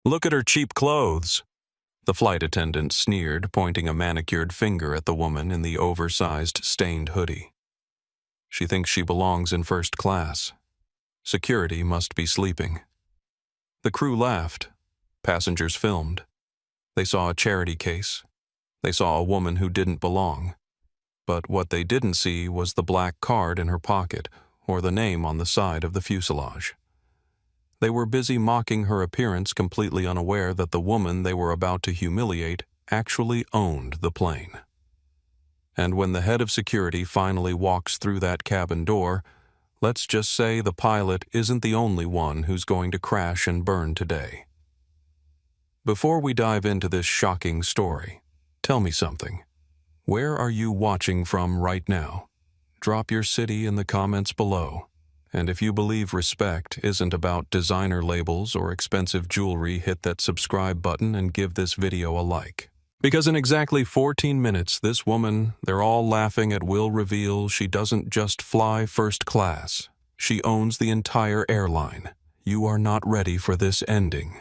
Look at her cheap clothes. The flight attendant sneered, pointing a manicured finger at the woman in the oversized, stained hoodie. She thinks she belongs in first class. Security must be sleeping. The crew laughed. Passengers filmed. They saw a charity case. They saw a woman who didn't belong. But what they didn't see was the black card in her pocket or the name on the side of the fuselage. They were busy mocking her appearance, completely unaware that the woman they were about to humiliate actually owned the plane. And when the head of security finally walks through that cabin door, let's just say the pilot isn't the only one who's going to crash and burn today. Before we dive into this shocking story, tell me something. Where are you watching from right now? Drop your city in the comments below. And if you believe respect isn't about designer labels or expensive jewelry, hit that subscribe button and give this video a like. Because in exactly 14 minutes, this woman they're all laughing at will reveal she doesn't just fly first class. She owns the entire airline. You are not ready for this ending.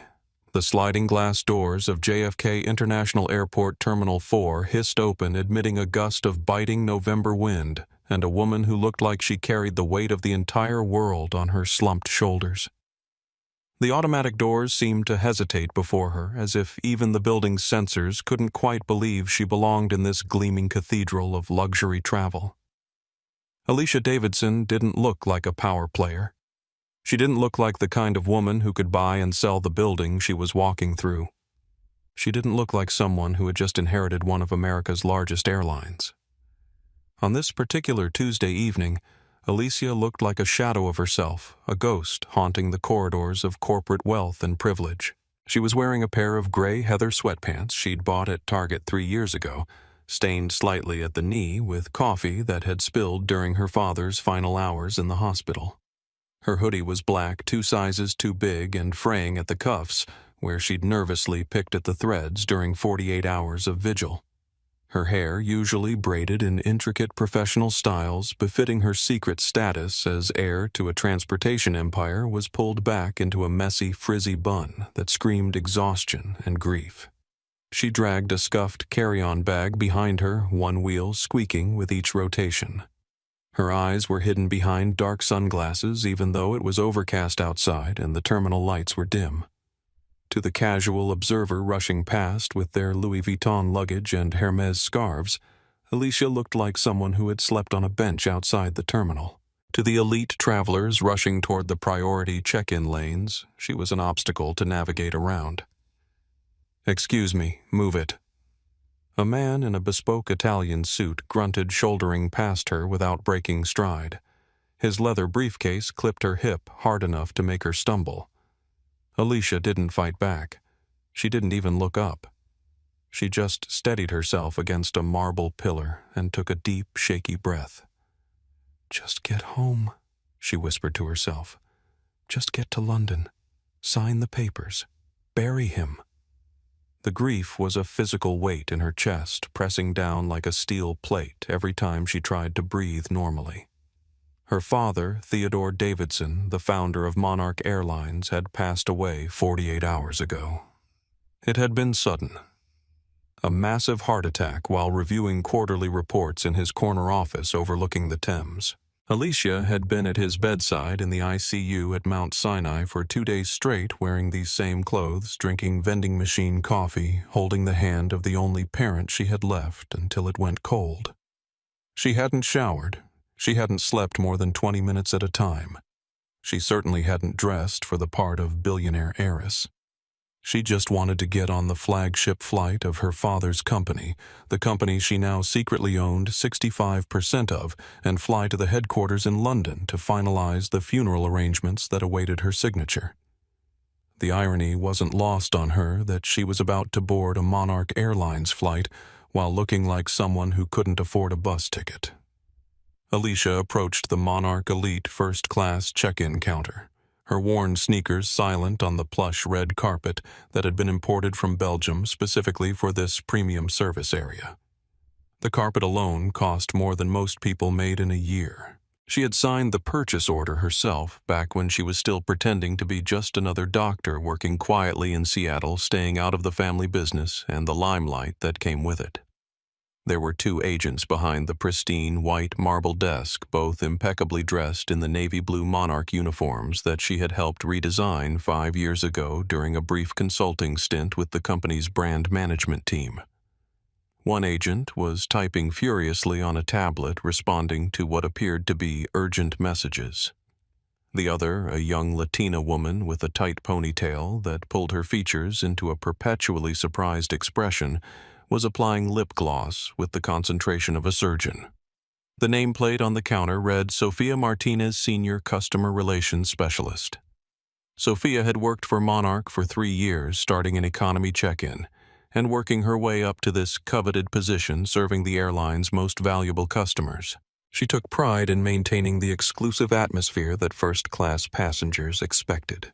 The sliding glass doors of JFK International Airport Terminal 4 hissed open, admitting a gust of biting November wind and a woman who looked like she carried the weight of the entire world on her slumped shoulders. The automatic doors seemed to hesitate before her, as if even the building's sensors couldn't quite believe she belonged in this gleaming cathedral of luxury travel. Alicia Davidson didn't look like a power player. She didn't look like the kind of woman who could buy and sell the building she was walking through. She didn't look like someone who had just inherited one of America's largest airlines. On this particular Tuesday evening, Alicia looked like a shadow of herself, a ghost haunting the corridors of corporate wealth and privilege. She was wearing a pair of gray heather sweatpants she'd bought at Target 3 years ago, stained slightly at the knee with coffee that had spilled during her father's final hours in the hospital. Her hoodie was black, 2 sizes too big and fraying at the cuffs, where she'd nervously picked at the threads during 48 hours of vigil. Her hair, usually braided in intricate professional styles befitting her secret status as heir to a transportation empire, was pulled back into a messy, frizzy bun that screamed exhaustion and grief. She dragged a scuffed carry-on bag behind her, one wheel squeaking with each rotation. Her eyes were hidden behind dark sunglasses, even though it was overcast outside and the terminal lights were dim. To the casual observer rushing past with their Louis Vuitton luggage and Hermes scarves, Alicia looked like someone who had slept on a bench outside the terminal. To the elite travelers rushing toward the priority check-in lanes, she was an obstacle to navigate around. "Excuse me, move it." A man in a bespoke Italian suit grunted, shouldering past her without breaking stride. His leather briefcase clipped her hip hard enough to make her stumble. Alicia didn't fight back. She didn't even look up. She just steadied herself against a marble pillar and took a deep, shaky breath. "Just get home," she whispered to herself. "Just get to London. Sign the papers. Bury him." The grief was a physical weight in her chest, pressing down like a steel plate every time she tried to breathe normally. Her father, Theodore Davidson, the founder of Monarch Airlines, had passed away 48 hours ago. It had been sudden. A massive heart attack while reviewing quarterly reports in his corner office overlooking the Thames. Alicia had been at his bedside in the ICU at Mount Sinai for 2 days straight, wearing these same clothes, drinking vending machine coffee, holding the hand of the only parent she had left until it went cold. She hadn't showered. She hadn't slept more than 20 minutes at a time. She certainly hadn't dressed for the part of billionaire heiress. She just wanted to get on the flagship flight of her father's company, the company she now secretly owned 65% of, and fly to the headquarters in London to finalize the funeral arrangements that awaited her signature. The irony wasn't lost on her that she was about to board a Monarch Airlines flight while looking like someone who couldn't afford a bus ticket. Alicia approached the Monarch Elite first-class check-in counter, her worn sneakers silent on the plush red carpet that had been imported from Belgium specifically for this premium service area. The carpet alone cost more than most people made in a year. She had signed the purchase order herself back when she was still pretending to be just another doctor working quietly in Seattle, staying out of the family business and the limelight that came with it. There were 2 agents behind the pristine white marble desk, both impeccably dressed in the navy blue Monarch uniforms that she had helped redesign 5 years ago during a brief consulting stint with the company's brand management team. One agent was typing furiously on a tablet, responding to what appeared to be urgent messages. The other, a young Latina woman with a tight ponytail that pulled her features into a perpetually surprised expression, was applying lip gloss with the concentration of a surgeon. The nameplate on the counter read Sophia Martinez, Senior Customer Relations Specialist. Sophia had worked for Monarch for 3 years, starting in economy check-in, and working her way up to this coveted position serving the airline's most valuable customers. She took pride in maintaining the exclusive atmosphere that first-class passengers expected.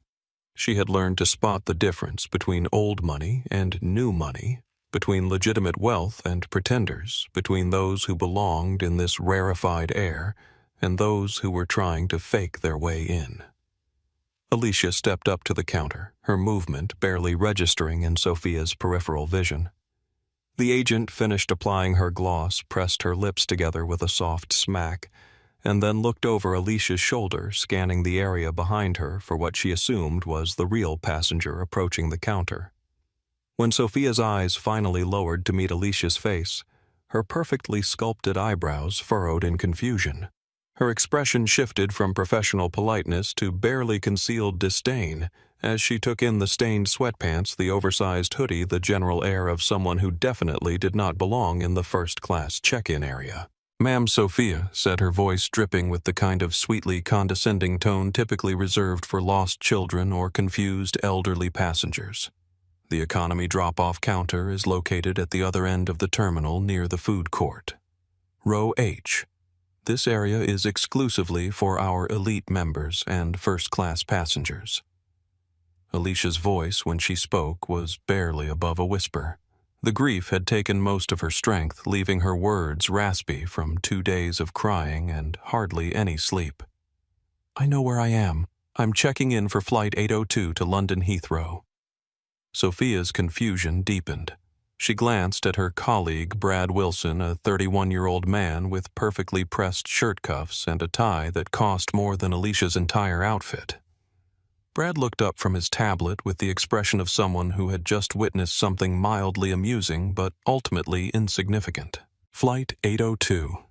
She had learned to spot the difference between old money and new money, between legitimate wealth and pretenders, between those who belonged in this rarefied air and those who were trying to fake their way in. Alicia stepped up to the counter, her movement barely registering in Sophia's peripheral vision. The agent finished applying her gloss, pressed her lips together with a soft smack, and then looked over Alicia's shoulder, scanning the area behind her for what she assumed was the real passenger approaching the counter. When Sophia's eyes finally lowered to meet Alicia's face, her perfectly sculpted eyebrows furrowed in confusion. Her expression shifted from professional politeness to barely concealed disdain as she took in the stained sweatpants, the oversized hoodie, the general air of someone who definitely did not belong in the first-class check-in area. "Ma'am Sophia," said her voice dripping with the kind of sweetly condescending tone typically reserved for lost children or confused elderly passengers. "The economy drop-off counter is located at the other end of the terminal near the food court. Row H. This area is exclusively for our elite members and first-class passengers." Alicia's voice, when she spoke, was barely above a whisper. The grief had taken most of her strength, leaving her words raspy from 2 days of crying and hardly any sleep. "I know where I am. I'm checking in for Flight 802 to London Heathrow." Sophia's confusion deepened. She glanced at her colleague, Brad Wilson, a 31-year-old man with perfectly pressed shirt cuffs and a tie that cost more than Alicia's entire outfit. Brad looked up from his tablet with the expression of someone who had just witnessed something mildly amusing but ultimately insignificant. "Flight 802.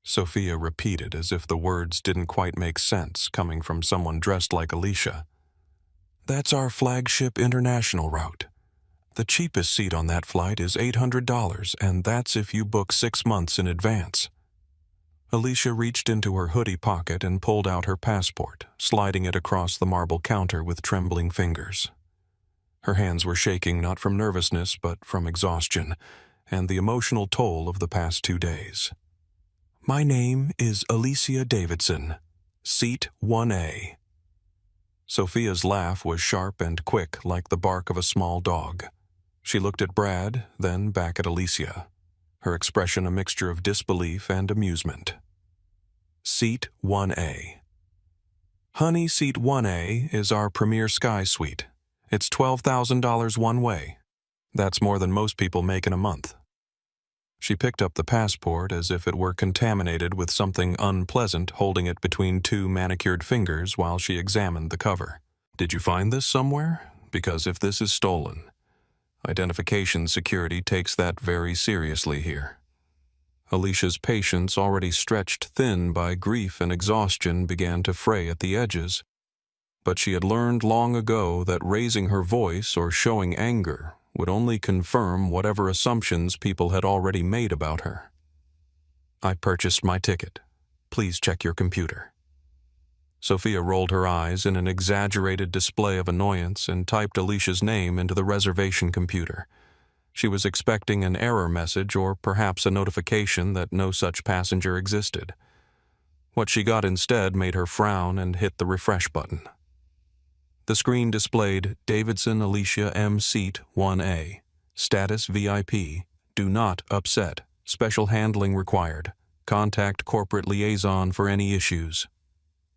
Sophia repeated as if the words didn't quite make sense coming from someone dressed like Alicia. "That's our flagship international route. The cheapest seat on that flight is $800, and that's if you book 6 months in advance." Alicia reached into her hoodie pocket and pulled out her passport, sliding it across the marble counter with trembling fingers. Her hands were shaking not from nervousness but from exhaustion and the emotional toll of the past 2 days. "My name is Alicia Davidson, Seat 1A. Sophia's laugh was sharp and quick like the bark of a small dog. She looked at Brad, then back at Alicia, her expression a mixture of disbelief and amusement. "Seat 1A. Honey, Seat 1A is our premier sky suite. It's $12,000 one way. That's more than most people make in a month." She picked up the passport as if it were contaminated with something unpleasant, holding it between 2 manicured fingers while she examined the cover. "Did you find this somewhere? Because if this is stolen, identification security takes that very seriously here." Alicia's patience, already stretched thin by grief and exhaustion, began to fray at the edges. But she had learned long ago that raising her voice or showing anger would only confirm whatever assumptions people had already made about her. "I purchased my ticket. Please check your computer." Sophia rolled her eyes in an exaggerated display of annoyance and typed Alicia's name into the reservation computer. She was expecting an error message or perhaps a notification that no such passenger existed. What she got instead made her frown and hit the refresh button. The screen displayed Davidson Alicia M. Seat 1A. Status VIP. Do not upset. Special handling required. Contact corporate liaison for any issues.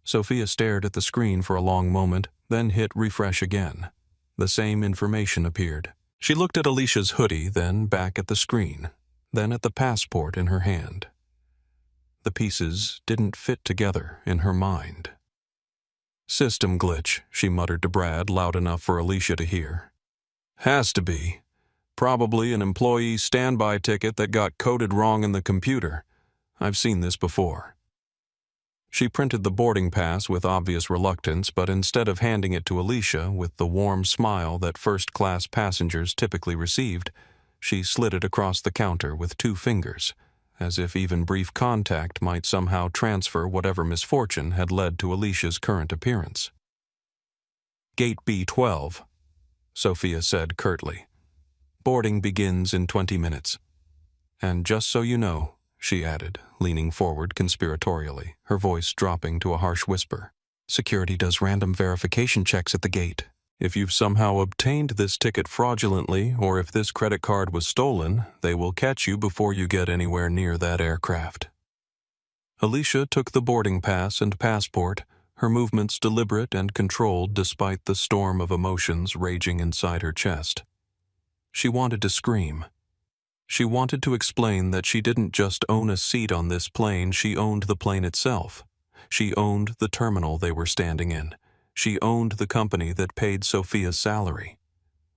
Sophia stared at the screen for a long moment, then hit refresh again. The same information appeared. She looked at Alicia's hoodie, then back at the screen, then at the passport in her hand. The pieces didn't fit together in her mind. "System glitch," she muttered to Brad, loud enough for Alicia to hear. "Has to be. Probably an employee standby ticket that got coded wrong in the computer. I've seen this before." She printed the boarding pass with obvious reluctance, but instead of handing it to Alicia with the warm smile that first-class passengers typically received, she slid it across the counter with 2 fingers, as if even brief contact might somehow transfer whatever misfortune had led to Alicia's current appearance. "Gate B12, Sophia said curtly. "Boarding begins in 20 minutes. And just so you know," she added, leaning forward conspiratorially, her voice dropping to a harsh whisper, "security does random verification checks at the gate. If you've somehow obtained this ticket fraudulently, or if this credit card was stolen, they will catch you before you get anywhere near that aircraft." Alicia took the boarding pass and passport, her movements deliberate and controlled despite the storm of emotions raging inside her chest. She wanted to scream. She wanted to explain that she didn't just own a seat on this plane, she owned the plane itself. She owned the terminal they were standing in. She owned the company that paid Sophia's salary.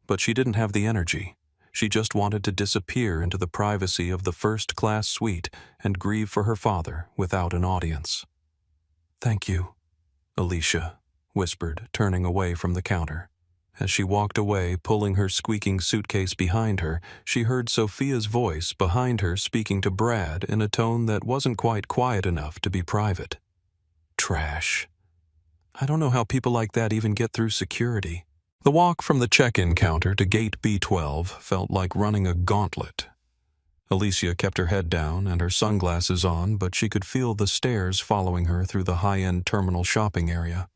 But she didn't have the energy. She just wanted to disappear into the privacy of the first-class suite and grieve for her father without an audience. "Thank you," Alicia whispered, turning away from the counter. As she walked away, pulling her squeaking suitcase behind her, she heard Sophia's voice behind her speaking to Brad in a tone that wasn't quite quiet enough to be private. "Trash. I don't know how people like that even get through security." The walk from the check-in counter to gate B12 felt like running a gauntlet. Alicia kept her head down and her sunglasses on, but she could feel the stares following her through the high-end terminal shopping area.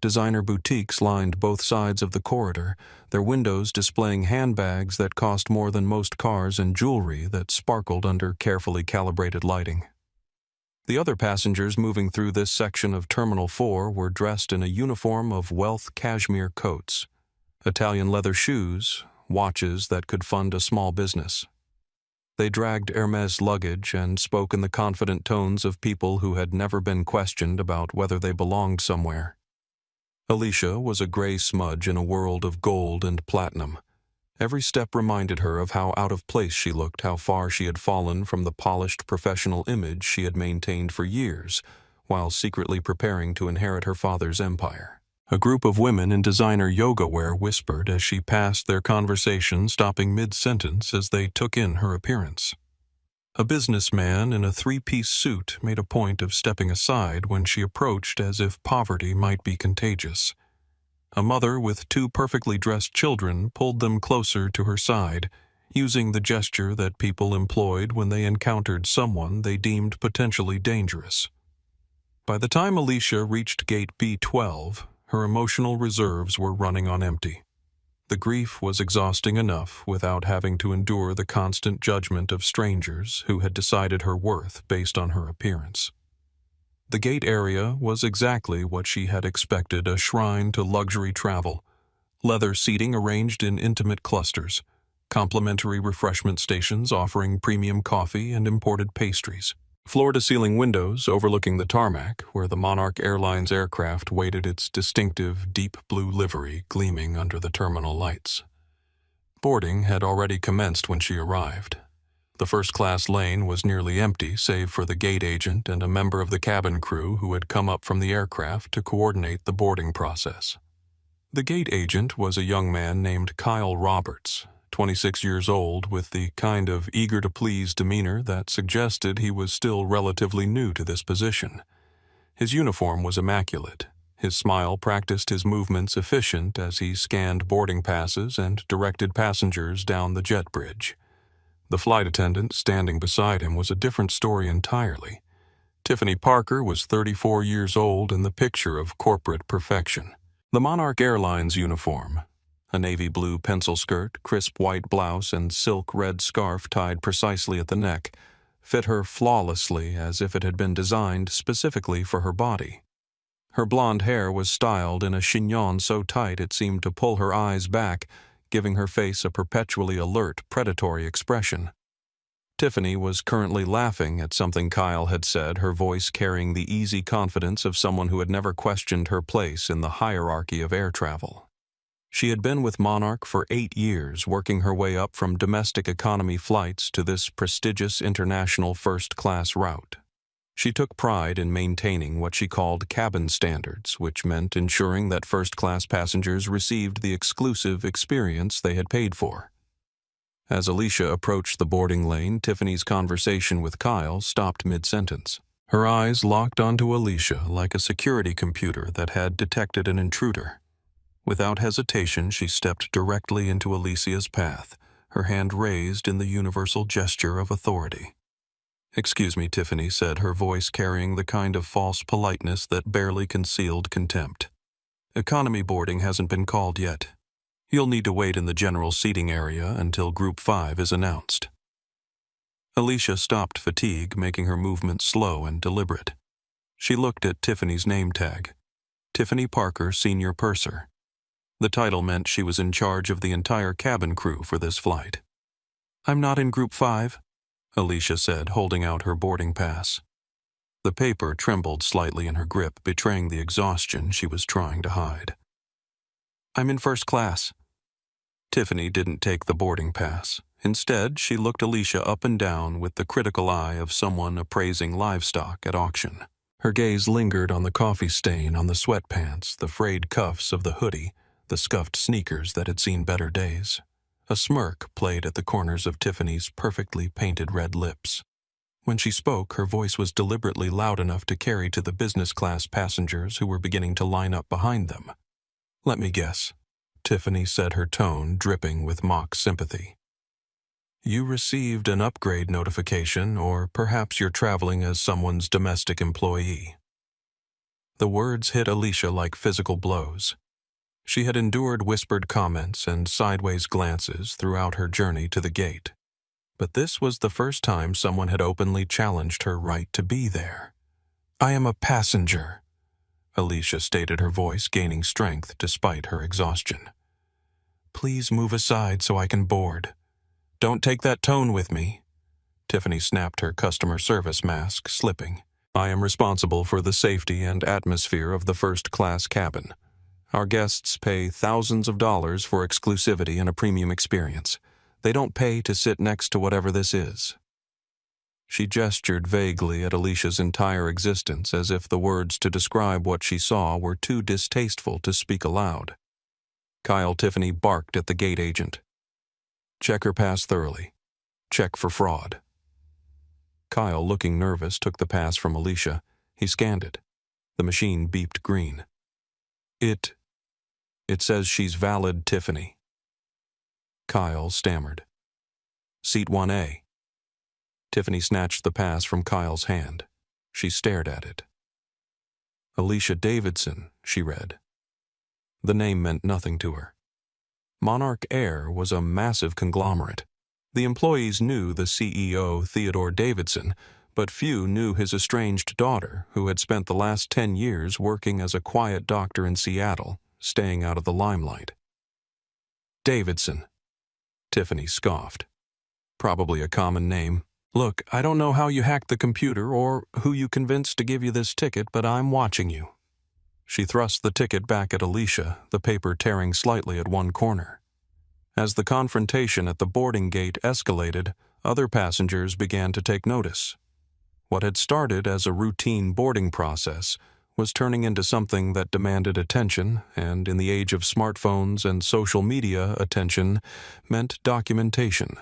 Designer boutiques lined both sides of the corridor, their windows displaying handbags that cost more than most cars and jewelry that sparkled under carefully calibrated lighting. The other passengers moving through this section of Terminal 4 were dressed in a uniform of Wealth cashmere coats, Italian leather shoes, watches that could fund a small business. They dragged Hermes luggage and spoke in the confident tones of people who had never been questioned about whether they belonged somewhere. Alicia was a gray smudge in a world of gold and platinum. Every step reminded her of how out of place she looked, how far she had fallen from the polished professional image she had maintained for years, while secretly preparing to inherit her father's empire. A group of women in designer yoga wear whispered as she passed their conversation, stopping mid-sentence as they took in her appearance. A businessman in a 3-piece suit made a point of stepping aside when she approached as if poverty might be contagious. A mother with 2 perfectly dressed children pulled them closer to her side, using the gesture that people employed when they encountered someone they deemed potentially dangerous. By the time Alicia reached gate B12, her emotional reserves were running on empty. The grief was exhausting enough without having to endure the constant judgment of strangers who had decided her worth based on her appearance. The gate area was exactly what she had expected, a shrine to luxury travel. Leather seating arranged in intimate clusters, complimentary refreshment stations offering premium coffee and imported pastries, floor-to-ceiling windows overlooking the tarmac where the Monarch Airlines aircraft waited, its distinctive deep blue livery gleaming under the terminal lights. Boarding had already commenced when she arrived. The first-class lane was nearly empty, save for the gate agent and a member of the cabin crew who had come up from the aircraft to coordinate the boarding process. The gate agent was a young man named Kyle Roberts, 26 years old, with the kind of eager-to-please demeanor that suggested he was still relatively new to this position. His uniform was immaculate. His smile practiced his movements efficient as he scanned boarding passes and directed passengers down the jet bridge. The flight attendant standing beside him was a different story entirely. Tiffany Parker was 34 years old and the picture of corporate perfection. The Monarch Airlines uniform, a navy blue pencil skirt, crisp white blouse, and silk red scarf tied precisely at the neck, fit her flawlessly as if it had been designed specifically for her body. Her blonde hair was styled in a chignon so tight it seemed to pull her eyes back, giving her face a perpetually alert, predatory expression. Tiffany was currently laughing at something Kyle had said, her voice carrying the easy confidence of someone who had never questioned her place in the hierarchy of air travel. She had been with Monarch for 8 years, working her way up from domestic economy flights to this prestigious international first-class route. She took pride in maintaining what she called cabin standards, which meant ensuring that first-class passengers received the exclusive experience they had paid for. As Alicia approached the boarding lane, Tiffany's conversation with Kyle stopped mid-sentence. Her eyes locked onto Alicia like a security computer that had detected an intruder. Without hesitation, she stepped directly into Alicia's path, her hand raised in the universal gesture of authority. "Excuse me," Tiffany said, her voice carrying the kind of false politeness that barely concealed contempt. "Economy boarding hasn't been called yet. You'll need to wait in the general seating area until Group 5 is announced." Alicia stopped fatigue, making her movement slow and deliberate. She looked at Tiffany's name tag. Tiffany Parker, Senior Purser. The title meant she was in charge of the entire cabin crew for this flight. "I'm not in Group 5, Alicia said, holding out her boarding pass. The paper trembled slightly in her grip, betraying the exhaustion she was trying to hide. "I'm in first class." Tiffany didn't take the boarding pass. Instead, she looked Alicia up and down with the critical eye of someone appraising livestock at auction. Her gaze lingered on the coffee stain on the sweatpants, the frayed cuffs of the hoodie, the scuffed sneakers that had seen better days. A smirk played at the corners of Tiffany's perfectly painted red lips. When she spoke, her voice was deliberately loud enough to carry to the business class passengers who were beginning to line up behind them. "Let me guess," Tiffany said, her tone dripping with mock sympathy. "You received an upgrade notification, or perhaps you're traveling as someone's domestic employee." The words hit Alicia like physical blows. She had endured whispered comments and sideways glances throughout her journey to the gate. But this was the first time someone had openly challenged her right to be there. "I am a passenger," Alicia stated, her voice gaining strength despite her exhaustion. "Please move aside so I can board." "Don't take that tone with me." Tiffany snapped her customer service mask, slipping. "I am responsible for the safety and atmosphere of the first-class cabin. Our guests pay thousands of dollars for exclusivity and a premium experience. They don't pay to sit next to whatever this is." She gestured vaguely at Alicia's entire existence, as if the words to describe what she saw were too distasteful to speak aloud. Tiffany barked at the gate agent. "Check her pass thoroughly. Check for fraud." Kyle, looking nervous, took the pass from Alicia. He scanned it. The machine beeped green. It says she's valid, Tiffany." Kyle stammered. "Seat 1A." Tiffany snatched the pass from Kyle's hand. She stared at it. "Alicia Davidson," she read. The name meant nothing to her. Monarch Air was a massive conglomerate. The employees knew the CEO, Theodore Davidson, but few knew his estranged daughter, who had spent the last 10 years working as a quiet doctor in Seattle, staying out of the limelight. "Davidson," Tiffany scoffed. "Probably a common name. Look, I don't know how you hacked the computer or who you convinced to give you this ticket, but I'm watching you." She thrust the ticket back at Alicia, the paper tearing slightly at one corner. As the confrontation at the boarding gate escalated, other passengers began to take notice. What had started as a routine boarding process was turning into something that demanded attention, and in the age of smartphones and social media, attention meant documentation.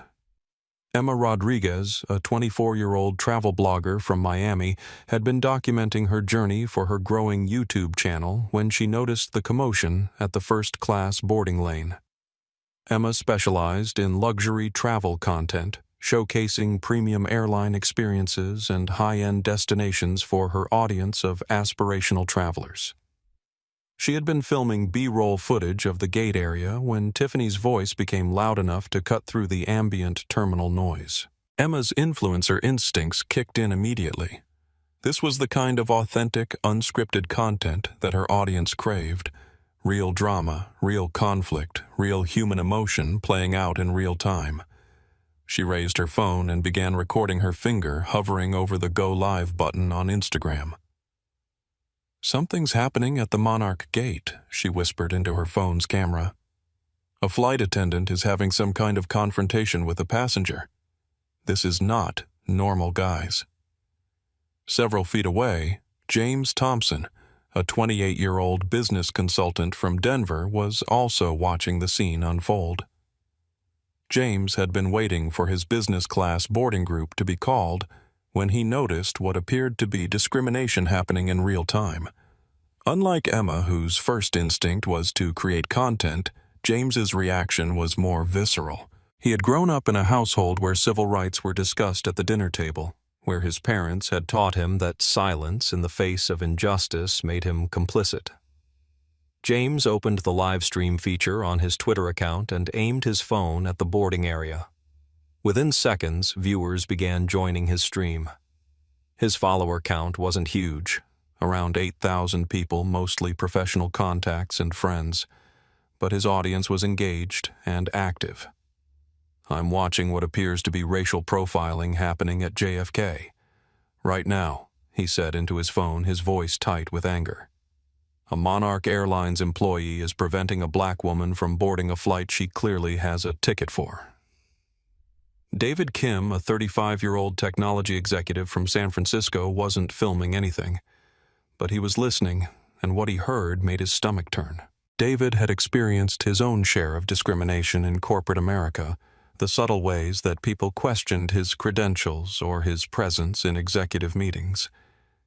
Emma Rodriguez, a 24-year-old travel blogger from Miami, had been documenting her journey for her growing YouTube channel when she noticed the commotion at the first-class boarding lane. Emma specialized in luxury travel content, showcasing premium airline experiences and high-end destinations for her audience of aspirational travelers. She had been filming B-roll footage of the gate area when Tiffany's voice became loud enough to cut through the ambient terminal noise. Emma's influencer instincts kicked in immediately. This was the kind of authentic, unscripted content that her audience craved. Real drama, real conflict, real human emotion playing out in real time. She raised her phone and began recording her finger hovering over the Go Live button on Instagram. "Something's happening at the Monarch Gate," she whispered into her phone's camera. "A flight attendant is having some kind of confrontation with a passenger. This is not normal, guys." Several feet away, James Thompson, a 28-year-old business consultant from Denver, was also watching the scene unfold. James had been waiting for his business class boarding group to be called when he noticed what appeared to be discrimination happening in real time. Unlike Emma, whose first instinct was to create content, James's reaction was more visceral. He had grown up in a household where civil rights were discussed at the dinner table, where his parents had taught him that silence in the face of injustice made him complicit. James opened the live stream feature on his Twitter account and aimed his phone at the boarding area. Within seconds, viewers began joining his stream. His follower count wasn't huge, around 8,000 people, mostly professional contacts and friends, but his audience was engaged and active. "I'm watching what appears to be racial profiling happening at JFK. Right now," he said into his phone, his voice tight with anger. "A Monarch Airlines employee is preventing a black woman from boarding a flight she clearly has a ticket for." David Kim, a 35-year-old technology executive from San Francisco, wasn't filming anything, but he was listening, and what he heard made his stomach turn. David had experienced his own share of discrimination in corporate America, the subtle ways that people questioned his credentials or his presence in executive meetings.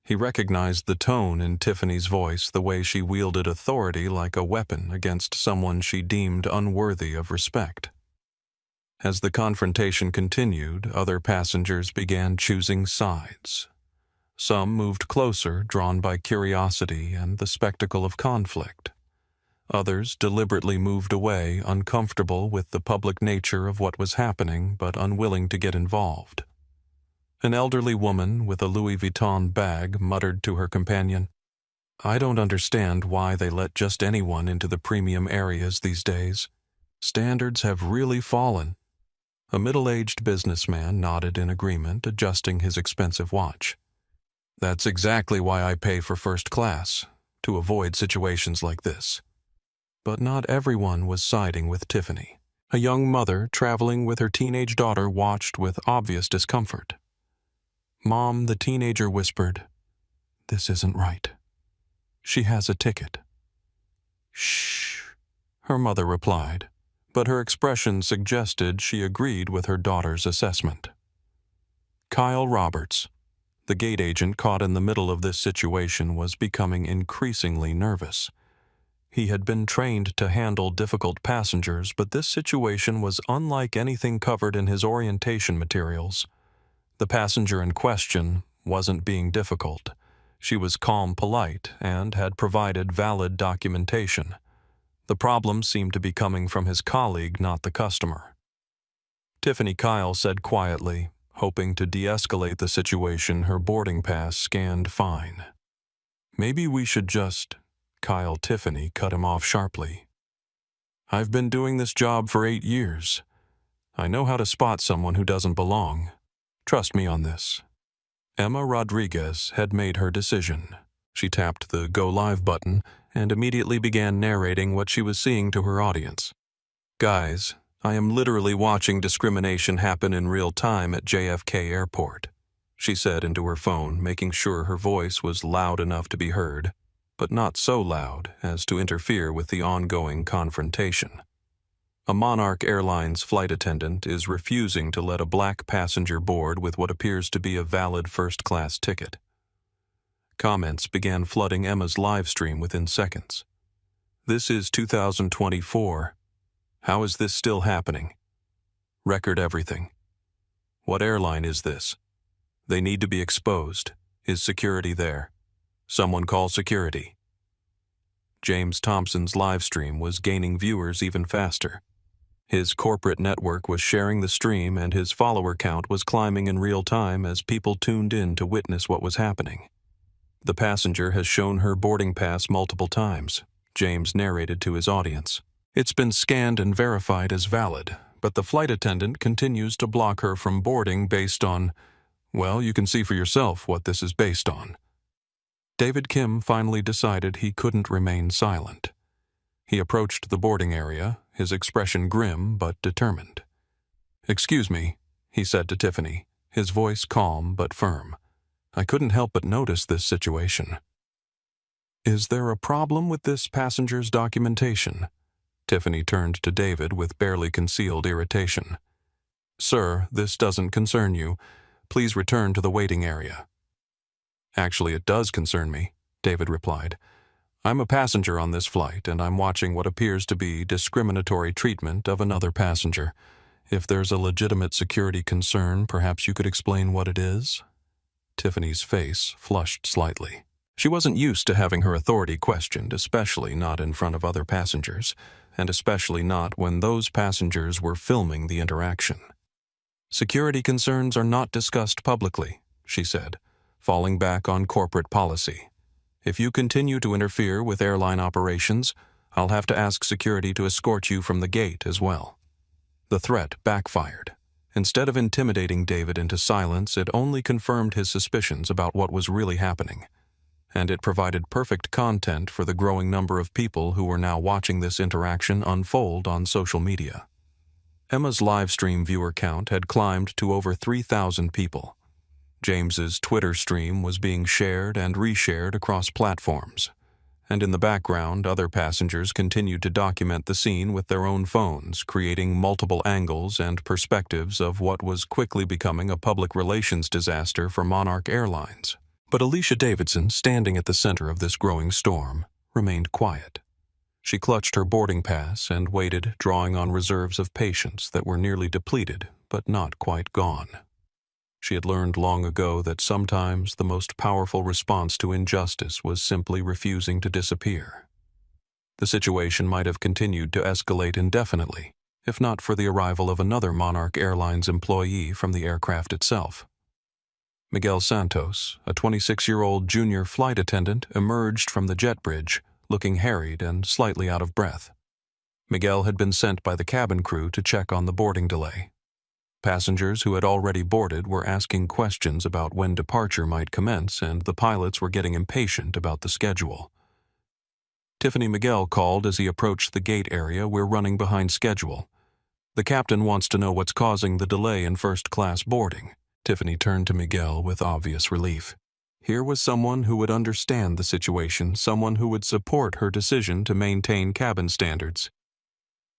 He recognized the tone in Tiffany's voice, the way she wielded authority like a weapon against someone she deemed unworthy of respect. As the confrontation continued, other passengers began choosing sides. Some moved closer, drawn by curiosity and the spectacle of conflict. Others deliberately moved away, uncomfortable with the public nature of what was happening, but unwilling to get involved. An elderly woman with a Louis Vuitton bag muttered to her companion, "I don't understand why they let just anyone into the premium areas these days. Standards have really fallen." A middle-aged businessman nodded in agreement, adjusting his expensive watch. "That's exactly why I pay for first class, to avoid situations like this." But not everyone was siding with Tiffany. A young mother traveling with her teenage daughter watched with obvious discomfort. "Mom," the teenager whispered, "this isn't right. She has a ticket." "Shh," her mother replied, but her expression suggested she agreed with her daughter's assessment. Kyle Roberts, the gate agent caught in the middle of this situation, was becoming increasingly nervous. He had been trained to handle difficult passengers, but this situation was unlike anything covered in his orientation materials. The passenger in question wasn't being difficult. She was calm, polite, and had provided valid documentation. The problem seemed to be coming from his colleague, not the customer. Tiffany Kyle said quietly, hoping to de-escalate the situation her boarding pass scanned fine. "Maybe we should just—" Tiffany cut him off sharply. "I've been doing this job for 8 years. I know how to spot someone who doesn't belong. Trust me on this." Emma Rodriguez had made her decision. She tapped the Go Live button and immediately began narrating what she was seeing to her audience. "Guys, I am literally watching discrimination happen in real time at JFK Airport," she said into her phone, making sure her voice was loud enough to be heard, but not so loud as to interfere with the ongoing confrontation. "A Monarch Airlines flight attendant is refusing to let a black passenger board with what appears to be a valid first-class ticket." Comments began flooding Emma's live stream within seconds. "This is 2024. How is this still happening? Record everything. What airline is this? They need to be exposed. Is security there? Someone call security." James Thompson's live stream was gaining viewers even faster. His corporate network was sharing the stream, and his follower count was climbing in real time as people tuned in to witness what was happening. "The passenger has shown her boarding pass multiple times," James narrated to his audience. "It's been scanned and verified as valid, but the flight attendant continues to block her from boarding based on, well, you can see for yourself what this is based on." David Kim finally decided he couldn't remain silent. He approached the boarding area, his expression grim but determined. "Excuse me," he said to Tiffany, his voice calm but firm. "I couldn't help but notice this situation." "Is there a problem with this passenger's documentation?" Tiffany turned to David with barely concealed irritation. "Sir, this doesn't concern you. Please return to the waiting area." "Actually, it does concern me," David replied. "I'm a passenger on this flight, and I'm watching what appears to be discriminatory treatment of another passenger. If there's a legitimate security concern, perhaps you could explain what it is?" Tiffany's face flushed slightly. She wasn't used to having her authority questioned, especially not in front of other passengers, and especially not when those passengers were filming the interaction. "Security concerns are not discussed publicly," she said, falling back on corporate policy. "If you continue to interfere with airline operations, I'll have to ask security to escort you from the gate as well." The threat backfired. Instead of intimidating David into silence, it only confirmed his suspicions about what was really happening. And it provided perfect content for the growing number of people who were now watching this interaction unfold on social media. Emma's livestream viewer count had climbed to over 3,000 people. James's Twitter stream was being shared and reshared across platforms, and in the background, other passengers continued to document the scene with their own phones, creating multiple angles and perspectives of what was quickly becoming a public relations disaster for Monarch Airlines. But Alicia Davidson, standing at the center of this growing storm, remained quiet. She clutched her boarding pass and waited, drawing on reserves of patience that were nearly depleted, but not quite gone. She had learned long ago that sometimes the most powerful response to injustice was simply refusing to disappear. The situation might have continued to escalate indefinitely, if not for the arrival of another Monarch Airlines employee from the aircraft itself. Miguel Santos, a 26-year-old junior flight attendant, emerged from the jet bridge, looking harried and slightly out of breath. Miguel had been sent by the cabin crew to check on the boarding delay. Passengers who had already boarded were asking questions about when departure might commence, and the pilots were getting impatient about the schedule. Tiffany Miguel called as he approached the gate area. "We're running behind schedule. The captain wants to know what's causing the delay in first-class boarding." Tiffany turned to Miguel with obvious relief. Here was someone who would understand the situation, someone who would support her decision to maintain cabin standards.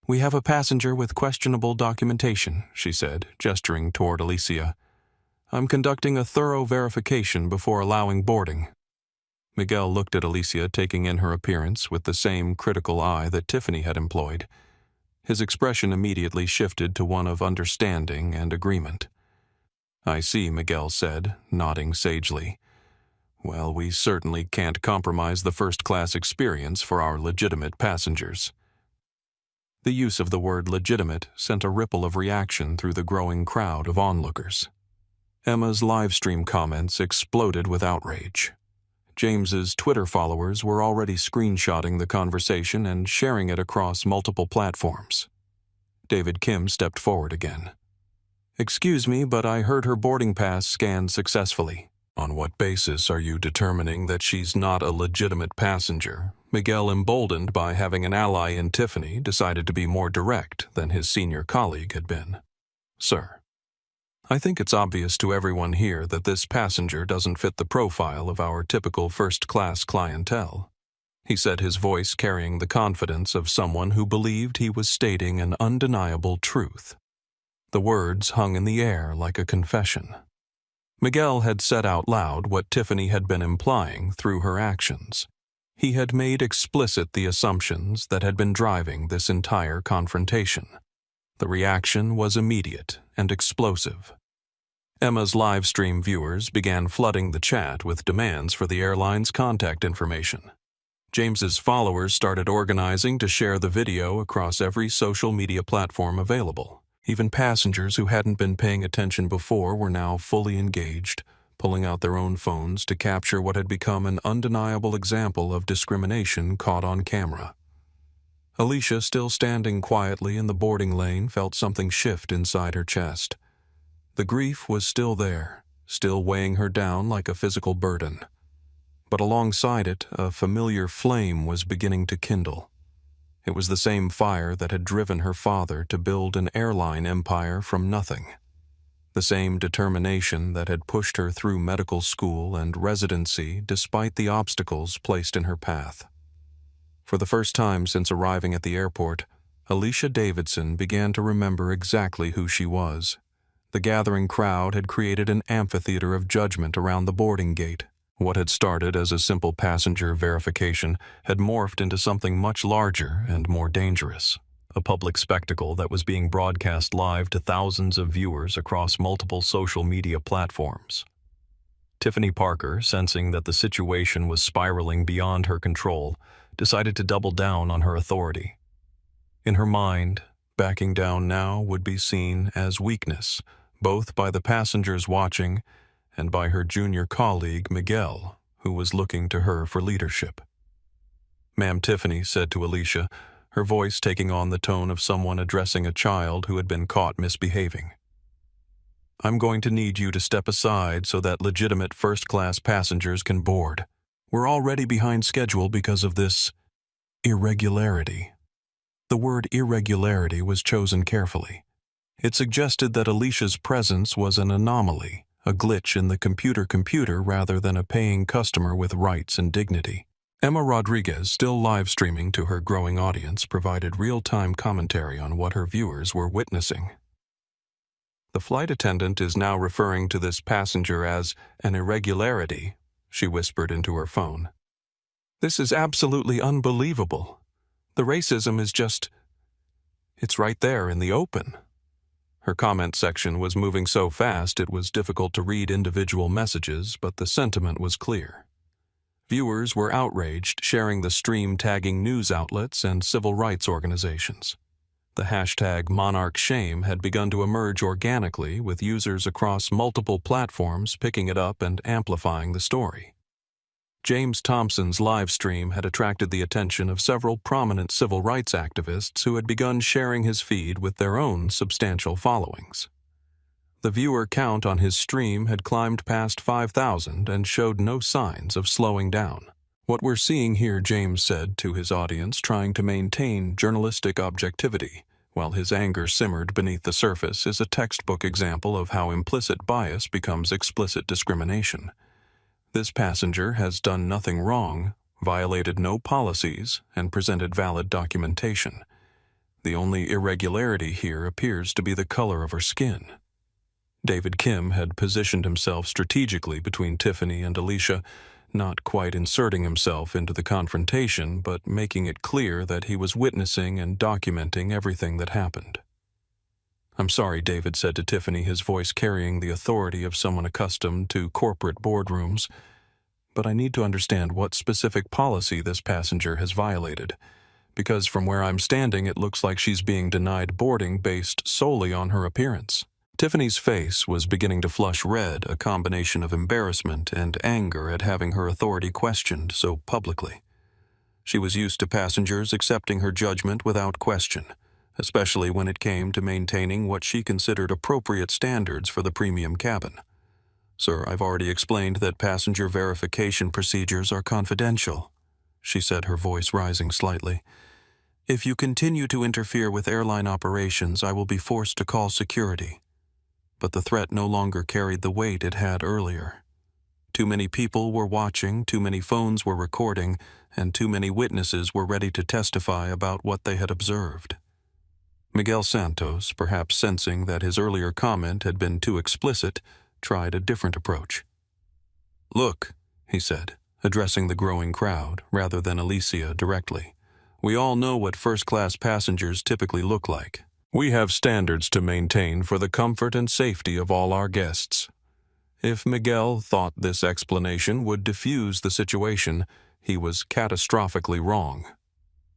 "We have a passenger with questionable documentation," she said, gesturing toward Alicia. "I'm conducting a thorough verification before allowing boarding." Miguel looked at Alicia, taking in her appearance with the same critical eye that Tiffany had employed. His expression immediately shifted to one of understanding and agreement. "I see," Miguel said, nodding sagely. "Well, we certainly can't compromise the first-class experience for our legitimate passengers." The use of the word legitimate sent a ripple of reaction through the growing crowd of onlookers. Emma's livestream comments exploded with outrage. James's Twitter followers were already screenshotting the conversation and sharing it across multiple platforms. David Kim stepped forward again. "Excuse me, but I heard her boarding pass scanned successfully." "On what basis are you determining that she's not a legitimate passenger?" Miguel, emboldened by having an ally in Tiffany, decided to be more direct than his senior colleague had been. "Sir, I think it's obvious to everyone here that this passenger doesn't fit the profile of our typical first-class clientele," he said, his voice carrying the confidence of someone who believed he was stating an undeniable truth. The words hung in the air like a confession. Miguel had said out loud what Tiffany had been implying through her actions. He had made explicit the assumptions that had been driving this entire confrontation. The reaction was immediate and explosive. Emma's live-stream viewers began flooding the chat with demands for the airline's contact information. James's followers started organizing to share the video across every social media platform available. Even passengers who hadn't been paying attention before were now fully engaged, pulling out their own phones to capture what had become an undeniable example of discrimination caught on camera. Alicia, still standing quietly in the boarding lane, felt something shift inside her chest. The grief was still there, still weighing her down like a physical burden. But alongside it, a familiar flame was beginning to kindle. It was the same fire that had driven her father to build an airline empire from nothing. The same determination that had pushed her through medical school and residency despite the obstacles placed in her path. For the first time since arriving at the airport, Alicia Davidson began to remember exactly who she was. The gathering crowd had created an amphitheater of judgment around the boarding gate. What had started as a simple passenger verification had morphed into something much larger and more dangerous. A public spectacle that was being broadcast live to thousands of viewers across multiple social media platforms. Tiffany Parker, sensing that the situation was spiraling beyond her control, decided to double down on her authority. In her mind, backing down now would be seen as weakness, both by the passengers watching and by her junior colleague, Miguel, who was looking to her for leadership. "Ma'am Tiffany," said to Alicia, her voice taking on the tone of someone addressing a child who had been caught misbehaving. "I'm going to need you to step aside so that legitimate first-class passengers can board. We're already behind schedule because of this irregularity." The word irregularity was chosen carefully. It suggested that Alicia's presence was an anomaly, a glitch in the computer rather than a paying customer with rights and dignity. Emma Rodriguez, still live streaming to her growing audience, provided real-time commentary on what her viewers were witnessing. "The flight attendant is now referring to this passenger as an irregularity," she whispered into her phone. "This is absolutely unbelievable. The racism is it's right there in the open." Her comment section was moving so fast it was difficult to read individual messages, but the sentiment was clear. Viewers were outraged, sharing the stream, tagging news outlets and civil rights organizations. The hashtag #MonarchShame had begun to emerge organically, with users across multiple platforms picking it up and amplifying the story. James Thompson's live stream had attracted the attention of several prominent civil rights activists who had begun sharing his feed with their own substantial followings. The viewer count on his stream had climbed past 5,000 and showed no signs of slowing down. "What we're seeing here," James said to his audience, trying to maintain journalistic objectivity, while his anger simmered beneath the surface, is a textbook example of how implicit bias becomes explicit discrimination. This passenger has done nothing wrong, violated no policies, and presented valid documentation. The only irregularity here appears to be the color of her skin. David Kim had positioned himself strategically between Tiffany and Alicia, not quite inserting himself into the confrontation, but making it clear that he was witnessing and documenting everything that happened. "I'm sorry," David said to Tiffany, his voice carrying the authority of someone accustomed to corporate boardrooms, "but I need to understand what specific policy this passenger has violated, because from where I'm standing it looks like she's being denied boarding based solely on her appearance." Tiffany's face was beginning to flush red, a combination of embarrassment and anger at having her authority questioned so publicly. She was used to passengers accepting her judgment without question, especially when it came to maintaining what she considered appropriate standards for the premium cabin. "Sir, I've already explained that passenger verification procedures are confidential," she said, her voice rising slightly. "If you continue to interfere with airline operations, I will be forced to call security." But the threat no longer carried the weight it had earlier. Too many people were watching, too many phones were recording, and too many witnesses were ready to testify about what they had observed. Miguel Santos, perhaps sensing that his earlier comment had been too explicit, tried a different approach. "Look," he said, addressing the growing crowd rather than Alicia directly. "We all know what first-class passengers typically look like. We have standards to maintain for the comfort and safety of all our guests." If Miguel thought this explanation would diffuse the situation, he was catastrophically wrong.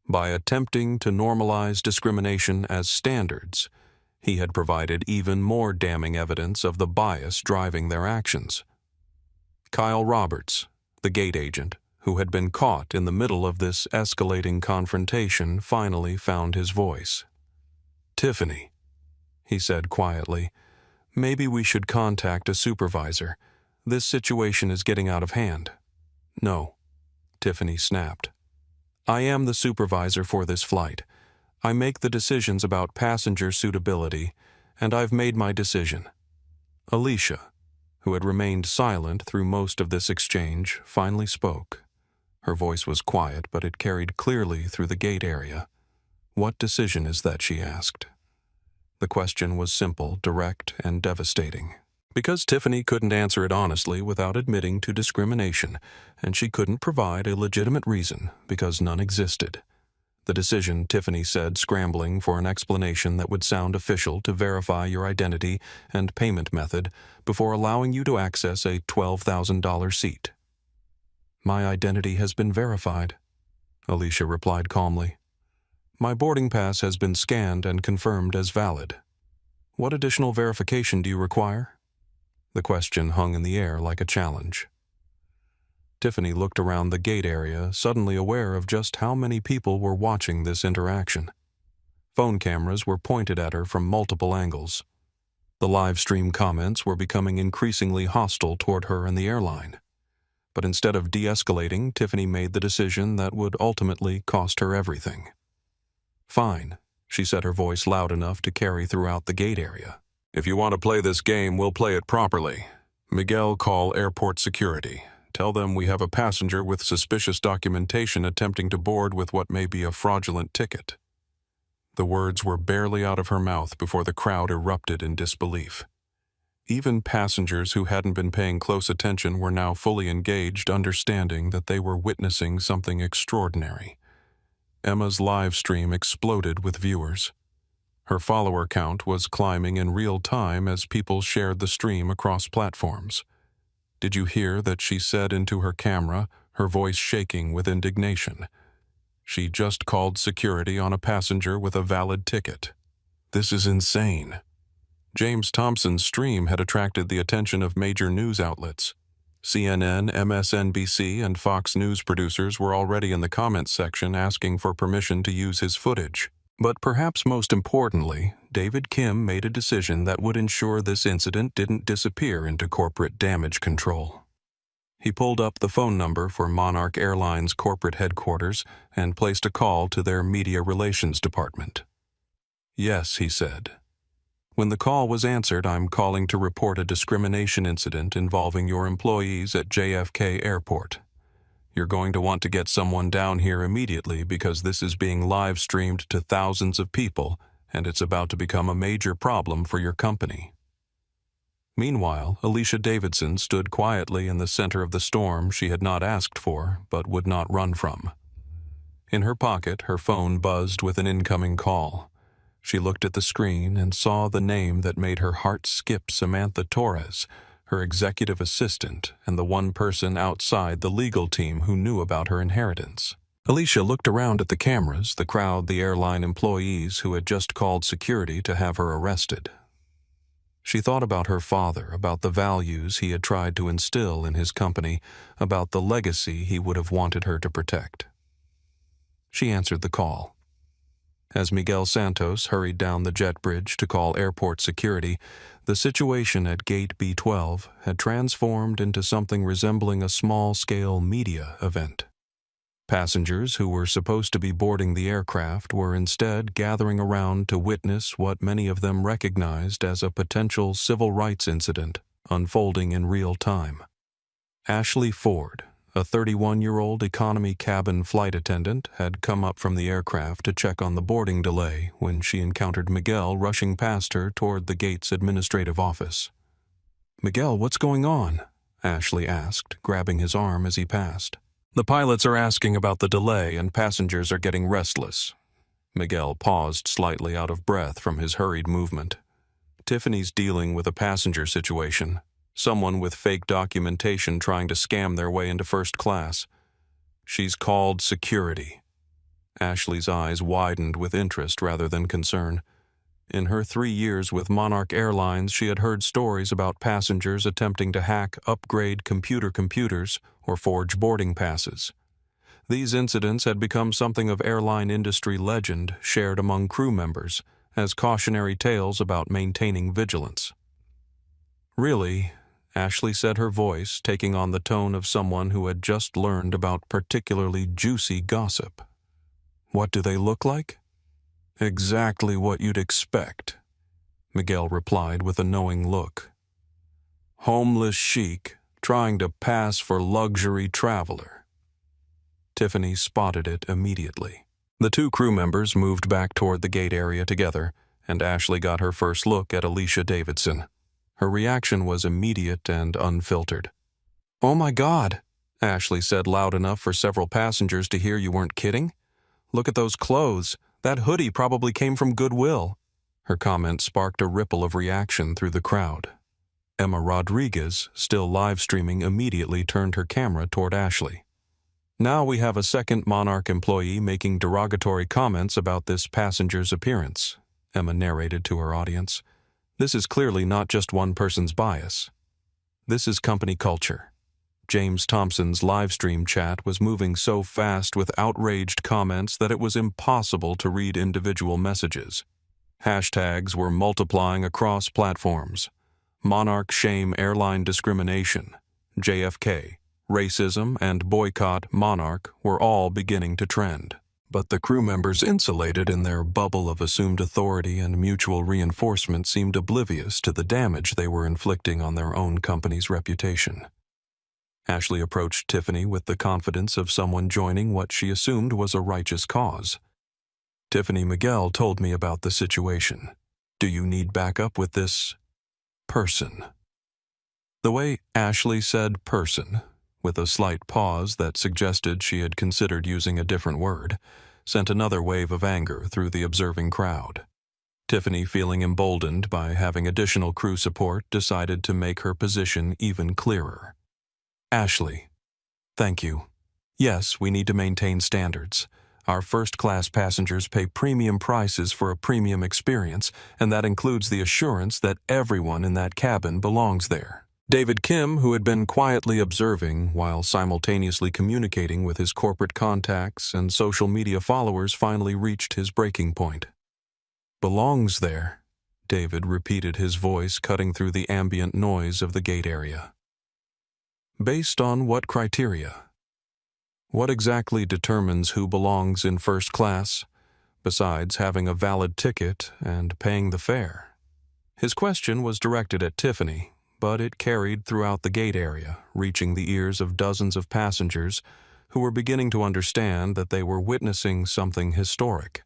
By attempting to normalize discrimination as standards, he had provided even more damning evidence of the bias driving their actions. Kyle Roberts, the gate agent, who had been caught in the middle of this escalating confrontation, finally found his voice. "Tiffany," he said quietly, "maybe we should contact a supervisor. This situation is getting out of hand." "No," Tiffany snapped. "I am the supervisor for this flight. I make the decisions about passenger suitability, and I've made my decision." Alicia, who had remained silent through most of this exchange, finally spoke. Her voice was quiet, but it carried clearly through the gate area. "What decision is that?" she asked. The question was simple, direct, and devastating. Because Tiffany couldn't answer it honestly without admitting to discrimination, and she couldn't provide a legitimate reason because none existed. "The decision," Tiffany said, scrambling for an explanation that would sound official to verify your identity and payment method before allowing you to access a $12,000 seat. "My identity has been verified," Alicia replied calmly. "My boarding pass has been scanned and confirmed as valid. What additional verification do you require?" The question hung in the air like a challenge. Tiffany looked around the gate area, suddenly aware of just how many people were watching this interaction. Phone cameras were pointed at her from multiple angles. The live stream comments were becoming increasingly hostile toward her and the airline. But instead of de-escalating, Tiffany made the decision that would ultimately cost her everything. "Fine," she said, her voice loud enough to carry throughout the gate area. "If you want to play this game, we'll play it properly. Miguel, call airport security. Tell them we have a passenger with suspicious documentation attempting to board with what may be a fraudulent ticket." The words were barely out of her mouth before the crowd erupted in disbelief. Even passengers who hadn't been paying close attention were now fully engaged, understanding that they were witnessing something extraordinary. Emma's live stream exploded with viewers. Her follower count was climbing in real time as people shared the stream across platforms. Did you hear that she said into her camera, her voice shaking with indignation? She just called security on a passenger with a valid ticket. This is insane. James Thompson's stream had attracted the attention of major news outlets. CNN, MSNBC, and Fox News producers were already in the comments section asking for permission to use his footage. But perhaps most importantly, David Kim made a decision that would ensure this incident didn't disappear into corporate damage control. He pulled up the phone number for Monarch Airlines corporate headquarters and placed a call to their media relations department. "Yes," he said. "When the call was answered, I'm calling to report a discrimination incident involving your employees at JFK Airport. You're going to want to get someone down here immediately because this is being live-streamed to thousands of people, and it's about to become a major problem for your company." Meanwhile, Alicia Davidson stood quietly in the center of the storm she had not asked for, but would not run from. In her pocket, her phone buzzed with an incoming call. She looked at the screen and saw the name that made her heart skip: Samantha Torres, her executive assistant and the one person outside the legal team who knew about her inheritance. Alicia looked around at the cameras, the crowd, the airline employees who had just called security to have her arrested. She thought about her father, about the values he had tried to instill in his company, about the legacy he would have wanted her to protect. She answered the call. As Miguel Santos hurried down the jet bridge to call airport security, the situation at Gate B12 had transformed into something resembling a small-scale media event. Passengers who were supposed to be boarding the aircraft were instead gathering around to witness what many of them recognized as a potential civil rights incident unfolding in real time. Ashley Ford, a 31-year-old economy cabin flight attendant, had come up from the aircraft to check on the boarding delay when she encountered Miguel rushing past her toward the gate's administrative office. "Miguel, what's going on?" Ashley asked, grabbing his arm as he passed. "The pilots are asking about the delay and passengers are getting restless." Miguel paused, slightly out of breath from his hurried movement. "Tiffany's dealing with a passenger situation. Someone with fake documentation trying to scam their way into first class. She's called security. Ashley's eyes widened with interest rather than concern. In her 3 years with Monarch Airlines, she had heard stories about passengers attempting to hack, upgrade computers, or forge boarding passes. These incidents had become something of airline industry legend shared among crew members as cautionary tales about maintaining vigilance. Really, Ashley said, her voice taking on the tone of someone who had just learned about particularly juicy gossip. What do they look like? Exactly what you'd expect, Miguel replied with a knowing look. Homeless chic trying to pass for luxury traveler. Tiffany spotted it immediately. The 2 crew members moved back toward the gate area together, and Ashley got her first look at Alicia Davidson. Her reaction was immediate and unfiltered. "Oh my God," Ashley said loud enough for several passengers to hear you weren't kidding. "Look at those clothes. That hoodie probably came from Goodwill." Her comment sparked a ripple of reaction through the crowd. Emma Rodriguez, still live streaming, immediately turned her camera toward Ashley. "Now we have a second Monarch employee making derogatory comments about this passenger's appearance," Emma narrated to her audience. "This is clearly not just one person's bias. This is company culture." James Thompson's live-stream chat was moving so fast with outraged comments that it was impossible to read individual messages. Hashtags were multiplying across platforms. Monarch shame airline discrimination, JFK, racism, and boycott Monarch were all beginning to trend. But the crew members, insulated in their bubble of assumed authority and mutual reinforcement, seemed oblivious to the damage they were inflicting on their own company's reputation. Ashley approached Tiffany with the confidence of someone joining what she assumed was a righteous cause. "Tiffany, Miguel told me about the situation. Do you need backup with this person?" The way Ashley said person, with a slight pause that suggested she had considered using a different word, sent another wave of anger through the observing crowd. Tiffany, feeling emboldened by having additional crew support, decided to make her position even clearer. "Ashley, thank you. Yes, we need to maintain standards. Our first-class passengers pay premium prices for a premium experience, and that includes the assurance that everyone in that cabin belongs there." David Kim, who had been quietly observing while simultaneously communicating with his corporate contacts and social media followers, finally reached his breaking point. "Belongs there," David repeated, his voice cutting through the ambient noise of the gate area. "Based on what criteria? What exactly determines who belongs in first class, besides having a valid ticket and paying the fare?" His question was directed at Tiffany, but it carried throughout the gate area, reaching the ears of dozens of passengers who were beginning to understand that they were witnessing something historic,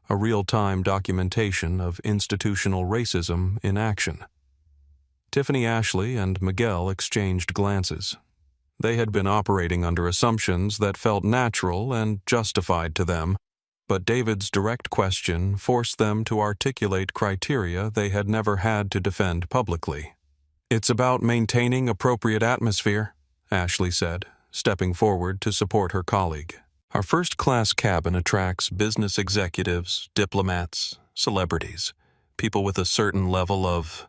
a real-time documentation of institutional racism in action. Tiffany, Ashley, and Miguel exchanged glances. They had been operating under assumptions that felt natural and justified to them, but David's direct question forced them to articulate criteria they had never had to defend publicly. "It's about maintaining appropriate atmosphere," Ashley said, stepping forward to support her colleague. "Our first-class cabin attracts business executives, diplomats, celebrities, people with a certain level of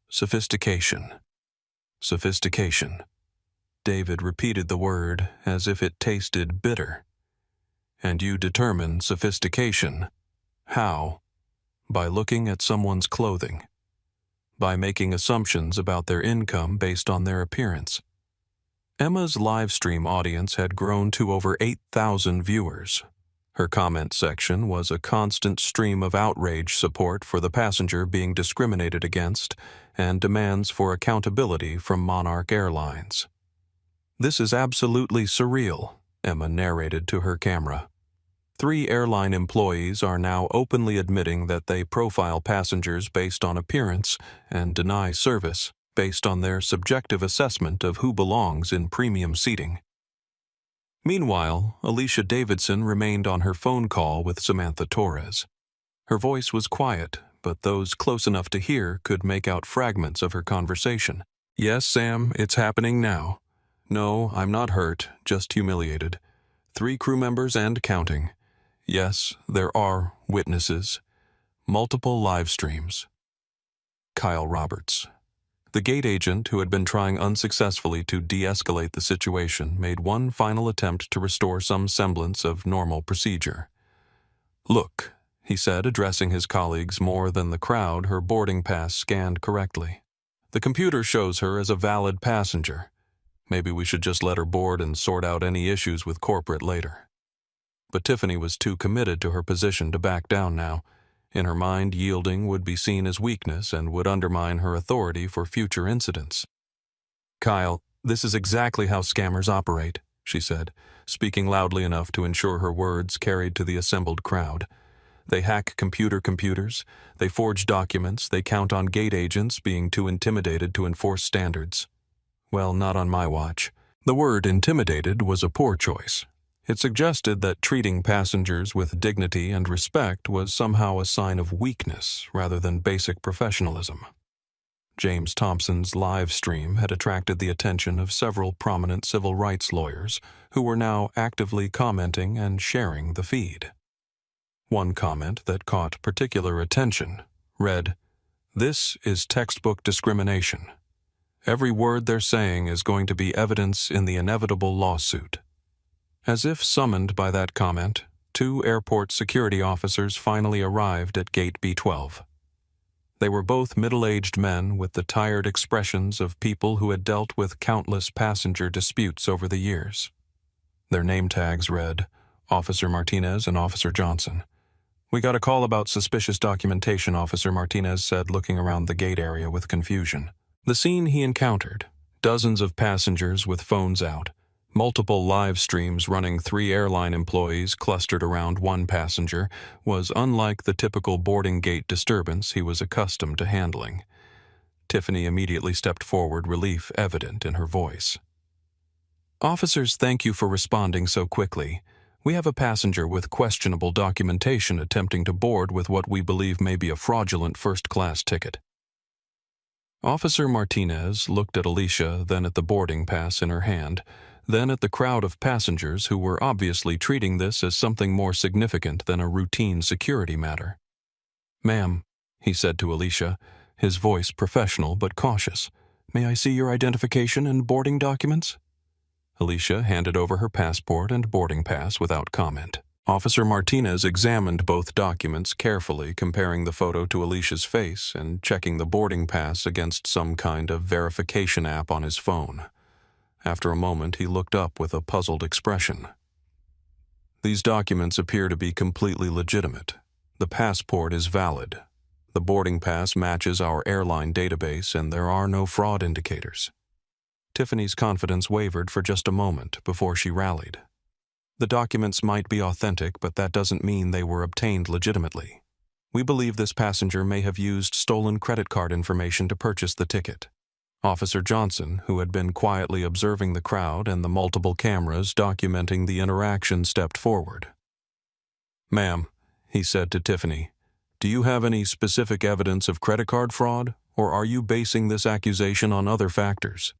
sophistication." Sophistication. David repeated the word as if it tasted bitter. "And you determine sophistication. How? By looking at someone's clothing. By making assumptions about their income based on their appearance." Emma's live stream audience had grown to over 8,000 viewers. Her comment section was a constant stream of outrage support for the passenger being discriminated against and demands for accountability from Monarch Airlines. "This is absolutely surreal," Emma narrated to her camera. 3 airline employees are now openly admitting that they profile passengers based on appearance and deny service based on their subjective assessment of who belongs in premium seating. Meanwhile, Alicia Davidson remained on her phone call with Samantha Torres. Her voice was quiet, but those close enough to hear could make out fragments of her conversation. "Yes, Sam, it's happening now. No, I'm not hurt, just humiliated. 3 crew members and counting. Yes, there are witnesses. Multiple live streams. Kyle Roberts. The gate agent who had been trying unsuccessfully to de-escalate the situation made one final attempt to restore some semblance of normal procedure. "Look," he said, addressing his colleagues more than the crowd her boarding pass scanned correctly. "The computer shows her as a valid passenger. Maybe we should just let her board and sort out any issues with corporate later." But Tiffany was too committed to her position to back down now. In her mind, yielding would be seen as weakness and would undermine her authority for future incidents. "Kyle, this is exactly how scammers operate," she said, speaking loudly enough to ensure her words carried to the assembled crowd. "They hack computers, they forge documents, they count on gate agents being too intimidated to enforce standards. Well, not on my watch." The word intimidated was a poor choice. It suggested that treating passengers with dignity and respect was somehow a sign of weakness rather than basic professionalism. James Thompson's live stream had attracted the attention of several prominent civil rights lawyers who were now actively commenting and sharing the feed. One comment that caught particular attention read, "This is textbook discrimination. Every word they're saying is going to be evidence in the inevitable lawsuit." As if summoned by that comment, 2 airport security officers finally arrived at Gate B12. They were both middle-aged men with the tired expressions of people who had dealt with countless passenger disputes over the years. Their name tags read, Officer Martinez and Officer Johnson. "We got a call about suspicious documentation," Officer Martinez said, looking around the gate area with confusion. The scene he encountered, dozens of passengers with phones out, multiple live streams running 3 airline employees clustered around one passenger, was unlike the typical boarding gate disturbance he was accustomed to handling. Tiffany immediately stepped forward, relief evident in her voice. "Officers, thank you for responding so quickly. We have a passenger with questionable documentation attempting to board with what we believe may be a fraudulent first-class ticket." Officer Martinez looked at Alicia, then at the boarding pass in her hand, then at the crowd of passengers who were obviously treating this as something more significant than a routine security matter. "Ma'am," he said to Alicia, his voice professional but cautious, "may I see your identification and boarding documents?" Alicia handed over her passport and boarding pass without comment. Officer Martinez examined both documents carefully, comparing the photo to Alicia's face and checking the boarding pass against some kind of verification app on his phone. After a moment, he looked up with a puzzled expression. "These documents appear to be completely legitimate. The passport is valid. The boarding pass matches our airline database, and there are no fraud indicators." Tiffany's confidence wavered for just a moment before she rallied. "The documents might be authentic, but that doesn't mean they were obtained legitimately. We believe this passenger may have used stolen credit card information to purchase the ticket." Officer Johnson, who had been quietly observing the crowd and the multiple cameras documenting the interaction, stepped forward. "Ma'am," he said to Tiffany, "do you have any specific evidence of credit card fraud, or are you basing this accusation on other factors?"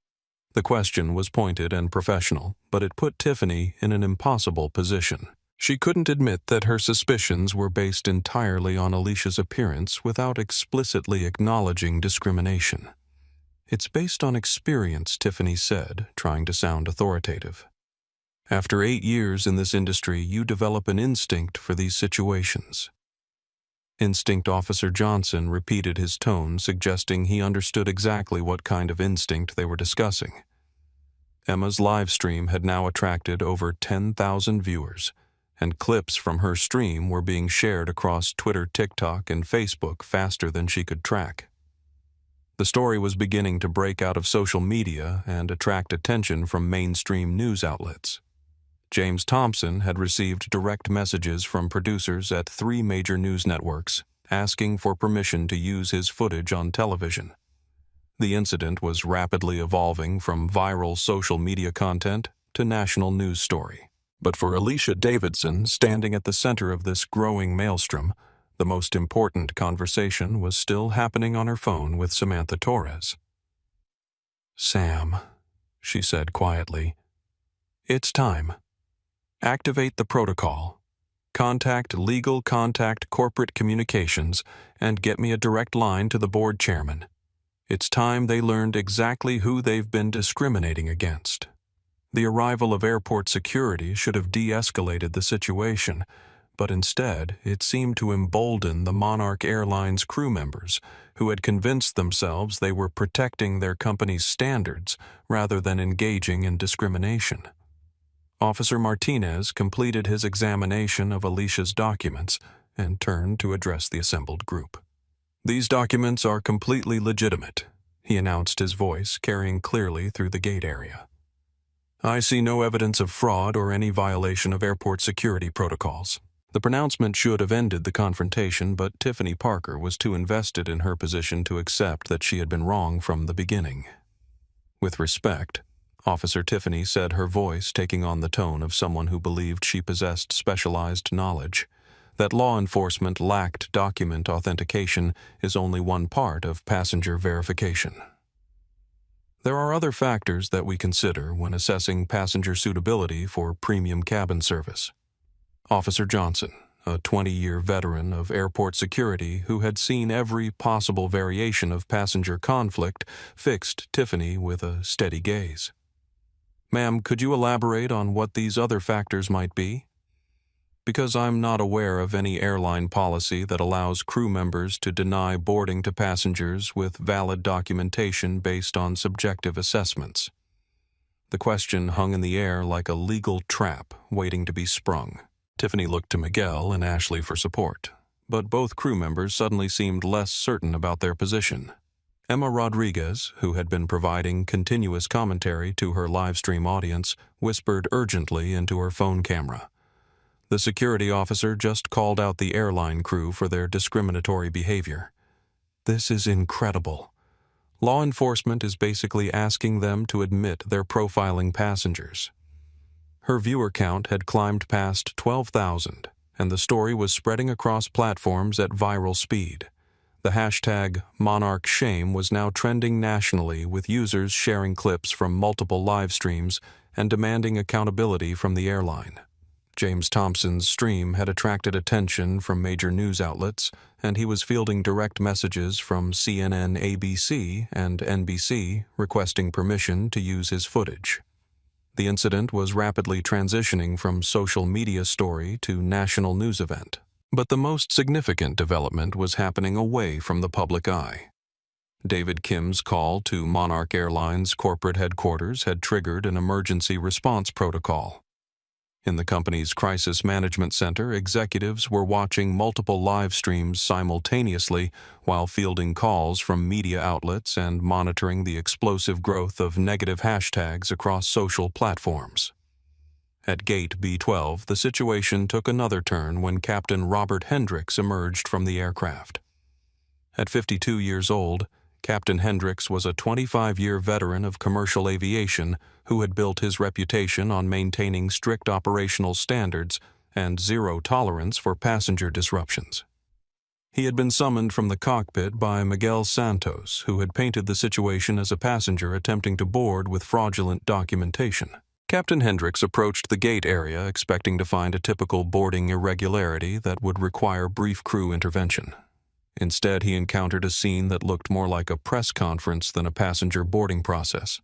The question was pointed and professional, but it put Tiffany in an impossible position. She couldn't admit that her suspicions were based entirely on Alicia's appearance without explicitly acknowledging discrimination. "It's based on experience," Tiffany said, trying to sound authoritative. "After 8 years in this industry, you develop an instinct for these situations." Instinct Officer Johnson repeated his tone, suggesting he understood exactly what kind of instinct they were discussing. Emma's live stream had now attracted over 10,000 viewers, and clips from her stream were being shared across Twitter, TikTok, and Facebook faster than she could track. The story was beginning to break out of social media and attract attention from mainstream news outlets. James Thompson had received direct messages from producers at 3 major news networks asking for permission to use his footage on television. The incident was rapidly evolving from viral social media content to national news story. But for Alicia Davidson, standing at the center of this growing maelstrom, the most important conversation was still happening on her phone with Samantha Torres. "Sam," she said quietly, "it's time." Activate the protocol. Contact Legal Contact Corporate Communications and get me a direct line to the board chairman. It's time they learned exactly who they've been discriminating against. The arrival of airport security should have de-escalated the situation, but instead it seemed to embolden the Monarch Airlines crew members who had convinced themselves they were protecting their company's standards rather than engaging in discrimination. Officer Martinez completed his examination of Alicia's documents and turned to address the assembled group. "These documents are completely legitimate," he announced, his voice carrying clearly through the gate area. "I see no evidence of fraud or any violation of airport security protocols." The pronouncement should have ended the confrontation, but Tiffany Parker was too invested in her position to accept that she had been wrong from the beginning. With respect, Officer Tiffany said, her voice taking on the tone of someone who believed she possessed specialized knowledge, that law enforcement lacked document authentication is only one part of passenger verification. There are other factors that we consider when assessing passenger suitability for premium cabin service. Officer Johnson, a 20-year veteran of airport security who had seen every possible variation of passenger conflict, fixed Tiffany with a steady gaze. "Ma'am, could you elaborate on what these other factors might be? Because I'm not aware of any airline policy that allows crew members to deny boarding to passengers with valid documentation based on subjective assessments." The question hung in the air like a legal trap waiting to be sprung. Tiffany looked to Miguel and Ashley for support, but both crew members suddenly seemed less certain about their position. Emma Rodriguez, who had been providing continuous commentary to her live-stream audience, whispered urgently into her phone camera. The security officer just called out the airline crew for their discriminatory behavior. "This is incredible. Law enforcement is basically asking them to admit they're profiling passengers." Her viewer count had climbed past 12,000, and the story was spreading across platforms at viral speed. The hashtag #MonarchShame was now trending nationally, with users sharing clips from multiple live streams and demanding accountability from the airline. James Thompson's stream had attracted attention from major news outlets, and he was fielding direct messages from CNN, ABC, and NBC requesting permission to use his footage. The incident was rapidly transitioning from social media story to national news event. But the most significant development was happening away from the public eye. David Kim's call to Monarch Airlines corporate headquarters had triggered an emergency response protocol. In the company's crisis management center, executives were watching multiple live streams simultaneously while fielding calls from media outlets and monitoring the explosive growth of negative hashtags across social platforms. At Gate B12, the situation took another turn when Captain Robert Hendricks emerged from the aircraft. At 52 years old, Captain Hendricks was a 25-year veteran of commercial aviation who had built his reputation on maintaining strict operational standards and zero tolerance for passenger disruptions. He had been summoned from the cockpit by Miguel Santos, who had painted the situation as a passenger attempting to board with fraudulent documentation. Captain Hendricks approached the gate area expecting to find a typical boarding irregularity that would require brief crew intervention. Instead, he encountered a scene that looked more like a press conference than a passenger boarding process.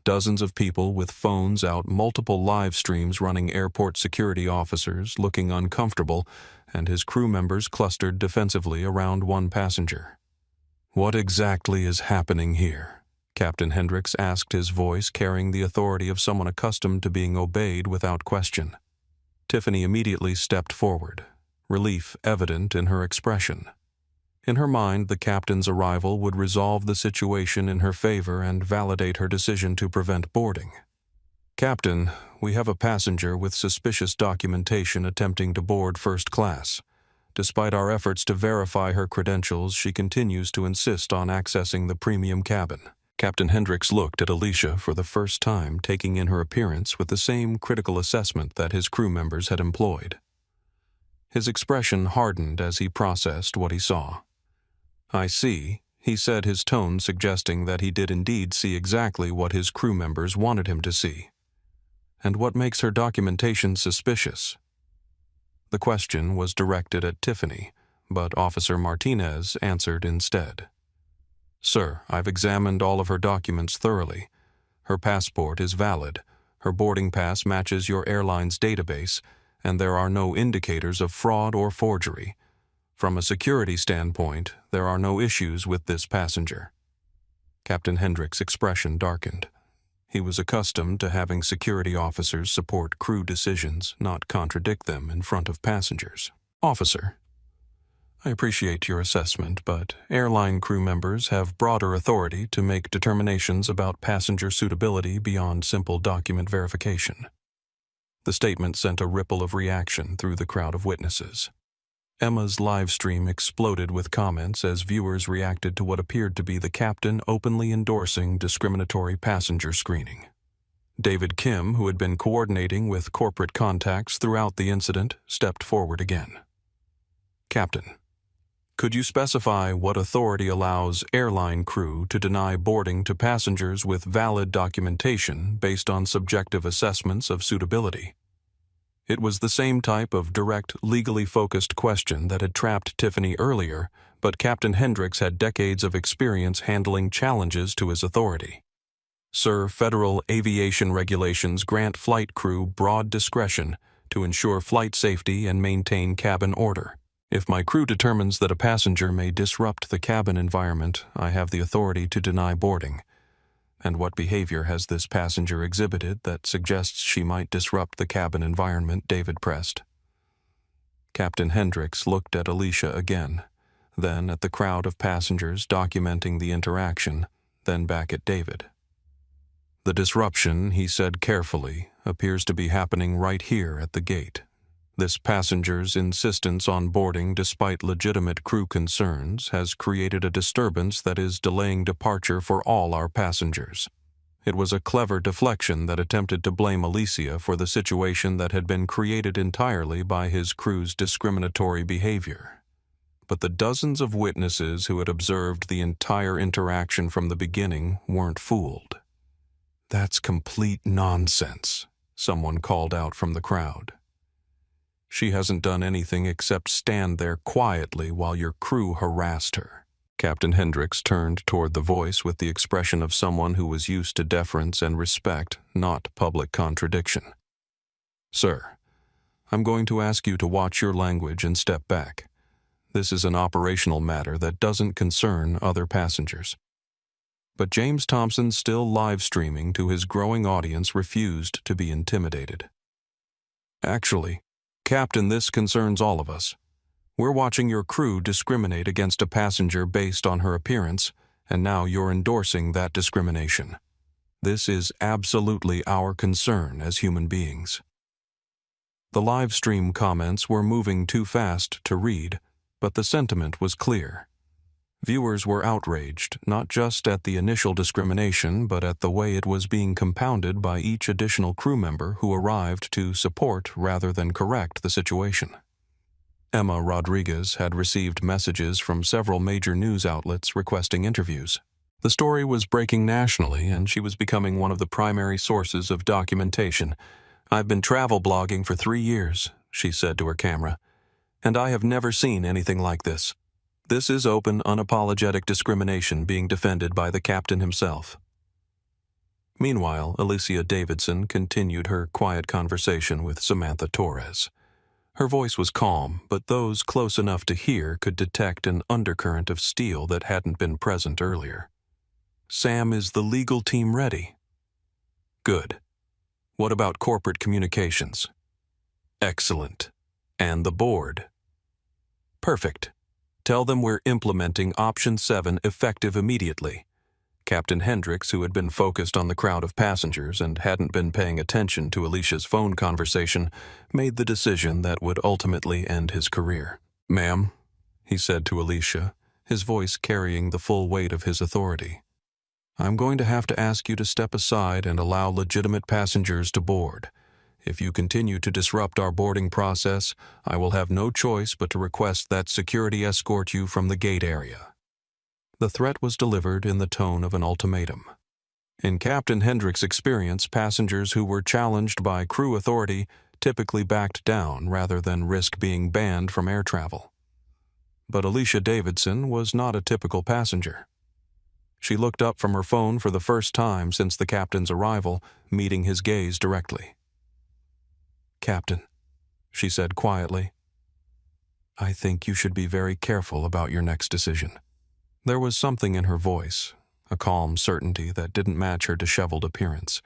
Dozens of people with phones out, multiple live streams running, airport security officers looking uncomfortable, and his crew members clustered defensively around one passenger. "What exactly is happening here?" Captain Hendricks asked, his voice carrying the authority of someone accustomed to being obeyed without question. Tiffany immediately stepped forward, relief evident in her expression. In her mind, the captain's arrival would resolve the situation in her favor and validate her decision to prevent boarding. "Captain, we have a passenger with suspicious documentation attempting to board first class. Despite our efforts to verify her credentials, she continues to insist on accessing the premium cabin." Captain Hendricks looked at Alicia for the first time, taking in her appearance with the same critical assessment that his crew members had employed. His expression hardened as he processed what he saw. "I see," he said, his tone suggesting that he did indeed see exactly what his crew members wanted him to see. And what makes her documentation suspicious? The question was directed at Tiffany, but Officer Martinez answered instead. Sir, I've examined all of her documents thoroughly. Her passport is valid, her boarding pass matches your airline's database, and there are no indicators of fraud or forgery. From a security standpoint, there are no issues with this passenger. Captain Hendricks' expression darkened. He was accustomed to having security officers support crew decisions, not contradict them in front of passengers. Officer, I appreciate your assessment, but airline crew members have broader authority to make determinations about passenger suitability beyond simple document verification. The statement sent a ripple of reaction through the crowd of witnesses. Emma's live stream exploded with comments as viewers reacted to what appeared to be the captain openly endorsing discriminatory passenger screening. David Kim, who had been coordinating with corporate contacts throughout the incident, stepped forward again. Captain, could you specify what authority allows airline crew to deny boarding to passengers with valid documentation based on subjective assessments of suitability? It was the same type of direct, legally focused question that had trapped Tiffany earlier, but Captain Hendricks had decades of experience handling challenges to his authority. Sir, federal aviation regulations grant flight crew broad discretion to ensure flight safety and maintain cabin order. If my crew determines that a passenger may disrupt the cabin environment, I have the authority to deny boarding. And what behavior has this passenger exhibited that suggests she might disrupt the cabin environment? David pressed. Captain Hendricks looked at Alicia again, then at the crowd of passengers documenting the interaction, then back at David. The disruption, he said carefully, appears to be happening right here at the gate. This passenger's insistence on boarding despite legitimate crew concerns has created a disturbance that is delaying departure for all our passengers. It was a clever deflection that attempted to blame Alicia for the situation that had been created entirely by his crew's discriminatory behavior. But the dozens of witnesses who had observed the entire interaction from the beginning weren't fooled. That's complete nonsense, someone called out from the crowd. She hasn't done anything except stand there quietly while your crew harassed her. Captain Hendricks turned toward the voice with the expression of someone who was used to deference and respect, not public contradiction. Sir, I'm going to ask you to watch your language and step back. This is an operational matter that doesn't concern other passengers. But James Thompson, still live streaming to his growing audience, refused to be intimidated. Actually, Captain, this concerns all of us. We're watching your crew discriminate against a passenger based on her appearance, and now you're endorsing that discrimination. This is absolutely our concern as human beings. The live stream comments were moving too fast to read, but the sentiment was clear. Viewers were outraged, not just at the initial discrimination, but at the way it was being compounded by each additional crew member who arrived to support rather than correct the situation. Emma Rodriguez had received messages from several major news outlets requesting interviews. The story was breaking nationally, and she was becoming one of the primary sources of documentation. I've been travel blogging for 3 years, she said to her camera, and I have never seen anything like this. This is open, unapologetic discrimination being defended by the captain himself. Meanwhile, Alicia Davidson continued her quiet conversation with Samantha Torres. Her voice was calm, but those close enough to hear could detect an undercurrent of steel that hadn't been present earlier. Sam, is the legal team ready? Good. What about corporate communications? Excellent. And the board? Perfect. Tell them we're implementing Option 7 effective immediately. Captain Hendricks, who had been focused on the crowd of passengers and hadn't been paying attention to Alicia's phone conversation, made the decision that would ultimately end his career. Ma'am, he said to Alicia, his voice carrying the full weight of his authority. I'm going to have to ask you to step aside and allow legitimate passengers to board. If you continue to disrupt our boarding process, I will have no choice but to request that security escort you from the gate area. The threat was delivered in the tone of an ultimatum. In Captain Hendricks' experience, passengers who were challenged by crew authority typically backed down rather than risk being banned from air travel. But Alicia Davidson was not a typical passenger. She looked up from her phone for the first time since the captain's arrival, meeting his gaze directly. "Captain," she said quietly, "I think you should be very careful about your next decision." There was something in her voice, a calm certainty that didn't match her disheveled appearance,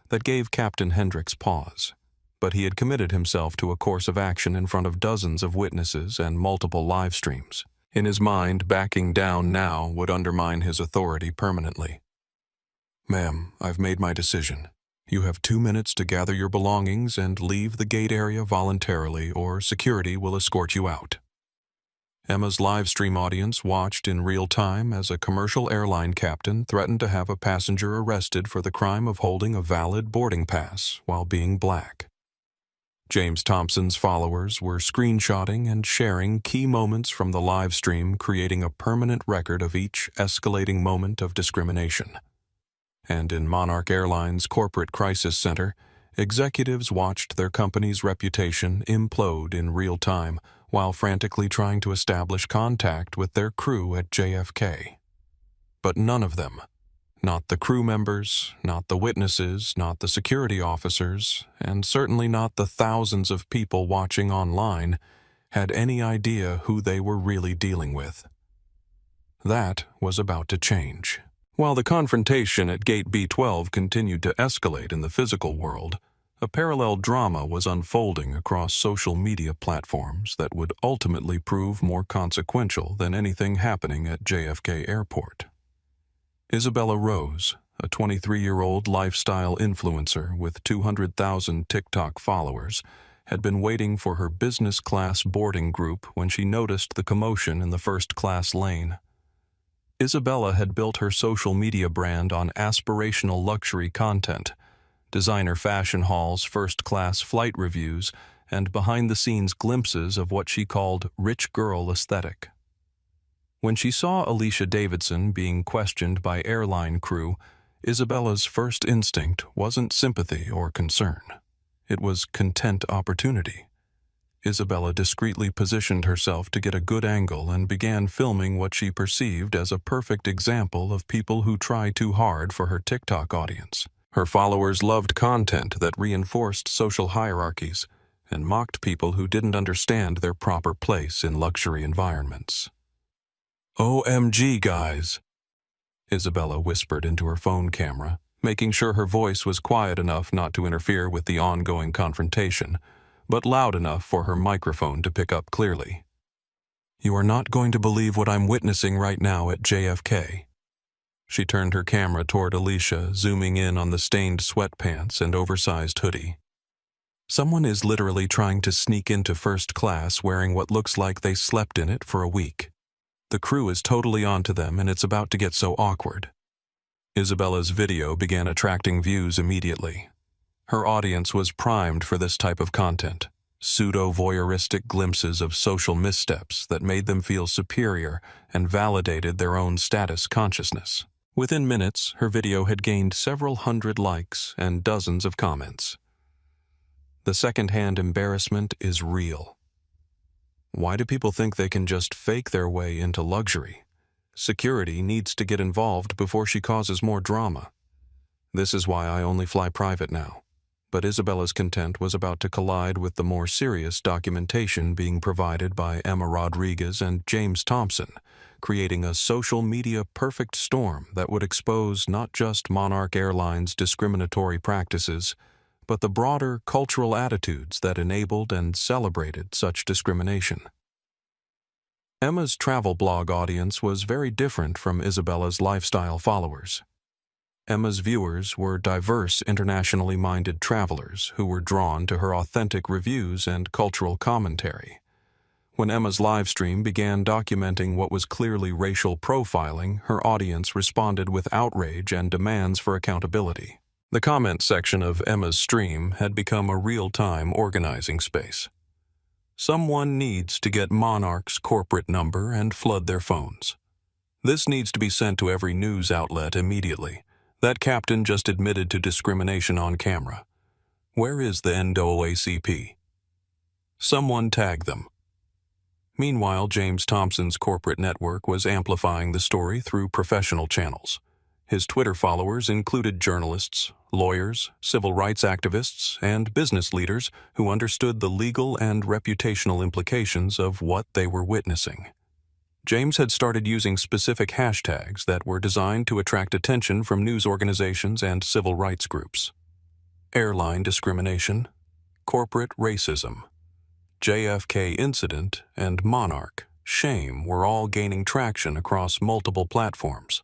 that gave Captain Hendricks pause. But he had committed himself to a course of action in front of dozens of witnesses and multiple live streams. In his mind, backing down now would undermine his authority permanently. "Ma'am, I've made my decision. You have 2 minutes to gather your belongings and leave the gate area voluntarily, or security will escort you out." Emma's live stream audience watched in real time as a commercial airline captain threatened to have a passenger arrested for the crime of holding a valid boarding pass while being black. James Thompson's followers were screenshotting and sharing key moments from the live stream, creating a permanent record of each escalating moment of discrimination. And in Monarch Airlines' corporate crisis center, executives watched their company's reputation implode in real time while frantically trying to establish contact with their crew at JFK. But none of them, not the crew members, not the witnesses, not the security officers, and certainly not the thousands of people watching online, had any idea who they were really dealing with. That was about to change. While the confrontation at Gate B12 continued to escalate in the physical world, a parallel drama was unfolding across social media platforms that would ultimately prove more consequential than anything happening at JFK Airport. Isabella Rose, a 23-year-old lifestyle influencer with 200,000 TikTok followers, had been waiting for her business-class boarding group when she noticed the commotion in the first-class lane. Isabella had built her social media brand on aspirational luxury content, designer fashion hauls, first-class flight reviews, and behind-the-scenes glimpses of what she called rich girl aesthetic. When she saw Alicia Davidson being questioned by airline crew, Isabella's first instinct wasn't sympathy or concern. It was content opportunity. Isabella discreetly positioned herself to get a good angle and began filming what she perceived as a perfect example of people who try too hard for her TikTok audience. Her followers loved content that reinforced social hierarchies and mocked people who didn't understand their proper place in luxury environments. "OMG, guys," Isabella whispered into her phone camera, making sure her voice was quiet enough not to interfere with the ongoing confrontation, but loud enough for her microphone to pick up clearly. "You are not going to believe what I'm witnessing right now at JFK." She turned her camera toward Alicia, zooming in on the stained sweatpants and oversized hoodie. "Someone is literally trying to sneak into first class wearing what looks like they slept in it for a week. The crew is totally onto them, and it's about to get so awkward." Isabella's video began attracting views immediately. Her audience was primed for this type of content, pseudo-voyeuristic glimpses of social missteps that made them feel superior and validated their own status consciousness. Within minutes, her video had gained several hundred likes and dozens of comments. The second-hand embarrassment is real. Why do people think they can just fake their way into luxury? Security needs to get involved before she causes more drama. This is why I only fly private now. But Isabella's content was about to collide with the more serious documentation being provided by Emma Rodriguez and James Thompson, creating a social media perfect storm that would expose not just Monarch Airlines' discriminatory practices, but the broader cultural attitudes that enabled and celebrated such discrimination. Emma's travel blog audience was very different from Isabella's lifestyle followers. Emma's viewers were diverse, internationally minded travelers who were drawn to her authentic reviews and cultural commentary. When Emma's live stream began documenting what was clearly racial profiling, her audience responded with outrage and demands for accountability. The comment section of Emma's stream had become a real-time organizing space. Someone needs to get Monarch's corporate number and flood their phones. This needs to be sent to every news outlet immediately. That captain just admitted to discrimination on camera. Where is the NAACP? Someone tag them. Meanwhile, James Thompson's corporate network was amplifying the story through professional channels. His Twitter followers included journalists, lawyers, civil rights activists, and business leaders who understood the legal and reputational implications of what they were witnessing. James had started using specific hashtags that were designed to attract attention from news organizations and civil rights groups. Airline discrimination, corporate racism, JFK incident, and Monarch shame were all gaining traction across multiple platforms.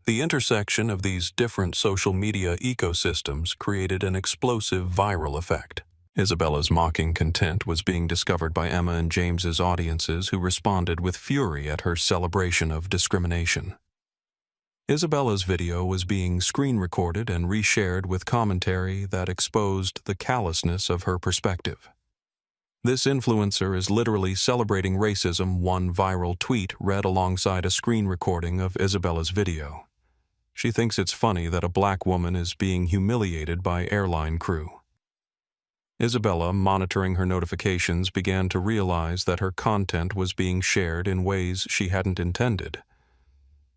The intersection of these different social media ecosystems created an explosive viral effect. Isabella's mocking content was being discovered by Emma and James's audiences, who responded with fury at her celebration of discrimination. Isabella's video was being screen recorded and reshared with commentary that exposed the callousness of her perspective. This influencer is literally celebrating racism, one viral tweet read alongside a screen recording of Isabella's video. She thinks it's funny that a black woman is being humiliated by airline crew. Isabella, monitoring her notifications, began to realize that her content was being shared in ways she hadn't intended.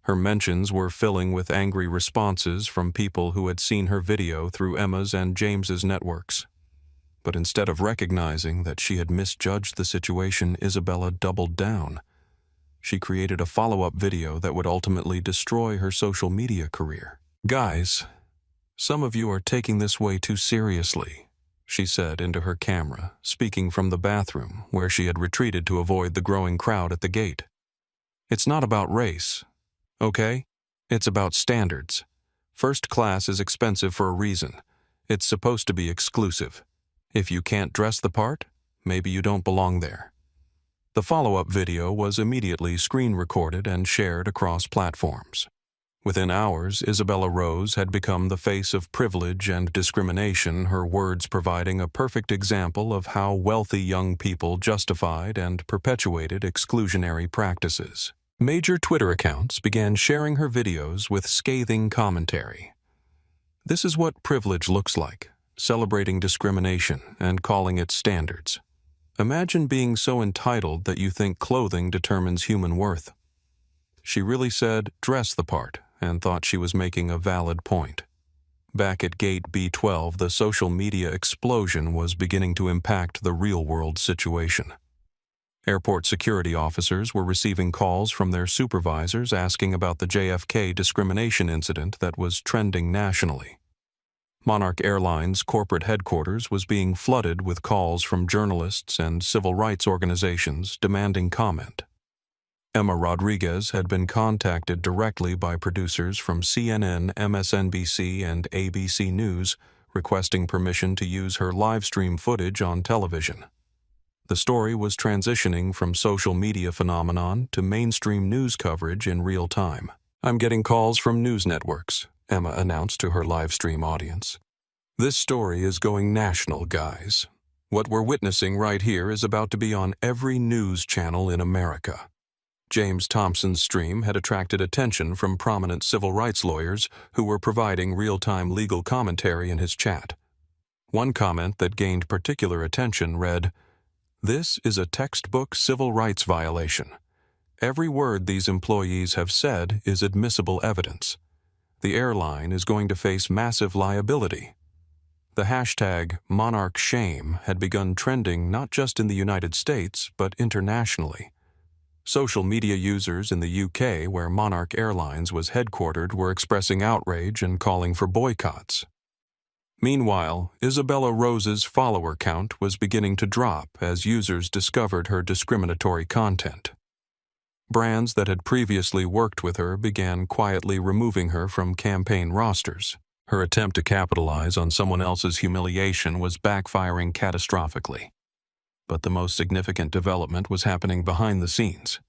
Her mentions were filling with angry responses from people who had seen her video through Emma's and James's networks. But instead of recognizing that she had misjudged the situation, Isabella doubled down. She created a follow-up video that would ultimately destroy her social media career. "Guys, some of you are taking this way too seriously," she said into her camera, speaking from the bathroom where she had retreated to avoid the growing crowd at the gate. "It's not about race, okay? It's about standards. First class is expensive for a reason. It's supposed to be exclusive. If you can't dress the part, maybe you don't belong there." The follow-up video was immediately screen-recorded and shared across platforms. Within hours, Isabella Rose had become the face of privilege and discrimination, her words providing a perfect example of how wealthy young people justified and perpetuated exclusionary practices. Major Twitter accounts began sharing her videos with scathing commentary. This is what privilege looks like, celebrating discrimination and calling it standards. Imagine being so entitled that you think clothing determines human worth. She really said, "Dress the part," and thought she was making a valid point. Back at Gate B12, the social media explosion was beginning to impact the real-world situation. Airport security officers were receiving calls from their supervisors asking about the JFK discrimination incident that was trending nationally. Monarch Airlines' corporate headquarters was being flooded with calls from journalists and civil rights organizations demanding comment. Emma Rodriguez had been contacted directly by producers from CNN, MSNBC, and ABC News requesting permission to use her live stream footage on television. The story was transitioning from social media phenomenon to mainstream news coverage in real time. "I'm getting calls from news networks," Emma announced to her live stream audience. "This story is going national, guys. What we're witnessing right here is about to be on every news channel in America." James Thompson's stream had attracted attention from prominent civil rights lawyers who were providing real-time legal commentary in his chat. One comment that gained particular attention read, "This is a textbook civil rights violation. Every word these employees have said is admissible evidence. The airline is going to face massive liability." The hashtag Monarch Shame had begun trending not just in the United States, but internationally. Social media users in the UK, where Monarch Airlines was headquartered, were expressing outrage and calling for boycotts. Meanwhile, Isabella Rose's follower count was beginning to drop as users discovered her discriminatory content. Brands that had previously worked with her began quietly removing her from campaign rosters. Her attempt to capitalize on someone else's humiliation was backfiring catastrophically. But the most significant development was happening behind the scenes.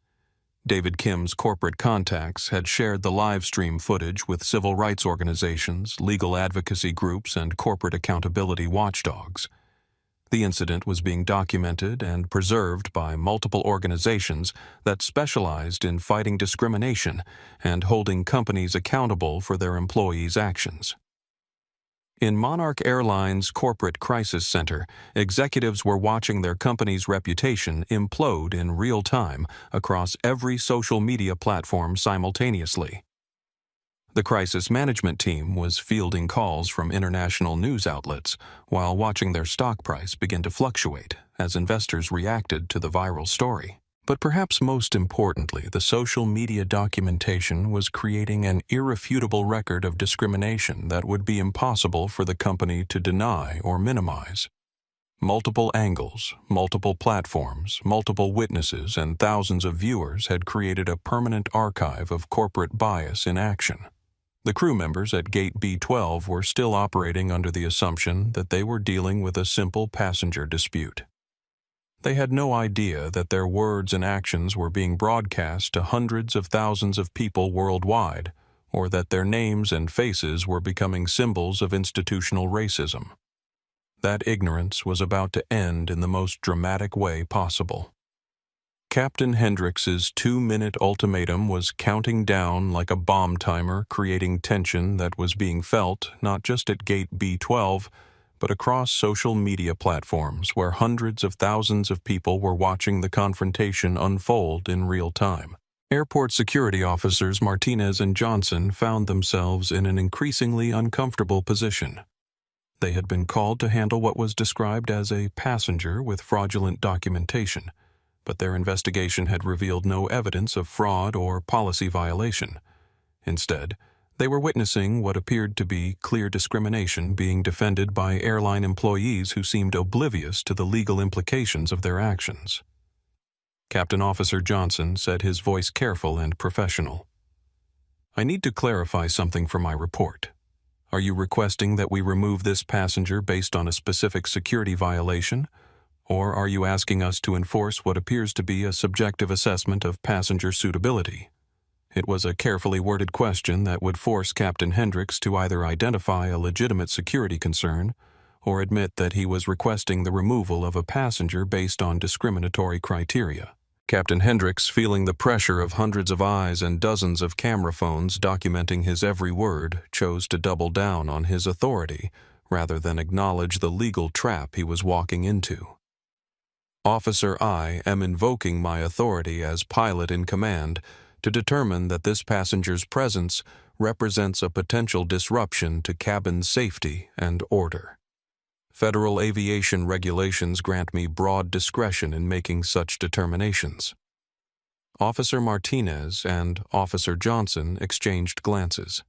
David Kim's corporate contacts had shared the live stream footage with civil rights organizations, legal advocacy groups, and corporate accountability watchdogs. The incident was being documented and preserved by multiple organizations that specialized in fighting discrimination and holding companies accountable for their employees' actions. In Monarch Airlines' Corporate Crisis Center, executives were watching their company's reputation implode in real time across every social media platform simultaneously. The crisis management team was fielding calls from international news outlets while watching their stock price begin to fluctuate as investors reacted to the viral story. But perhaps most importantly, the social media documentation was creating an irrefutable record of discrimination that would be impossible for the company to deny or minimize. Multiple angles, multiple platforms, multiple witnesses, and thousands of viewers had created a permanent archive of corporate bias in action. The crew members at Gate B12 were still operating under the assumption that they were dealing with a simple passenger dispute. They had no idea that their words and actions were being broadcast to hundreds of thousands of people worldwide, or that their names and faces were becoming symbols of institutional racism. That ignorance was about to end in the most dramatic way possible. Captain Hendrix's 2-minute ultimatum was counting down like a bomb timer, creating tension that was being felt not just at Gate B12, but across social media platforms where hundreds of thousands of people were watching the confrontation unfold in real time. Airport security officers Martinez and Johnson found themselves in an increasingly uncomfortable position. They had been called to handle what was described as a passenger with fraudulent documentation, but their investigation had revealed no evidence of fraud or policy violation. Instead, they were witnessing what appeared to be clear discrimination being defended by airline employees who seemed oblivious to the legal implications of their actions. Captain Officer Johnson said, his voice careful and professional, "I need to clarify something for my report. Are you requesting that we remove this passenger based on a specific security violation, or are you asking us to enforce what appears to be a subjective assessment of passenger suitability?" It was a carefully worded question that would force Captain Hendrix to either identify a legitimate security concern or admit that he was requesting the removal of a passenger based on discriminatory criteria. Captain Hendrix, feeling the pressure of hundreds of eyes and dozens of camera phones documenting his every word, chose to double down on his authority rather than acknowledge the legal trap he was walking into. "Officer, I am invoking my authority as pilot in command to determine that this passenger's presence represents a potential disruption to cabin safety and order. Federal aviation regulations grant me broad discretion in making such determinations." Officer Martinez and Officer Johnson exchanged glances.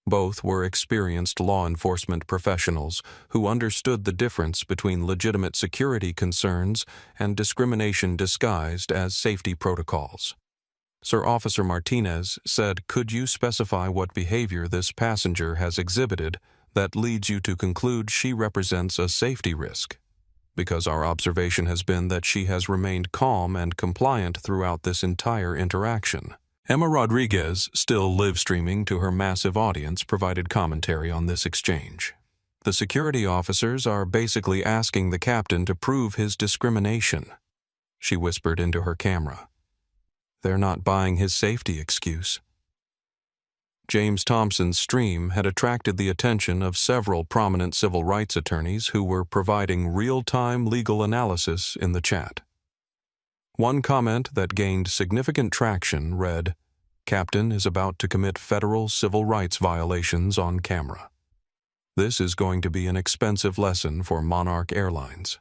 Both were experienced law enforcement professionals who understood the difference between legitimate security concerns and discrimination disguised as safety protocols. Sir Officer Martinez said, "Could you specify what behavior this passenger has exhibited that leads you to conclude she represents a safety risk? Because our observation has been that she has remained calm and compliant throughout this entire interaction." Emma Rodriguez, still live-streaming to her massive audience, provided commentary on this exchange. "The security officers are basically asking the captain to prove his discrimination," she whispered into her camera. "They're not buying his safety excuse." James Thompson's stream had attracted the attention of several prominent civil rights attorneys who were providing real-time legal analysis in the chat. One comment that gained significant traction read, "Captain is about to commit federal civil rights violations on camera. This is going to be an expensive lesson for Monarch Airlines."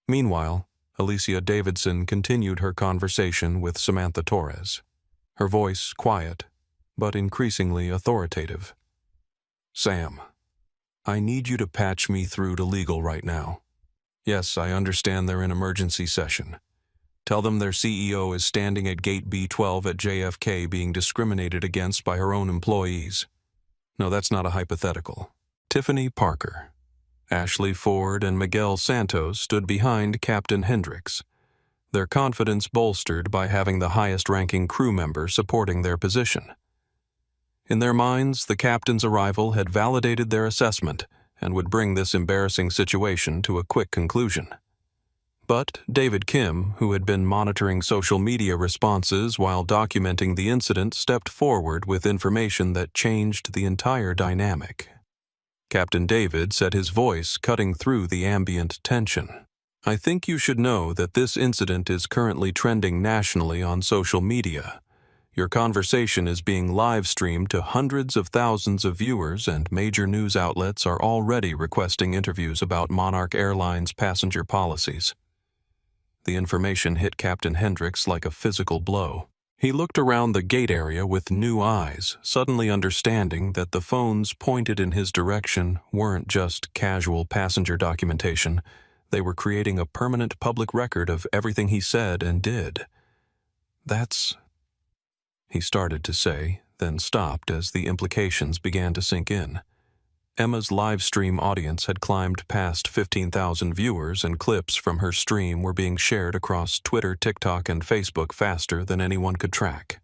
Meanwhile, Alicia Davidson continued her conversation with Samantha Torres, her voice quiet, but increasingly authoritative. "Sam, I need you to patch me through to legal right now. Yes, I understand they're in emergency session. Tell them their CEO is standing at Gate B12 at JFK being discriminated against by her own employees. No, that's not a hypothetical." Tiffany Parker, Ashley Ford, and Miguel Santos stood behind Captain Hendrix, their confidence bolstered by having the highest-ranking crew member supporting their position. In their minds, the captain's arrival had validated their assessment and would bring this embarrassing situation to a quick conclusion. But David Kim, who had been monitoring social media responses while documenting the incident, stepped forward with information that changed the entire dynamic. Captain David said, his voice cutting through the ambient tension. "I think you should know that this incident is currently trending nationally on social media. Your conversation is being live-streamed to hundreds of thousands of viewers, and major news outlets are already requesting interviews about Monarch Airlines' passenger policies." The information hit Captain Hendricks like a physical blow. He looked around the gate area with new eyes, suddenly understanding that the phones pointed in his direction weren't just casual passenger documentation. They were creating a permanent public record of everything he said and did. "That's..." he started to say, then stopped as the implications began to sink in. Emma's live stream audience had climbed past 15,000 viewers, and clips from her stream were being shared across Twitter, TikTok, and Facebook faster than anyone could track.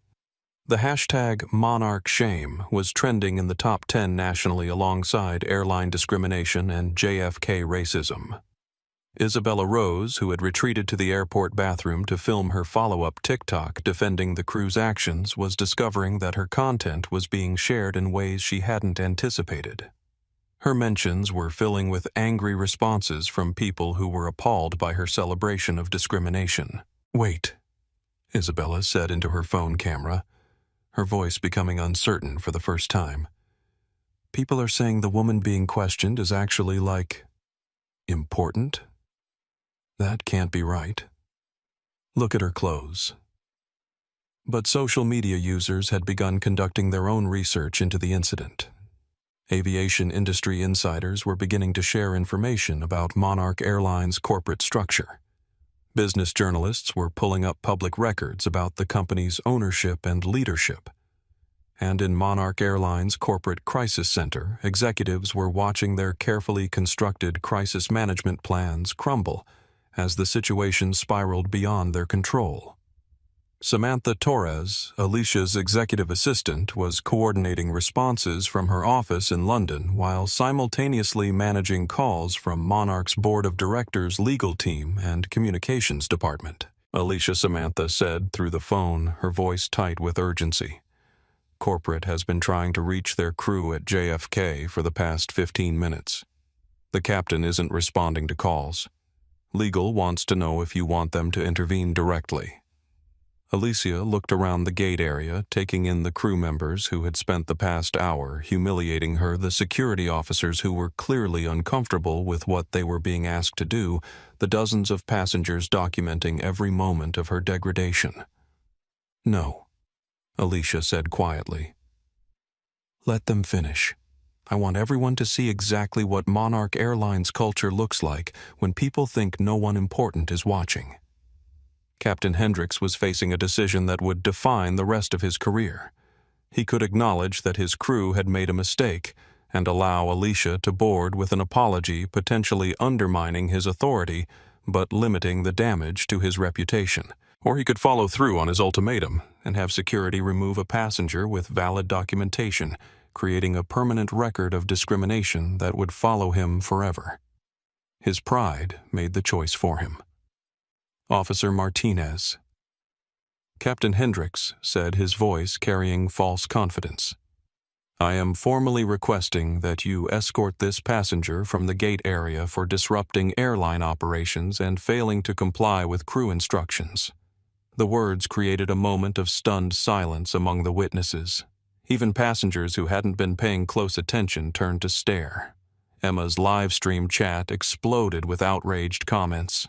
The hashtag #MonarchShame was trending in the top 10 nationally alongside airline discrimination and JFK racism. Isabella Rose, who had retreated to the airport bathroom to film her follow-up TikTok defending the crew's actions, was discovering that her content was being shared in ways she hadn't anticipated. Her mentions were filling with angry responses from people who were appalled by her celebration of discrimination. "Wait," Isabella said into her phone camera, her voice becoming uncertain for the first time. "People are saying the woman being questioned is actually, important? That can't be right. Look at her clothes." But social media users had begun conducting their own research into the incident. Aviation industry insiders were beginning to share information about Monarch Airlines' corporate structure. Business journalists were pulling up public records about the company's ownership and leadership. And in Monarch Airlines' corporate crisis center, executives were watching their carefully constructed crisis management plans crumble as the situation spiraled beyond their control. Samantha Torres, Alicia's executive assistant, was coordinating responses from her office in London while simultaneously managing calls from Monarch's board of directors' legal team and communications department. Samantha said through the phone, her voice tight with urgency. "Corporate has been trying to reach their crew at JFK for the past 15 minutes. The captain isn't responding to calls. Legal wants to know if you want them to intervene directly." Alicia looked around the gate area, taking in the crew members who had spent the past hour humiliating her, the security officers who were clearly uncomfortable with what they were being asked to do, the dozens of passengers documenting every moment of her degradation. "No," Alicia said quietly. "Let them finish. I want everyone to see exactly what Monarch Airlines culture looks like when people think no one important is watching." Captain Hendricks was facing a decision that would define the rest of his career. He could acknowledge that his crew had made a mistake and allow Alicia to board with an apology, potentially undermining his authority but limiting the damage to his reputation. Or he could follow through on his ultimatum and have security remove a passenger with valid documentation, creating a permanent record of discrimination that would follow him forever. His pride made the choice for him. "Officer Martinez." Captain Hendricks said, his voice carrying false confidence. "I am formally requesting that you escort this passenger from the gate area for disrupting airline operations and failing to comply with crew instructions." The words created a moment of stunned silence among the witnesses. Even passengers who hadn't been paying close attention turned to stare. Emma's live stream chat exploded with outraged comments.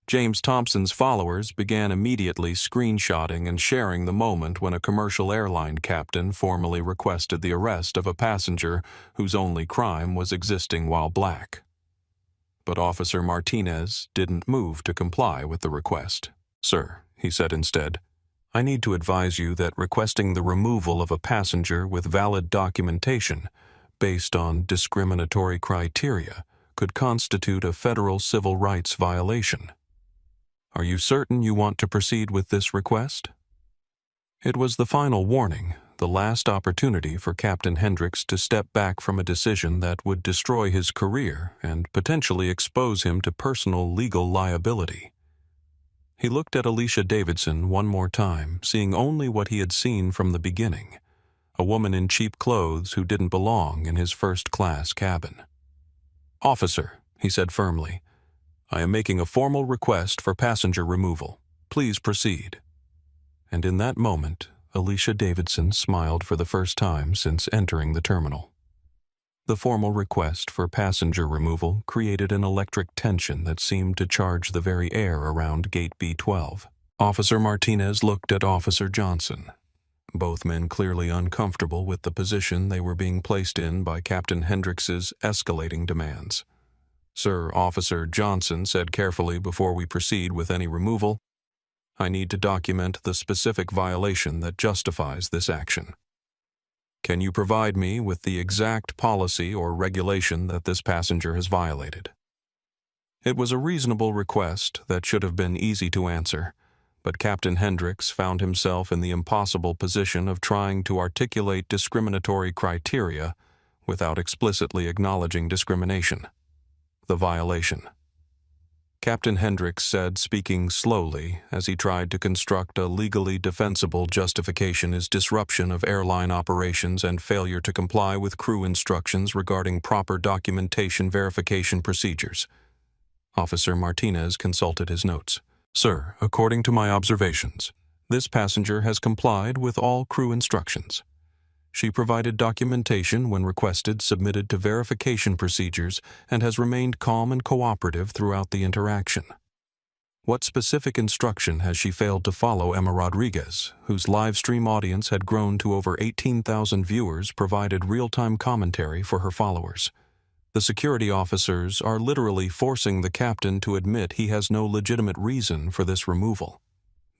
James Thompson's followers began immediately screenshotting and sharing the moment when a commercial airline captain formally requested the arrest of a passenger whose only crime was existing while black. But Officer Martinez didn't move to comply with the request. "Sir," he said instead, "I need to advise you that requesting the removal of a passenger with valid documentation based on discriminatory criteria could constitute a federal civil rights violation. Are you certain you want to proceed with this request?" It was the final warning, the last opportunity for Captain Hendricks to step back from a decision that would destroy his career and potentially expose him to personal legal liability. He looked at Alicia Davidson one more time, seeing only what he had seen from the beginning, a woman in cheap clothes who didn't belong in his first-class cabin. "Officer," he said firmly, "I am making a formal request for passenger removal. Please proceed." And in that moment, Alicia Davidson smiled for the first time since entering the terminal. The formal request for passenger removal created an electric tension that seemed to charge the very air around Gate B12. Officer Martinez looked at Officer Johnson, both men clearly uncomfortable with the position they were being placed in by Captain Hendricks's escalating demands. "Sir," Officer Johnson said carefully before we proceed with any removal, "I need to document the specific violation that justifies this action. Can you provide me with the exact policy or regulation that this passenger has violated?" It was a reasonable request that should have been easy to answer, but Captain Hendricks found himself in the impossible position of trying to articulate discriminatory criteria without explicitly acknowledging discrimination. The violation. Captain Hendricks said, speaking slowly as he tried to construct a legally defensible justification, is disruption of airline operations and failure to comply with crew instructions regarding proper documentation verification procedures. Officer Martinez consulted his notes. "Sir, according to my observations, this passenger has complied with all crew instructions. She provided documentation when requested, submitted to verification procedures, and has remained calm and cooperative throughout the interaction. What specific instruction has she failed to follow?" Emma Rodriguez, whose live stream audience had grown to over 18,000 viewers, provided real-time commentary for her followers. "The security officers are literally forcing the captain to admit he has no legitimate reason for this removal.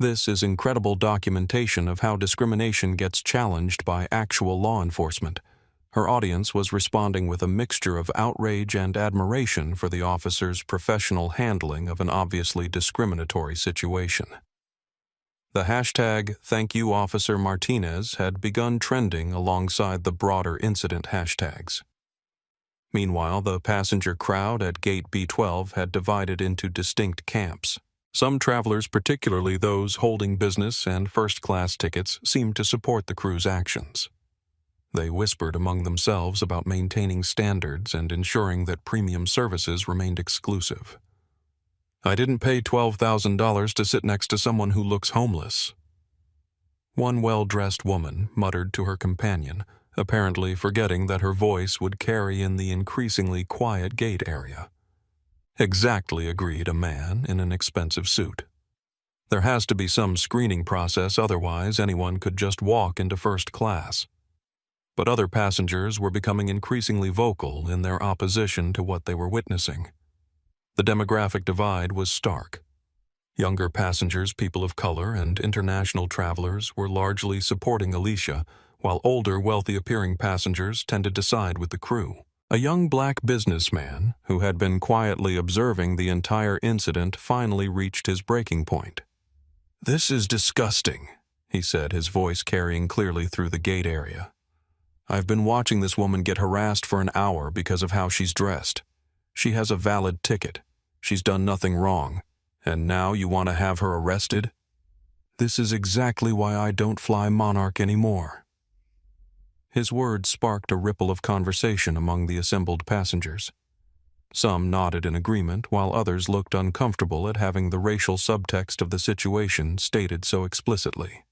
This is incredible documentation of how discrimination gets challenged by actual law enforcement." Her audience was responding with a mixture of outrage and admiration for the officer's professional handling of an obviously discriminatory situation. The hashtag "Thank You Officer Martinez" had begun trending alongside the broader incident hashtags. Meanwhile, the passenger crowd at Gate B12 had divided into distinct camps. Some travelers, particularly those holding business and first-class tickets, seemed to support the crew's actions. They whispered among themselves about maintaining standards and ensuring that premium services remained exclusive. "I didn't pay $12,000 to sit next to someone who looks homeless." One well-dressed woman muttered to her companion, apparently forgetting that her voice would carry in the increasingly quiet gate area. "Exactly," agreed a man in an expensive suit. "There has to be some screening process, otherwise anyone could just walk into first class." But other passengers were becoming increasingly vocal in their opposition to what they were witnessing. The demographic divide was stark. Younger passengers, people of color, and international travelers were largely supporting Alicia, while older, wealthy-appearing passengers tended to side with the crew. A young black businessman, who had been quietly observing the entire incident, finally reached his breaking point. "This is disgusting," he said, his voice carrying clearly through the gate area. "I've been watching this woman get harassed for an hour because of how she's dressed. She has a valid ticket. She's done nothing wrong. And now you want to have her arrested? This is exactly why I don't fly Monarch anymore." His words sparked a ripple of conversation among the assembled passengers. Some nodded in agreement, while others looked uncomfortable at having the racial subtext of the situation stated so explicitly.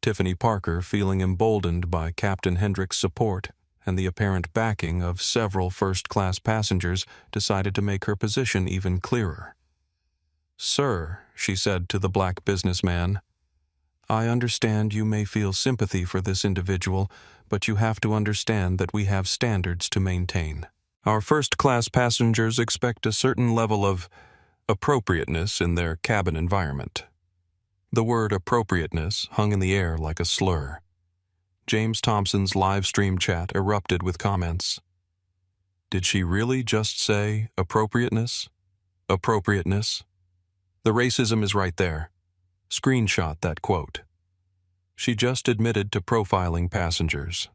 Tiffany Parker, feeling emboldened by Captain Hendricks' support and the apparent backing of several first-class passengers, decided to make her position even clearer. "Sir," she said to the black businessman, "I understand you may feel sympathy for this individual, but you have to understand that we have standards to maintain. Our first-class passengers expect a certain level of appropriateness in their cabin environment." The word appropriateness hung in the air like a slur. James Thompson's live stream chat erupted with comments. Did she really just say appropriateness? Appropriateness? The racism is right there. Screenshot that quote. She just admitted to profiling passengers.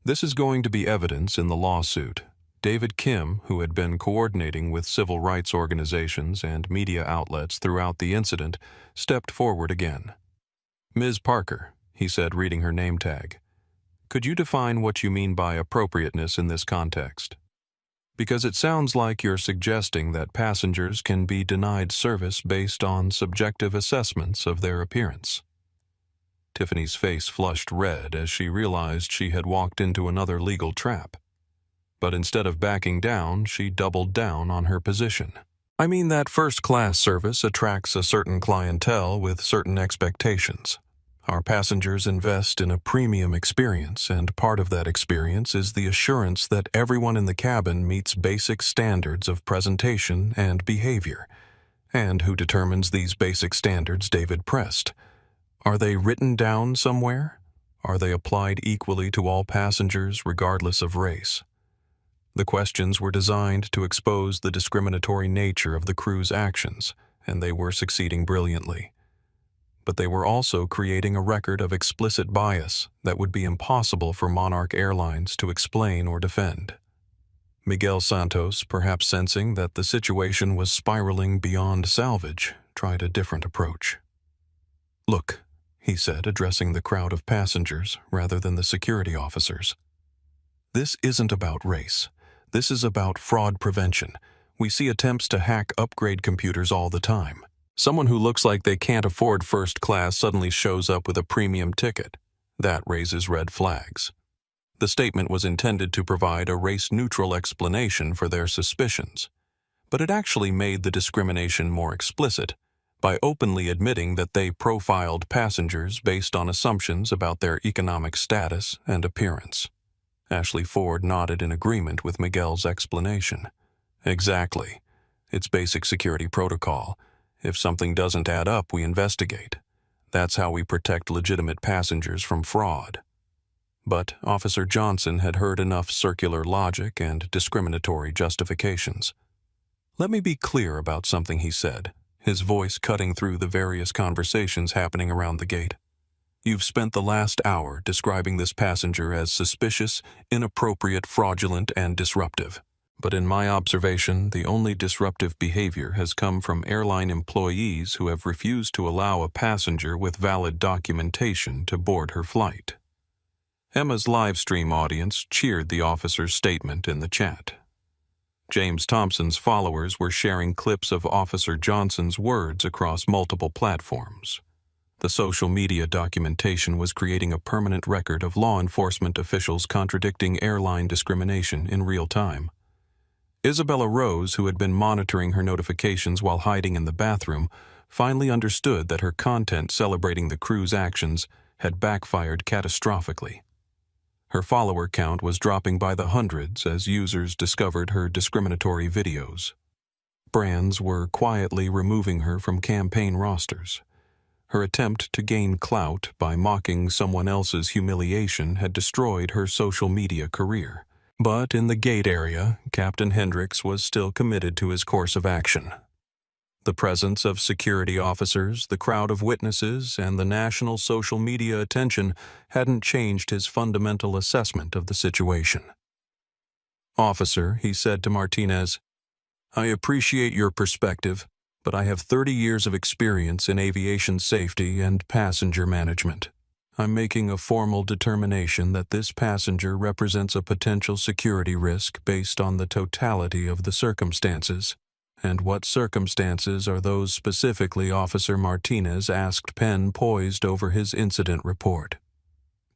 This is going to be evidence in the lawsuit. David Kim, who had been coordinating with civil rights organizations and media outlets throughout the incident, stepped forward again. "Ms. Parker," he said, reading her name tag, "could you define what you mean by appropriateness in this context? Because it sounds like you're suggesting that passengers can be denied service based on subjective assessments of their appearance." Tiffany's face flushed red as she realized she had walked into another legal trap. But instead of backing down, she doubled down on her position. "I mean that first-class service attracts a certain clientele with certain expectations. Our passengers invest in a premium experience, and part of that experience is the assurance that everyone in the cabin meets basic standards of presentation and behavior. And who determines these basic standards?" David pressed. "Are they written down somewhere? Are they applied equally to all passengers regardless of race?" The questions were designed to expose the discriminatory nature of the crew's actions, and they were succeeding brilliantly. But they were also creating a record of explicit bias that would be impossible for Monarch Airlines to explain or defend. Miguel Santos, perhaps sensing that the situation was spiraling beyond salvage, tried a different approach. "Look," he said, addressing the crowd of passengers rather than the security officers. "This isn't about race. This is about fraud prevention. We see attempts to hack upgrade computers all the time. Someone who looks like they can't afford first class suddenly shows up with a premium ticket. That raises red flags." The statement was intended to provide a race-neutral explanation for their suspicions, but it actually made the discrimination more explicit by openly admitting that they profiled passengers based on assumptions about their economic status and appearance. Ashley Ford nodded in agreement with Miguel's explanation. "Exactly. It's basic security protocol. If something doesn't add up, we investigate. That's how we protect legitimate passengers from fraud." But Officer Johnson had heard enough circular logic and discriminatory justifications. "Let me be clear about something," he said, his voice cutting through the various conversations happening around the gate. "You've spent the last hour describing this passenger as suspicious, inappropriate, fraudulent, and disruptive. But in my observation, the only disruptive behavior has come from airline employees who have refused to allow a passenger with valid documentation to board her flight." Emma's live stream audience cheered the officer's statement in the chat. James Thompson's followers were sharing clips of Officer Johnson's words across multiple platforms. The social media documentation was creating a permanent record of law enforcement officials contradicting airline discrimination in real time. Isabella Rose, who had been monitoring her notifications while hiding in the bathroom, finally understood that her content celebrating the crew's actions had backfired catastrophically. Her follower count was dropping by the hundreds as users discovered her discriminatory videos. Brands were quietly removing her from campaign rosters. Her attempt to gain clout by mocking someone else's humiliation had destroyed her social media career. But in the gate area, Captain Hendricks was still committed to his course of action. The presence of security officers, the crowd of witnesses, and the national social media attention hadn't changed his fundamental assessment of the situation. "Officer," he said to Martinez, "I appreciate your perspective, but I have 30 years of experience in aviation safety and passenger management. I'm making a formal determination that this passenger represents a potential security risk based on the totality of the circumstances." "And what circumstances are those specifically?" Officer Martinez asked, pen poised over his incident report.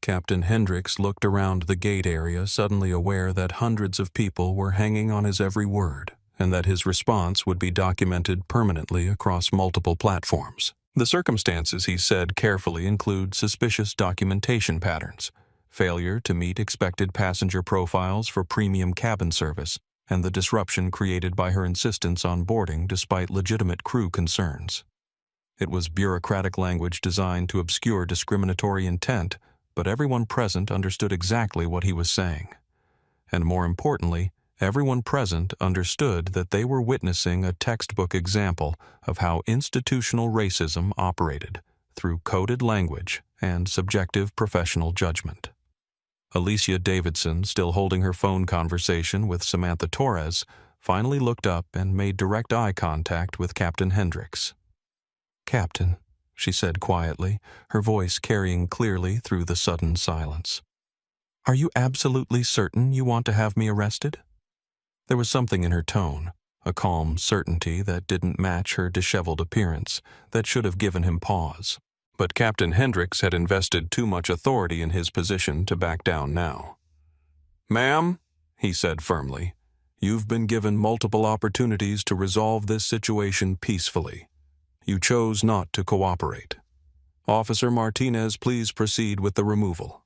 Captain Hendricks looked around the gate area, suddenly aware that hundreds of people were hanging on his every word, and that his response would be documented permanently across multiple platforms. "The circumstances," he said carefully, "include suspicious documentation patterns, failure to meet expected passenger profiles for premium cabin service, and the disruption created by her insistence on boarding despite legitimate crew concerns." It was bureaucratic language designed to obscure discriminatory intent, but everyone present understood exactly what he was saying. And more importantly, everyone present understood that they were witnessing a textbook example of how institutional racism operated, through coded language and subjective professional judgment. Alicia Davidson, still holding her phone conversation with Samantha Torres, finally looked up and made direct eye contact with Captain Hendricks. "Captain," she said quietly, her voice carrying clearly through the sudden silence. "Are you absolutely certain you want to have me arrested?" There was something in her tone, a calm certainty that didn't match her disheveled appearance, that should have given him pause. But Captain Hendricks had invested too much authority in his position to back down now. "Ma'am," he said firmly, "you've been given multiple opportunities to resolve this situation peacefully. You chose not to cooperate. Officer Martinez, please proceed with the removal."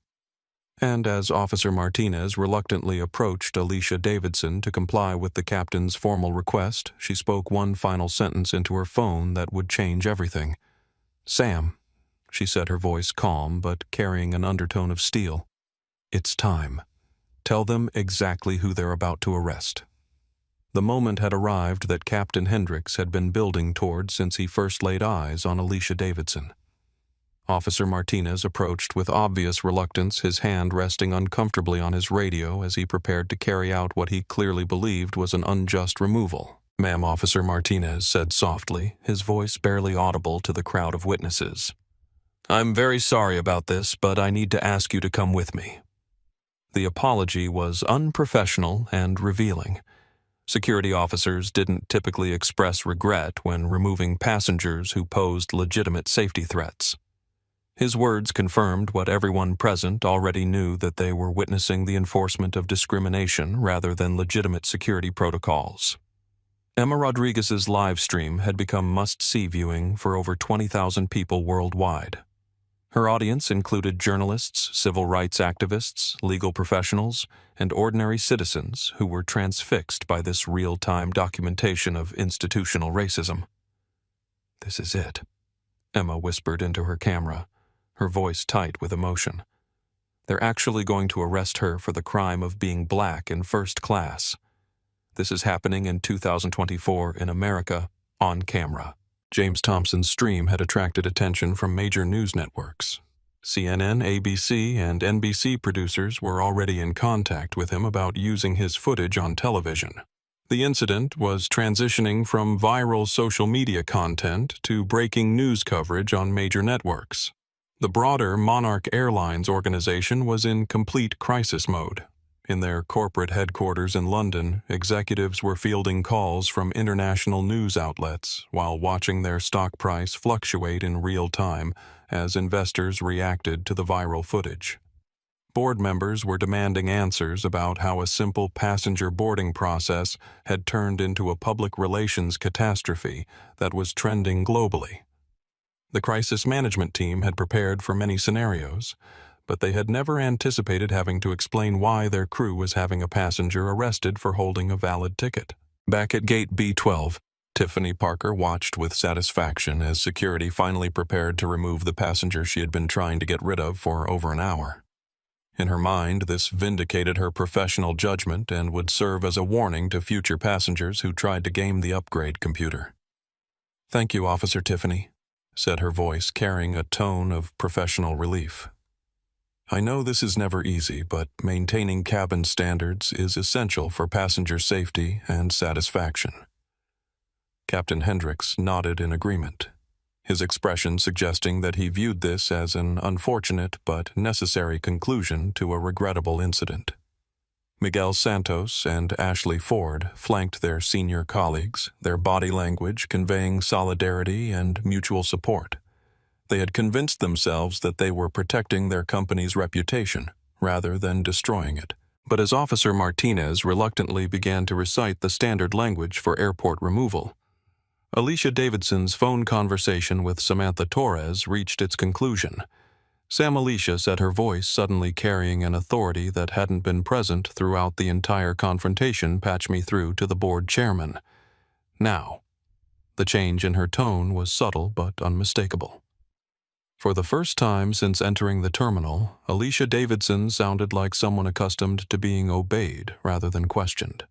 And as Officer Martinez reluctantly approached Alicia Davidson to comply with the captain's formal request, she spoke one final sentence into her phone that would change everything. "Sam," she said, her voice calm but carrying an undertone of steel, "it's time. Tell them exactly who they're about to arrest." The moment had arrived that Captain Hendricks had been building toward since he first laid eyes on Alicia Davidson. Officer Martinez approached with obvious reluctance, his hand resting uncomfortably on his radio as he prepared to carry out what he clearly believed was an unjust removal. "Ma'am," Officer Martinez said softly, his voice barely audible to the crowd of witnesses. "I'm very sorry about this, but I need to ask you to come with me." The apology was unprofessional and revealing. Security officers didn't typically express regret when removing passengers who posed legitimate safety threats. His words confirmed what everyone present already knew, that they were witnessing the enforcement of discrimination rather than legitimate security protocols. Emma Rodriguez's live stream had become must-see viewing for over 20,000 people worldwide. Her audience included journalists, civil rights activists, legal professionals, and ordinary citizens who were transfixed by this real-time documentation of institutional racism. "This is it," Emma whispered into her camera, her voice tight with emotion. "They're actually going to arrest her for the crime of being black in first class. This is happening in 2024 in America, on camera." James Thompson's stream had attracted attention from major news networks. CNN, ABC, and NBC producers were already in contact with him about using his footage on television. The incident was transitioning from viral social media content to breaking news coverage on major networks. The broader Monarch Airlines organization was in complete crisis mode. In their corporate headquarters in London, executives were fielding calls from international news outlets while watching their stock price fluctuate in real time as investors reacted to the viral footage. Board members were demanding answers about how a simple passenger boarding process had turned into a public relations catastrophe that was trending globally. The crisis management team had prepared for many scenarios, but they had never anticipated having to explain why their crew was having a passenger arrested for holding a valid ticket. Back at gate B12, Tiffany Parker watched with satisfaction as security finally prepared to remove the passenger she had been trying to get rid of for over an hour. In her mind, this vindicated her professional judgment and would serve as a warning to future passengers who tried to game the upgrade computer. "Thank you, Officer Tiffany," said her voice carrying a tone of professional relief. "I know this is never easy, but maintaining cabin standards is essential for passenger safety and satisfaction." Captain Hendricks nodded in agreement, his expression suggesting that he viewed this as an unfortunate but necessary conclusion to a regrettable incident. Miguel Santos and Ashley Ford flanked their senior colleagues, their body language conveying solidarity and mutual support. They had convinced themselves that they were protecting their company's reputation rather than destroying it. But as Officer Martinez reluctantly began to recite the standard language for airport removal, Alicia Davidson's phone conversation with Samantha Torres reached its conclusion. Sam Alicia said, her voice suddenly carrying an authority that hadn't been present throughout the entire confrontation. "Patch me through to the board chairman. Now." The change in her tone was subtle but unmistakable. For the first time since entering the terminal, Alicia Davidson sounded like someone accustomed to being obeyed rather than questioned.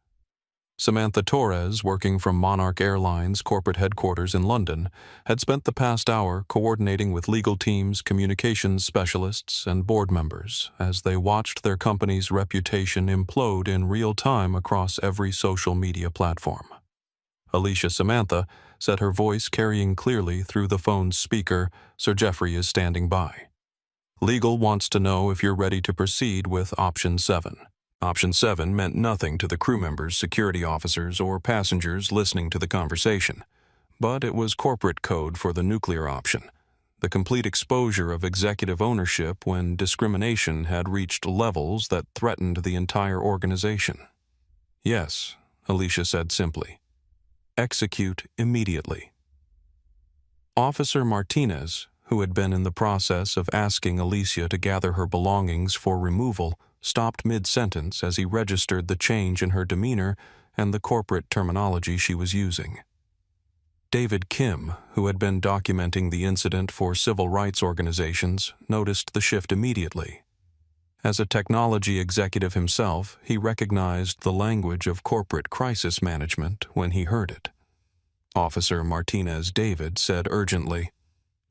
Samantha Torres, working from Monarch Airlines corporate headquarters in London, had spent the past hour coordinating with legal teams, communications specialists, and board members as they watched their company's reputation implode in real time across every social media platform. Alicia Samantha said, her voice carrying clearly through the phone's speaker, "Sir Geoffrey is standing by. Legal wants to know if you're ready to proceed with Option 7. Option 7 meant nothing to the crew members, security officers, or passengers listening to the conversation, but it was corporate code for the nuclear option, the complete exposure of executive ownership when discrimination had reached levels that threatened the entire organization. "Yes," Alicia said simply. "Execute immediately." Officer Martinez, who had been in the process of asking Alicia to gather her belongings for removal, stopped mid-sentence as he registered the change in her demeanor and the corporate terminology she was using. David Kim, who had been documenting the incident for civil rights organizations, noticed the shift immediately. As a technology executive himself, he recognized the language of corporate crisis management when he heard it. Officer Martinez David said urgently,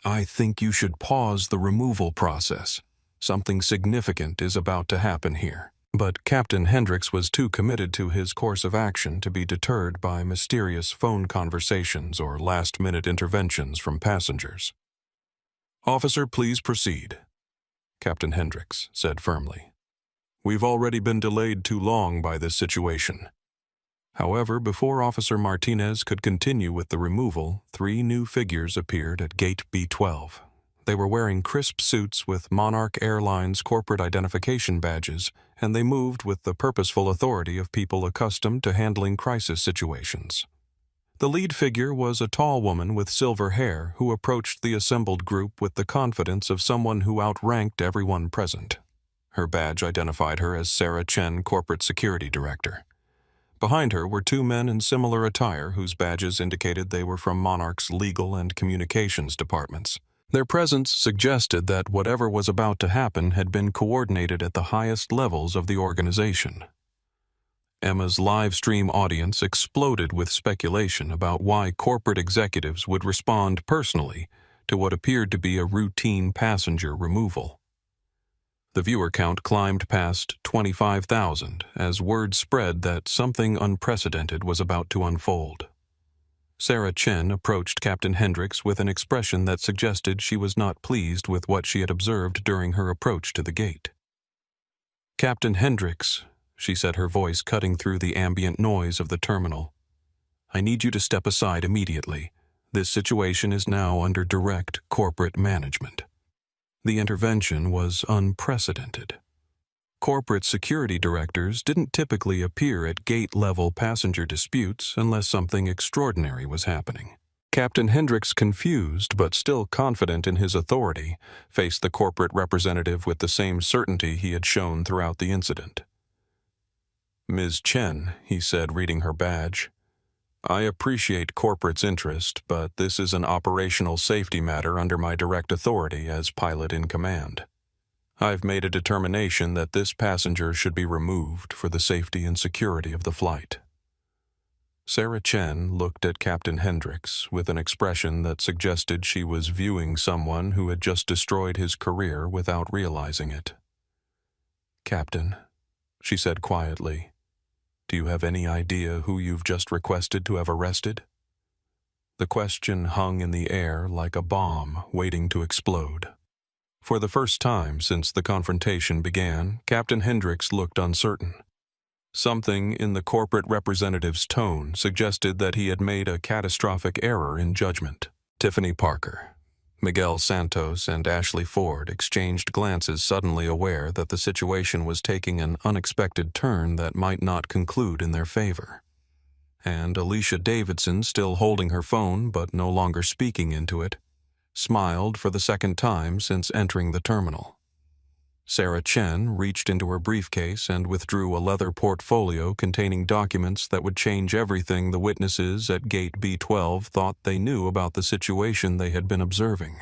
"I think you should pause the removal process. Something significant is about to happen here." But Captain Hendricks was too committed to his course of action to be deterred by mysterious phone conversations or last-minute interventions from passengers. "Officer, please proceed," Captain Hendricks said firmly. "We've already been delayed too long by this situation." However, before Officer Martinez could continue with the removal, 3 new figures appeared at Gate B12. They were wearing crisp suits with Monarch Airlines corporate identification badges, and they moved with the purposeful authority of people accustomed to handling crisis situations. The lead figure was a tall woman with silver hair who approached the assembled group with the confidence of someone who outranked everyone present. Her badge identified her as Sarah Chen, Corporate Security Director. Behind her were 2 men in similar attire whose badges indicated they were from Monarch's legal and communications departments. Their presence suggested that whatever was about to happen had been coordinated at the highest levels of the organization. Emma's live stream audience exploded with speculation about why corporate executives would respond personally to what appeared to be a routine passenger removal. The viewer count climbed past 25,000 as word spread that something unprecedented was about to unfold. Sarah Chen approached Captain Hendricks with an expression that suggested she was not pleased with what she had observed during her approach to the gate. "Captain Hendricks," she said, her voice cutting through the ambient noise of the terminal, "I need you to step aside immediately. This situation is now under direct corporate management." The intervention was unprecedented. Corporate security directors didn't typically appear at gate-level passenger disputes unless something extraordinary was happening. Captain Hendricks, confused but still confident in his authority, faced the corporate representative with the same certainty he had shown throughout the incident. "Ms. Chen," he said, reading her badge, "I appreciate corporate's interest, but this is an operational safety matter under my direct authority as pilot in command. I've made a determination that this passenger should be removed for the safety and security of the flight." Sarah Chen looked at Captain Hendricks with an expression that suggested she was viewing someone who had just destroyed his career without realizing it. "Captain," she said quietly, "do you have any idea who you've just requested to have arrested?" The question hung in the air like a bomb waiting to explode. For the first time since the confrontation began, Captain Hendricks looked uncertain. Something in the corporate representative's tone suggested that he had made a catastrophic error in judgment. Tiffany Parker, Miguel Santos, and Ashley Ford exchanged glances, suddenly aware that the situation was taking an unexpected turn that might not conclude in their favor. And Alicia Davidson, still holding her phone but no longer speaking into it, smiled for the second time since entering the terminal. Sarah Chen reached into her briefcase and withdrew a leather portfolio containing documents that would change everything the witnesses at Gate B12 thought they knew about the situation they had been observing.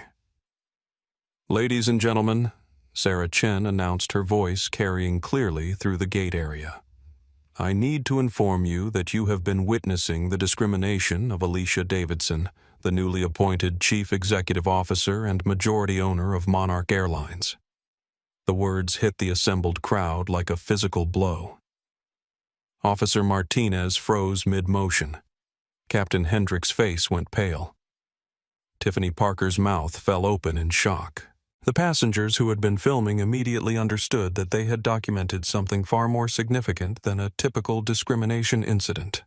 "Ladies and gentlemen," Sarah Chen announced, her voice carrying clearly through the gate area, I need to inform you that you have been witnessing the discrimination of Alicia Davidson, the newly appointed Chief Executive Officer and majority owner of Monarch Airlines." The words hit the assembled crowd like a physical blow. Officer Martinez froze mid-motion. Captain Hendricks' face went pale. Tiffany Parker's mouth fell open in shock. The passengers who had been filming immediately understood that they had documented something far more significant than a typical discrimination incident.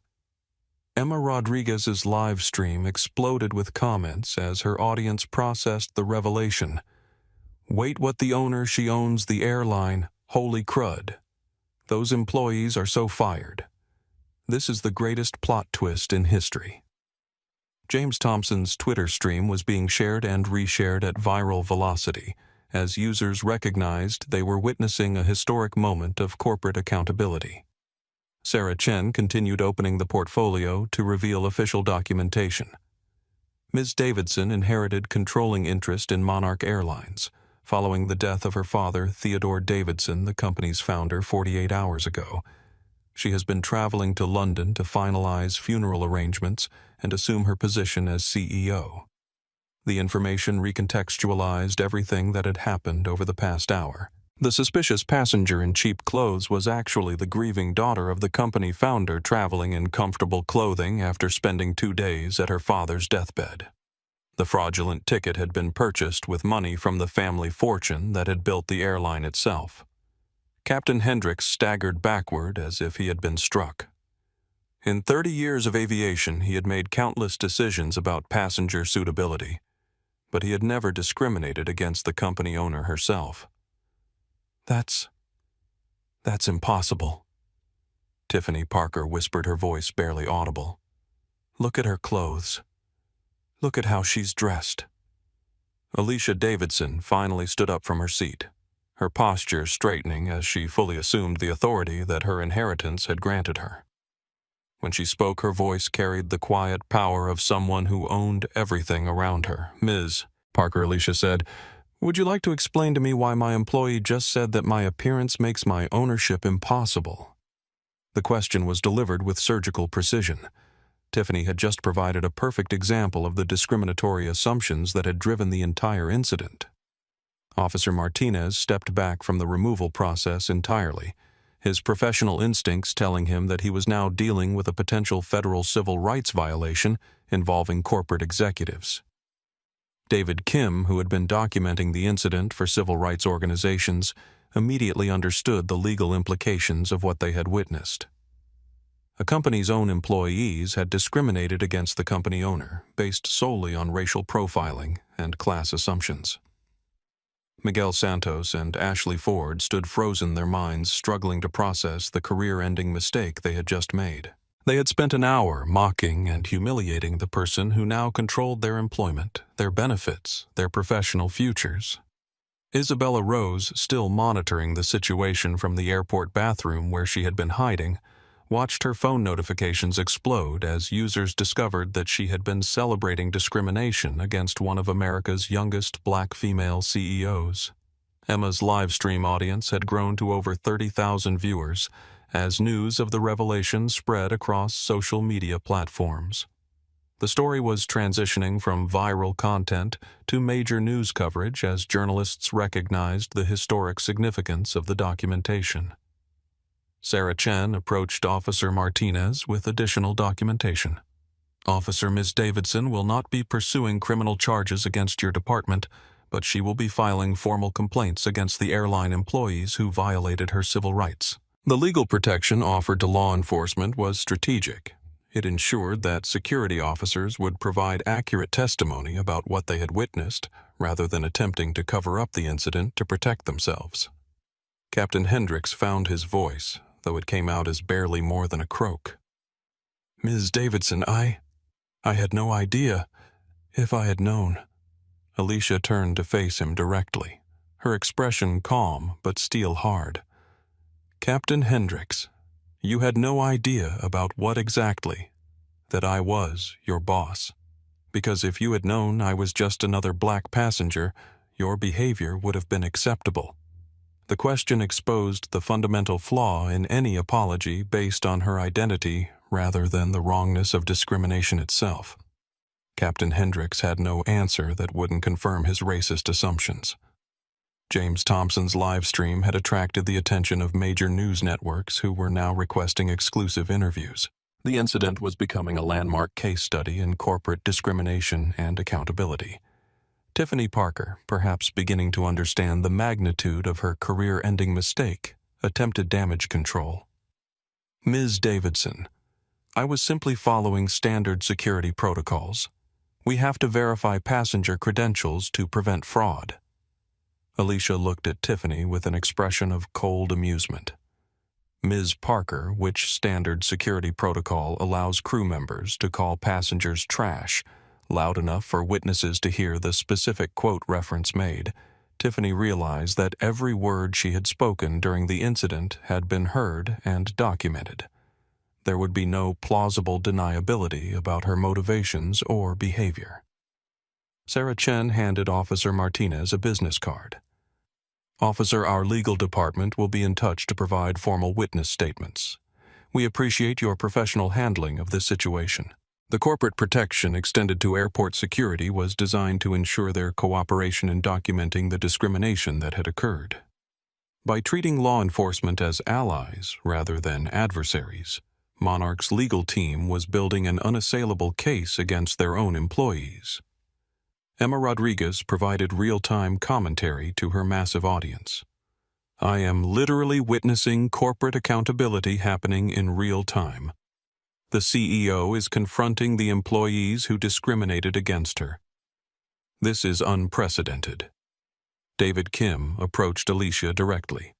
Emma Rodriguez's live stream exploded with comments as her audience processed the revelation. "Wait what the owner, she owns the airline, holy crud. Those employees are so fired. This is the greatest plot twist in history." James Thompson's Twitter stream was being shared and reshared at viral velocity as users recognized they were witnessing a historic moment of corporate accountability. Sarah Chen continued opening the portfolio to reveal official documentation. Ms. Davidson inherited controlling interest in Monarch Airlines following the death of her father, Theodore Davidson, the company's founder, 48 hours ago. She has been traveling to London to finalize funeral arrangements and assume her position as CEO. The information recontextualized everything that had happened over the past hour. The suspicious passenger in cheap clothes was actually the grieving daughter of the company founder traveling in comfortable clothing after spending 2 days at her father's deathbed. The fraudulent ticket had been purchased with money from the family fortune that had built the airline itself. Captain Hendricks staggered backward as if he had been struck. In 30 years of aviation, he had made countless decisions about passenger suitability, but he had never discriminated against the company owner herself. That's impossible," Tiffany Parker whispered, her voice barely audible. "Look at her clothes. Look at how she's dressed." Alicia Davidson finally stood up from her seat, her posture straightening as she fully assumed the authority that her inheritance had granted her. When she spoke, her voice carried the quiet power of someone who owned everything around her. "Ms. Parker," Alicia said, "would you like to explain to me why my employee just said that my appearance makes my ownership impossible?" The question was delivered with surgical precision. Tiffany had just provided a perfect example of the discriminatory assumptions that had driven the entire incident. Officer Martinez stepped back from the removal process entirely, his professional instincts telling him that he was now dealing with a potential federal civil rights violation involving corporate executives. David Kim, who had been documenting the incident for civil rights organizations, immediately understood the legal implications of what they had witnessed. A company's own employees had discriminated against the company owner based solely on racial profiling and class assumptions. Miguel Santos and Ashley Ford stood frozen, their minds struggling to process the career-ending mistake they had just made. They had spent an hour mocking and humiliating the person who now controlled their employment, their benefits, their professional futures. Isabella Rose, still monitoring the situation from the airport bathroom where she had been hiding, watched her phone notifications explode as users discovered that she had been celebrating discrimination against one of America's youngest black female CEOs. Emma's live stream audience had grown to over 30,000 viewers as news of the revelation spread across social media platforms. The story was transitioning from viral content to major news coverage as journalists recognized the historic significance of the documentation. Sarah Chen approached Officer Martinez with additional documentation. "Officer, Ms. Davidson will not be pursuing criminal charges against your department, but she will be filing formal complaints against the airline employees who violated her civil rights." The legal protection offered to law enforcement was strategic. It ensured that security officers would provide accurate testimony about what they had witnessed, rather than attempting to cover up the incident to protect themselves. Captain Hendricks found his voice, though it came out as barely more than a croak. "Ms. Davidson, I had no idea. If I had known." Alicia turned to face him directly, her expression calm but steel hard. "Captain Hendricks, you had no idea about what exactly? That I was your boss. Because if you had known I was just another black passenger, your behavior would have been acceptable. The question exposed the fundamental flaw in any apology based on her identity rather than the wrongness of discrimination itself. Captain Hendricks had no answer that wouldn't confirm his racist assumptions. James Thompson's live stream had attracted the attention of major news networks who were now requesting exclusive interviews. The incident was becoming a landmark case study in corporate discrimination and accountability. Tiffany Parker, perhaps beginning to understand the magnitude of her career-ending mistake, attempted damage control. Ms. Davidson, I was simply following standard security protocols. We have to verify passenger credentials to prevent fraud. Alicia looked at Tiffany with an expression of cold amusement. Ms. Parker, which standard security protocol allows crew members to call passengers trash, loud enough for witnesses to hear the specific quote reference made, Tiffany realized that every word she had spoken during the incident had been heard and documented. There would be no plausible deniability about her motivations or behavior. Sarah Chen handed Officer Martinez a business card. Officer, our legal department will be in touch to provide formal witness statements. We appreciate your professional handling of this situation. The corporate protection extended to airport security was designed to ensure their cooperation in documenting the discrimination that had occurred. By treating law enforcement as allies rather than adversaries, Monarch's legal team was building an unassailable case against their own employees. Emma Rodriguez provided real-time commentary to her massive audience. I am literally witnessing corporate accountability happening in real time. The CEO is confronting the employees who discriminated against her. This is unprecedented. David Kim approached Alicia directly.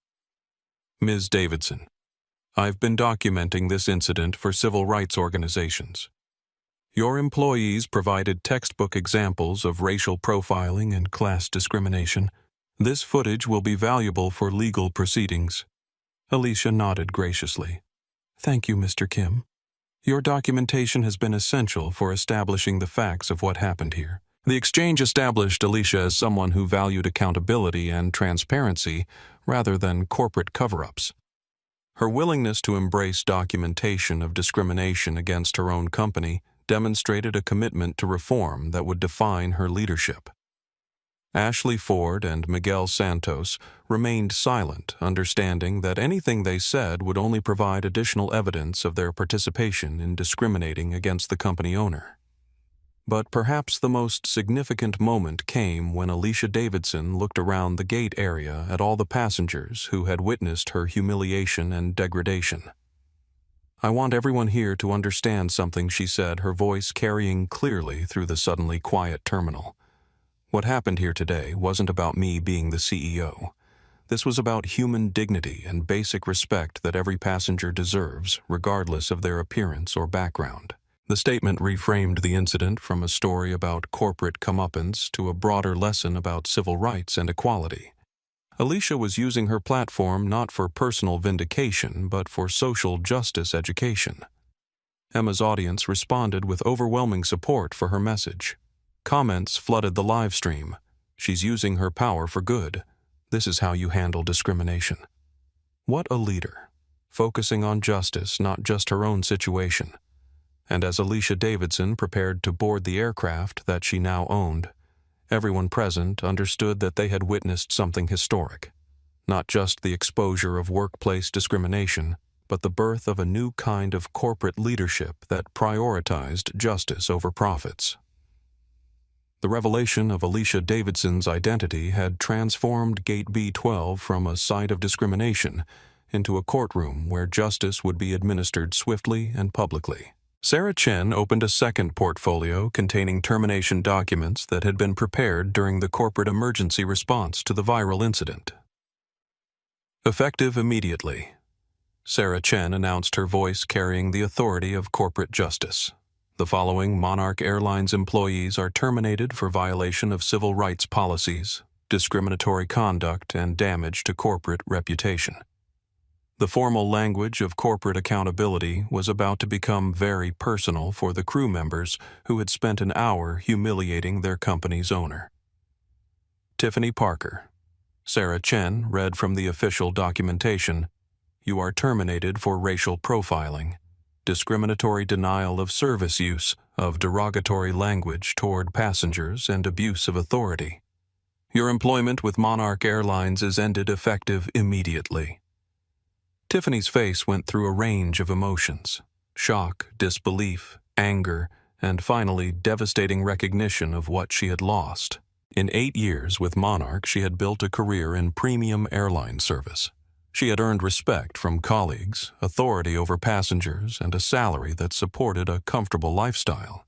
Ms. Davidson, I've been documenting this incident for civil rights organizations. Your employees provided textbook examples of racial profiling and class discrimination. This footage will be valuable for legal proceedings. Alicia nodded graciously. Thank you, Mr. Kim. Your documentation has been essential for establishing the facts of what happened here. The exchange established Alicia as someone who valued accountability and transparency rather than corporate cover-ups. Her willingness to embrace documentation of discrimination against her own company demonstrated a commitment to reform that would define her leadership. Ashley Ford and Miguel Santos remained silent, understanding that anything they said would only provide additional evidence of their participation in discriminating against the company owner. But perhaps the most significant moment came when Alicia Davidson looked around the gate area at all the passengers who had witnessed her humiliation and degradation. I want everyone here to understand something, she said, her voice carrying clearly through the suddenly quiet terminal. What happened here today wasn't about me being the CEO. This was about human dignity and basic respect that every passenger deserves, regardless of their appearance or background. The statement reframed the incident from a story about corporate comeuppance to a broader lesson about civil rights and equality. Alicia was using her platform not for personal vindication, but for social justice education. Emma's audience responded with overwhelming support for her message. Comments flooded the live stream. She's using her power for good. This is how you handle discrimination. What a leader, focusing on justice, not just her own situation. And as Alicia Davidson prepared to board the aircraft that she now owned, everyone present understood that they had witnessed something historic. Not just the exposure of workplace discrimination, but the birth of a new kind of corporate leadership that prioritized justice over profits. The revelation of Alicia Davidson's identity had transformed Gate B12 from a site of discrimination into a courtroom where justice would be administered swiftly and publicly. Sarah Chen opened a second portfolio containing termination documents that had been prepared during the corporate emergency response to the viral incident. Effective immediately, Sarah Chen announced, her voice carrying the authority of corporate justice. The following Monarch Airlines employees are terminated for violation of civil rights policies, discriminatory conduct, and damage to corporate reputation. The formal language of corporate accountability was about to become very personal for the crew members who had spent an hour humiliating their company's owner. Tiffany Parker, Sarah Chen read from the official documentation, "You are terminated for racial profiling, discriminatory denial of service use of derogatory language toward passengers, and abuse of authority. Your employment with Monarch Airlines is ended effective immediately." Tiffany's face went through a range of emotions: shock, disbelief, anger, and finally devastating recognition of what she had lost. In 8 years with Monarch, she had built a career in premium airline service. She had earned respect from colleagues, authority over passengers, and a salary that supported a comfortable lifestyle.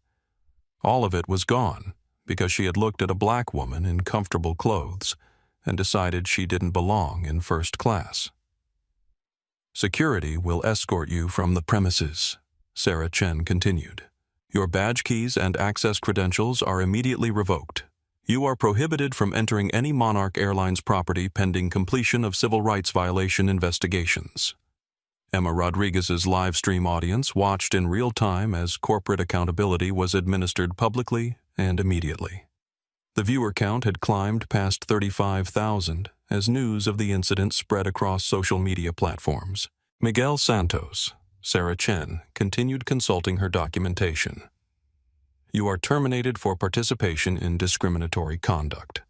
All of it was gone because she had looked at a black woman in comfortable clothes and decided she didn't belong in first class. "Security will escort you from the premises," Sarah Chen continued. "Your badge keys and access credentials are immediately revoked. You are prohibited from entering any Monarch Airlines property pending completion of civil rights violation investigations." Emma Rodriguez's live stream audience watched in real time as corporate accountability was administered publicly and immediately. The viewer count had climbed past 35,000 as news of the incident spread across social media platforms. Miguel Santos, Sarah Chen, continued consulting her documentation. "You are terminated for participation in discriminatory conduct,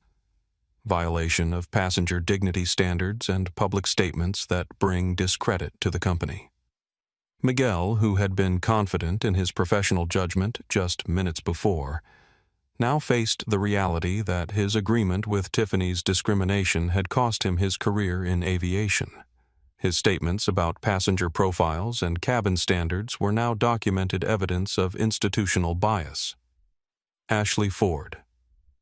violation of passenger dignity standards, and public statements that bring discredit to the company." Miguel, who had been confident in his professional judgment just minutes before, now faced the reality that his agreement with Tiffany's discrimination had cost him his career in aviation. His statements about passenger profiles and cabin standards were now documented evidence of institutional bias. Ashley Ford,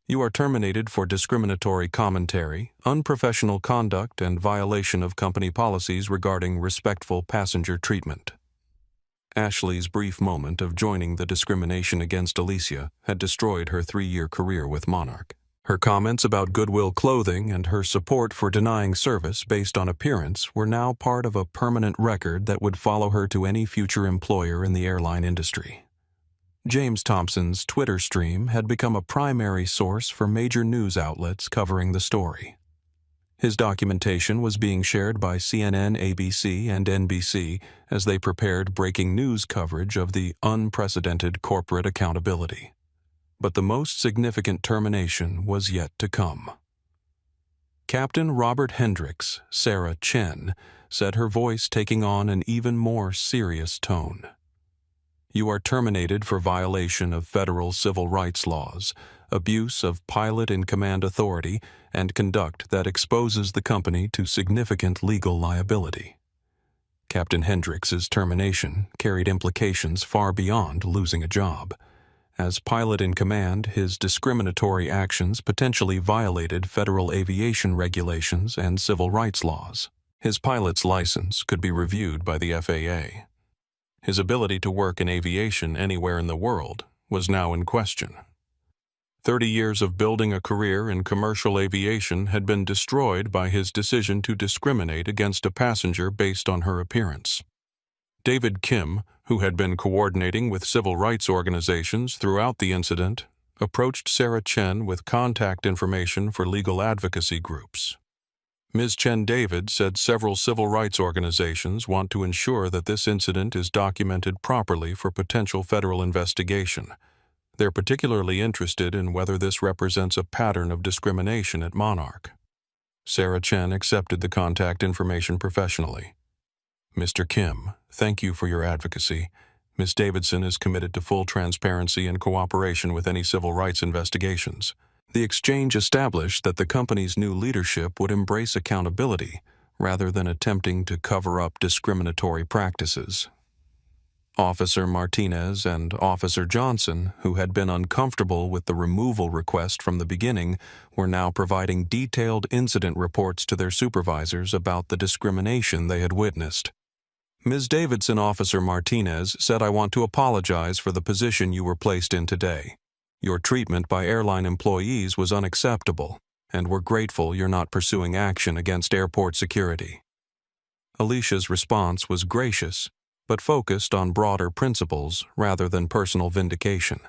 "You are terminated for discriminatory commentary, unprofessional conduct, and violation of company policies regarding respectful passenger treatment." Ashley's brief moment of joining the discrimination against Alicia had destroyed her 3-year career with Monarch. Her comments about Goodwill Clothing and her support for denying service based on appearance were now part of a permanent record that would follow her to any future employer in the airline industry. James Thompson's Twitter stream had become a primary source for major news outlets covering the story. His documentation was being shared by CNN, ABC, and NBC as they prepared breaking news coverage of the unprecedented corporate accountability. But the most significant termination was yet to come. Captain Robert Hendricks, Sarah Chen, said, her voice taking on an even more serious tone. "You are terminated for violation of federal civil rights laws, abuse of pilot-in-command authority, and conduct that exposes the company to significant legal liability." Captain Hendricks's termination carried implications far beyond losing a job. As pilot-in-command, his discriminatory actions potentially violated federal aviation regulations and civil rights laws. His pilot's license could be reviewed by the FAA. His ability to work in aviation anywhere in the world was now in question. 30 years of building a career in commercial aviation had been destroyed by his decision to discriminate against a passenger based on her appearance. David Kim, who had been coordinating with civil rights organizations throughout the incident, approached Sarah Chen with contact information for legal advocacy groups. Ms. Chen David said several civil rights organizations want to ensure that this incident is documented properly for potential federal investigation. They're particularly interested in whether this represents a pattern of discrimination at Monarch. Sarah Chen accepted the contact information professionally. "Mr. Kim, thank you for your advocacy. Ms. Davidson is committed to full transparency and cooperation with any civil rights investigations." The exchange established that the company's new leadership would embrace accountability rather than attempting to cover up discriminatory practices. Officer Martinez and Officer Johnson, who had been uncomfortable with the removal request from the beginning, were now providing detailed incident reports to their supervisors about the discrimination they had witnessed. "Ms. Davidson, Officer Martinez said, I want to apologize for the position you were placed in today. Your treatment by airline employees was unacceptable, and we're grateful you're not pursuing action against airport security." Alicia's response was gracious, but focused on broader principles rather than personal vindication.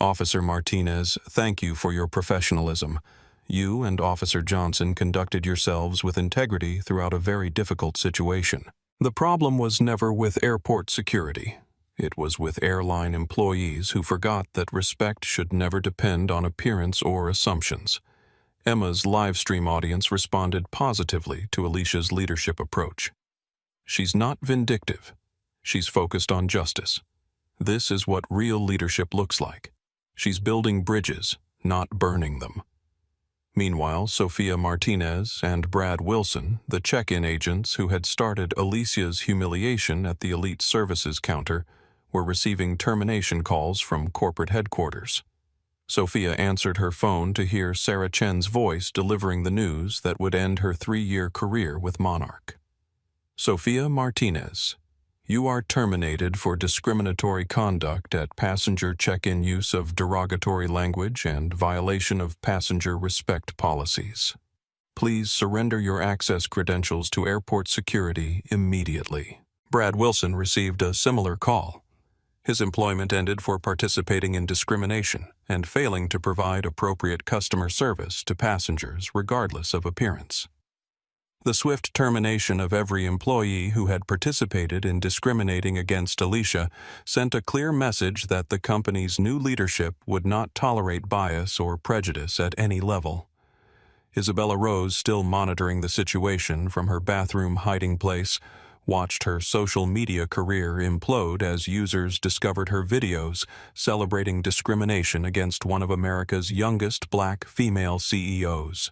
"Officer Martinez, thank you for your professionalism. you and Officer Johnson conducted yourselves with integrity throughout a very difficult situation. The problem was never with airport security. It was with airline employees who forgot that respect should never depend on appearance or assumptions. Emma's live stream audience responded positively to Alicia's leadership approach. She's not vindictive. She's focused on justice. This is what real leadership looks like. She's building bridges, not burning them. Meanwhile, Sophia Martinez and Brad Wilson, the check-in agents who had started Alicia's humiliation at the Elite Services counter, were receiving termination calls from corporate headquarters. Sophia answered her phone to hear Sarah Chen's voice delivering the news that would end her 3-year career with Monarch. Sophia Martinez, you are terminated for discriminatory conduct at passenger check-in use of derogatory language and violation of passenger respect policies. Please surrender your access credentials to airport security immediately. Brad Wilson received a similar call. His employment ended for participating in discrimination and failing to provide appropriate customer service to passengers regardless of appearance. The swift termination of every employee who had participated in discriminating against Alicia sent a clear message that the company's new leadership would not tolerate bias or prejudice at any level. Isabella Rose, still monitoring the situation from her bathroom hiding place, watched her social media career implode as users discovered her videos celebrating discrimination against one of America's youngest black female CEOs.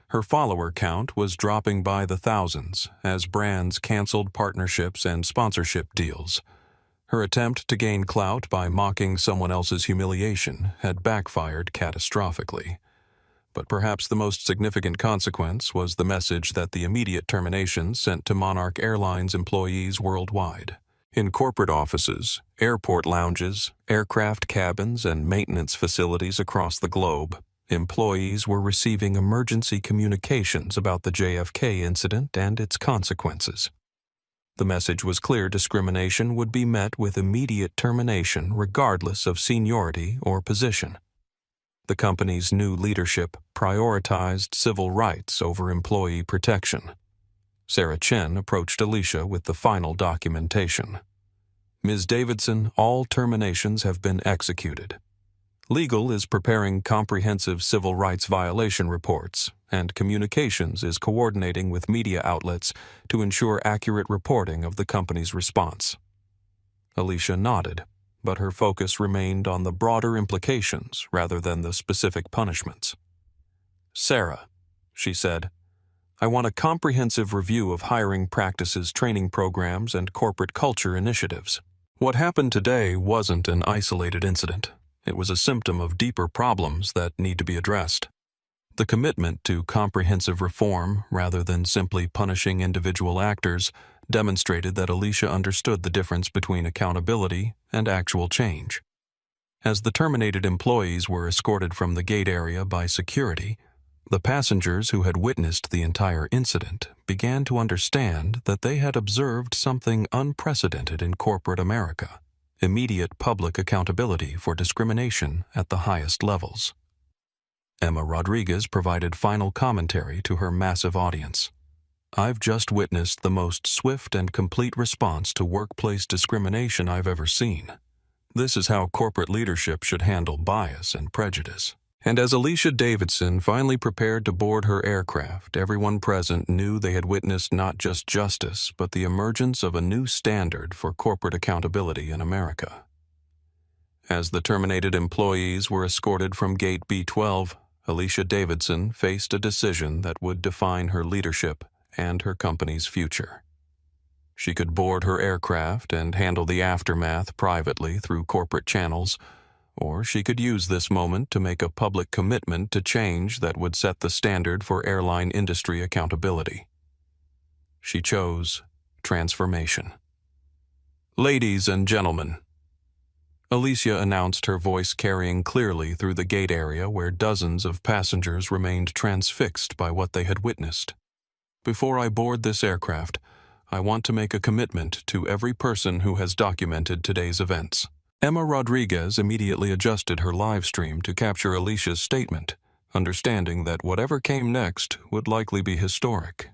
Her follower count was dropping by the thousands as brands canceled partnerships and sponsorship deals. Her attempt to gain clout by mocking someone else's humiliation had backfired catastrophically. But perhaps the most significant consequence was the message that the immediate termination sent to Monarch Airlines employees worldwide. In corporate offices, airport lounges, aircraft cabins, and maintenance facilities across the globe, employees were receiving emergency communications about the JFK incident and its consequences. The message was clear: discrimination would be met with immediate termination regardless of seniority or position. The company's new leadership prioritized civil rights over employee protection. Sarah Chen approached Alicia with the final documentation. Ms. Davidson, all terminations have been executed. Legal is preparing comprehensive civil rights violation reports, and communications is coordinating with media outlets to ensure accurate reporting of the company's response. Alicia nodded, but her focus remained on the broader implications rather than the specific punishments. Sarah, she said, I want a comprehensive review of hiring practices, training programs, and corporate culture initiatives. What happened today wasn't an isolated incident. It was a symptom of deeper problems that need to be addressed. The commitment to comprehensive reform, rather than simply punishing individual actors, demonstrated that Alicia understood the difference between accountability and actual change. As the terminated employees were escorted from the gate area by security, the passengers who had witnessed the entire incident began to understand that they had observed something unprecedented in corporate America: immediate public accountability for discrimination at the highest levels. Emma Rodriguez provided final commentary to her massive audience. I've just witnessed the most swift and complete response to workplace discrimination I've ever seen. This is how corporate leadership should handle bias and prejudice. And as Alicia Davidson finally prepared to board her aircraft, everyone present knew they had witnessed not just justice, but the emergence of a new standard for corporate accountability in America. As the terminated employees were escorted from Gate B12, Alicia Davidson faced a decision that would define her leadership and her company's future. She could board her aircraft and handle the aftermath privately through corporate channels, or she could use this moment to make a public commitment to change that would set the standard for airline industry accountability. She chose transformation. Ladies and gentlemen, Alicia announced, her voice carrying clearly through the gate area where dozens of passengers remained transfixed by what they had witnessed. Before I board this aircraft, I want to make a commitment to every person who has documented today's events. Emma Rodriguez immediately adjusted her live stream to capture Alicia's statement, understanding that whatever came next would likely be historic.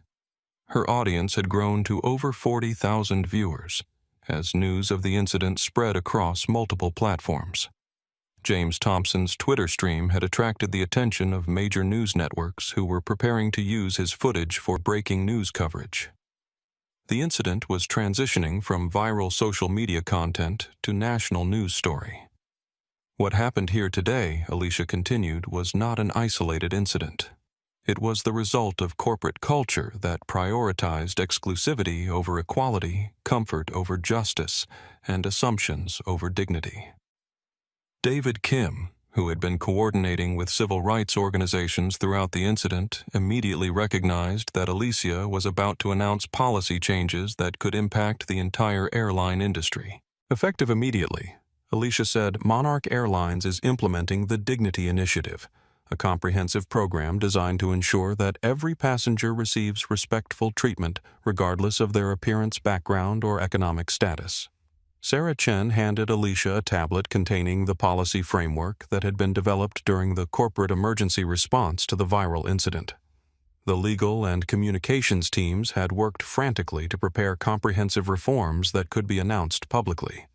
Her audience had grown to over 40,000 viewers as news of the incident spread across multiple platforms. James Thompson's Twitter stream had attracted the attention of major news networks who were preparing to use his footage for breaking news coverage. The incident was transitioning from viral social media content to national news story. What happened here today, Alicia continued, was not an isolated incident. It was the result of corporate culture that prioritized exclusivity over equality, comfort over justice, and assumptions over dignity. David Kim, who had been coordinating with civil rights organizations throughout the incident, immediately recognized that Alicia was about to announce policy changes that could impact the entire airline industry. Effective immediately, Alicia said Monarch Airlines is implementing the Dignity Initiative, a comprehensive program designed to ensure that every passenger receives respectful treatment regardless of their appearance, background, or economic status. Sarah Chen handed Alicia a tablet containing the policy framework that had been developed during the corporate emergency response to the viral incident. The legal and communications teams had worked frantically to prepare comprehensive reforms that could be announced publicly.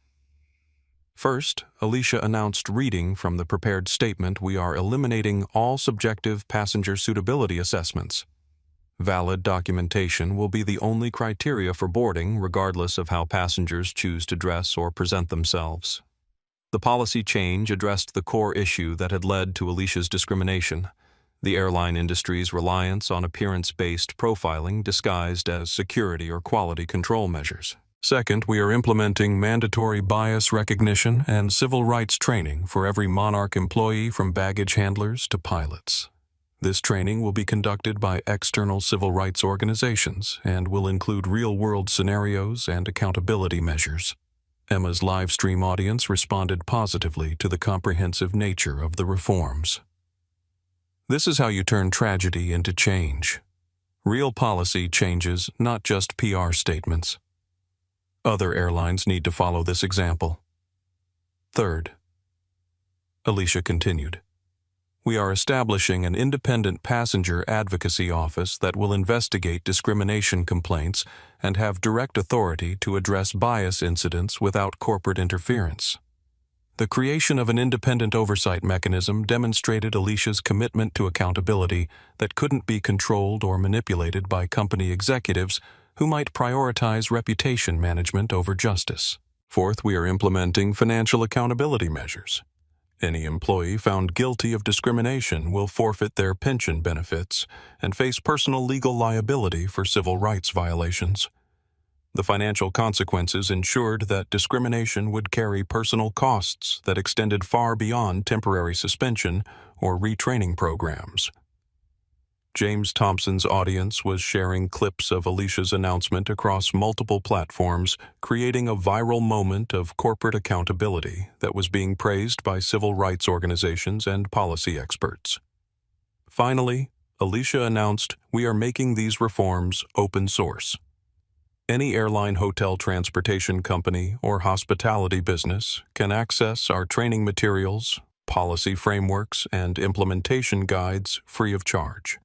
First, Alicia announced reading from the prepared statement, "We are eliminating all subjective passenger suitability assessments. Valid documentation will be the only criteria for boarding, regardless of how passengers choose to dress or present themselves." The policy change addressed the core issue that had led to Alicia's discrimination: the airline industry's reliance on appearance-based profiling disguised as security or quality control measures. Second, we are implementing mandatory bias recognition and civil rights training for every Monarch employee, from baggage handlers to pilots. This training will be conducted by external civil rights organizations and will include real-world scenarios and accountability measures. Emma's live stream audience responded positively to the comprehensive nature of the reforms. This is how you turn tragedy into change. Real policy changes, not just PR statements. Other airlines need to follow this example. Third, Alicia continued, we are establishing an independent passenger advocacy office that will investigate discrimination complaints and have direct authority to address bias incidents without corporate interference. The creation of an independent oversight mechanism demonstrated Alicia's commitment to accountability that couldn't be controlled or manipulated by company executives who might prioritize reputation management over justice. Fourth, we are implementing financial accountability measures. Any employee found guilty of discrimination will forfeit their pension benefits and face personal legal liability for civil rights violations. The financial consequences ensured that discrimination would carry personal costs that extended far beyond temporary suspension or retraining programs. James Thompson's audience was sharing clips of Alicia's announcement across multiple platforms, creating a viral moment of corporate accountability that was being praised by civil rights organizations and policy experts. Finally, Alicia announced, "We are making these reforms open source. Any airline, hotel, transportation company, or hospitality business can access our training materials, policy frameworks, and implementation guides free of charge."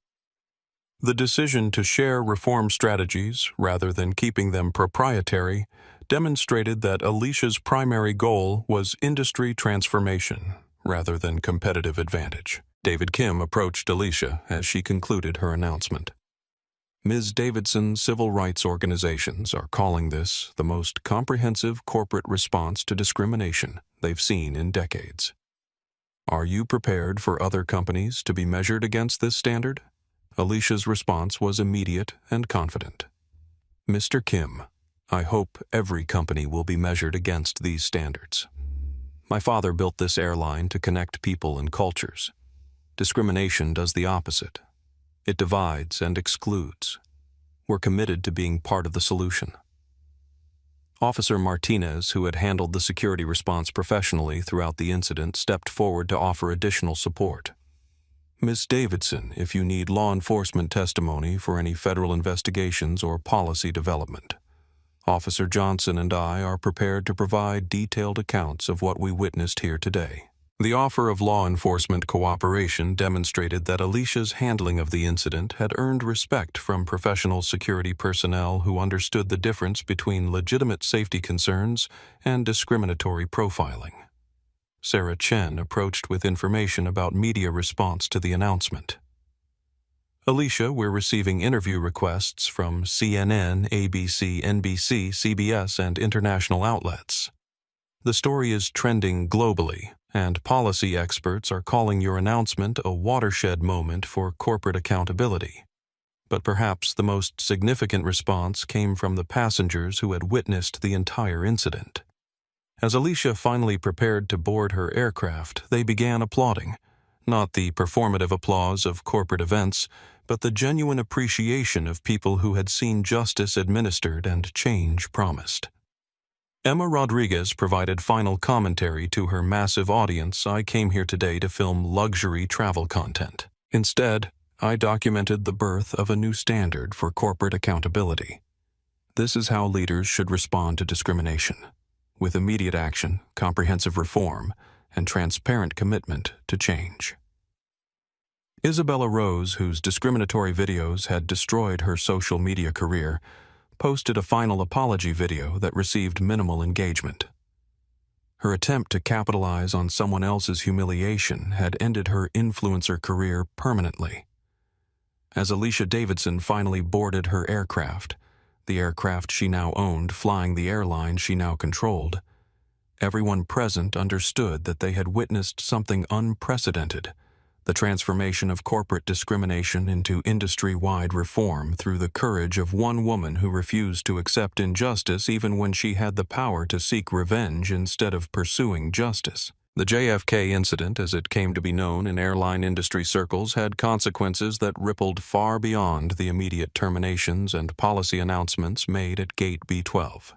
The decision to share reform strategies rather than keeping them proprietary demonstrated that Alicia's primary goal was industry transformation rather than competitive advantage. David Kim approached Alicia as she concluded her announcement. Ms. Davidson's civil rights organizations are calling this the most comprehensive corporate response to discrimination they've seen in decades. Are you prepared for other companies to be measured against this standard? Alicia's response was immediate and confident. Mr. Kim, I hope every company will be measured against these standards. My father built this airline to connect people and cultures. Discrimination does the opposite. It divides and excludes. We're committed to being part of the solution. Officer Martinez, who had handled the security response professionally throughout the incident, stepped forward to offer additional support. Ms. Davidson, if you need law enforcement testimony for any federal investigations or policy development. Officer Johnson and I are prepared to provide detailed accounts of what we witnessed here today. The offer of law enforcement cooperation demonstrated that Alicia's handling of the incident had earned respect from professional security personnel who understood the difference between legitimate safety concerns and discriminatory profiling. Sarah Chen approached with information about media response to the announcement. Alicia, we're receiving interview requests from CNN, ABC, NBC, CBS, and international outlets. The story is trending globally, and policy experts are calling your announcement a watershed moment for corporate accountability. But perhaps the most significant response came from the passengers who had witnessed the entire incident. As Alicia finally prepared to board her aircraft, they began applauding, not the performative applause of corporate events, but the genuine appreciation of people who had seen justice administered and change promised. Emma Rodriguez provided final commentary to her massive audience. I came here today to film luxury travel content. Instead, I documented the birth of a new standard for corporate accountability. This is how leaders should respond to discrimination, with immediate action, comprehensive reform, and transparent commitment to change. Isabella Rose, whose discriminatory videos had destroyed her social media career, posted a final apology video that received minimal engagement. Her attempt to capitalize on someone else's humiliation had ended her influencer career permanently. As Alicia Davidson finally boarded her aircraft, the aircraft she now owned flying the airline she now controlled, everyone present understood that they had witnessed something unprecedented: the transformation of corporate discrimination into industry-wide reform through the courage of one woman who refused to accept injustice even when she had the power to seek revenge instead of pursuing justice. The JFK incident, as it came to be known in airline industry circles, had consequences that rippled far beyond the immediate terminations and policy announcements made at Gate B12.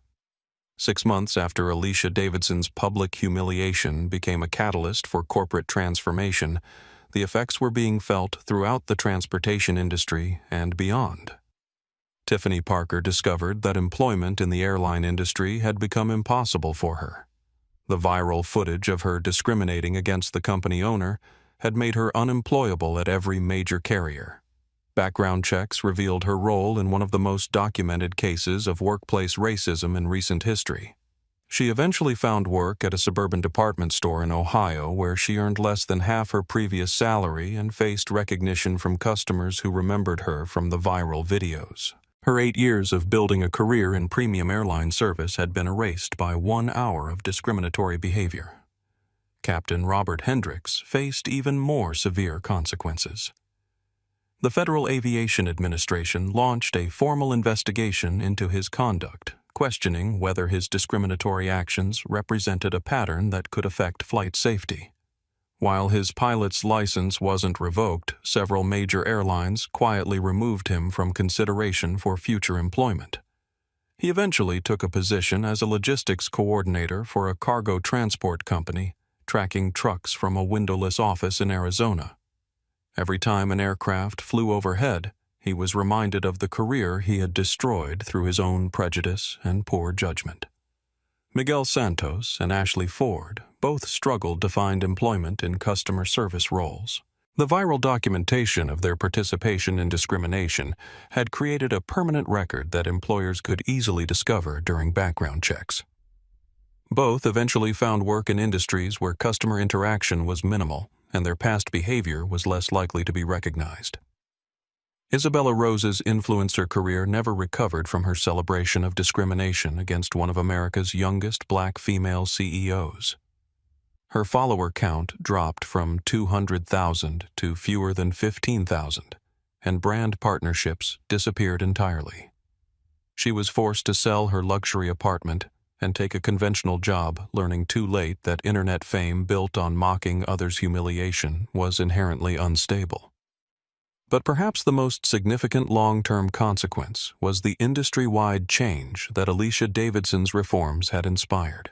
6 months after Alicia Davidson's public humiliation became a catalyst for corporate transformation, the effects were being felt throughout the transportation industry and beyond. Tiffany Parker discovered that employment in the airline industry had become impossible for her. The viral footage of her discriminating against the company owner had made her unemployable at every major carrier. Background checks revealed her role in one of the most documented cases of workplace racism in recent history. She eventually found work at a suburban department store in Ohio where she earned less than half her previous salary and faced recognition from customers who remembered her from the viral videos. Her 8 years of building a career in premium airline service had been erased by 1 hour of discriminatory behavior. Captain Robert Hendricks faced even more severe consequences. The Federal Aviation Administration launched a formal investigation into his conduct, questioning whether his discriminatory actions represented a pattern that could affect flight safety. While his pilot's license wasn't revoked, several major airlines quietly removed him from consideration for future employment. He eventually took a position as a logistics coordinator for a cargo transport company, tracking trucks from a windowless office in Arizona. Every time an aircraft flew overhead, he was reminded of the career he had destroyed through his own prejudice and poor judgment. Miguel Santos and Ashley Ford both struggled to find employment in customer service roles. The viral documentation of their participation in discrimination had created a permanent record that employers could easily discover during background checks. Both eventually found work in industries where customer interaction was minimal and their past behavior was less likely to be recognized. Isabella Rose's influencer career never recovered from her celebration of discrimination against one of America's youngest black female CEOs. Her follower count dropped from 200,000 to fewer than 15,000, and brand partnerships disappeared entirely. She was forced to sell her luxury apartment and take a conventional job, learning too late that internet fame built on mocking others' humiliation was inherently unstable. But perhaps the most significant long-term consequence was the industry-wide change that Alicia Davidson's reforms had inspired.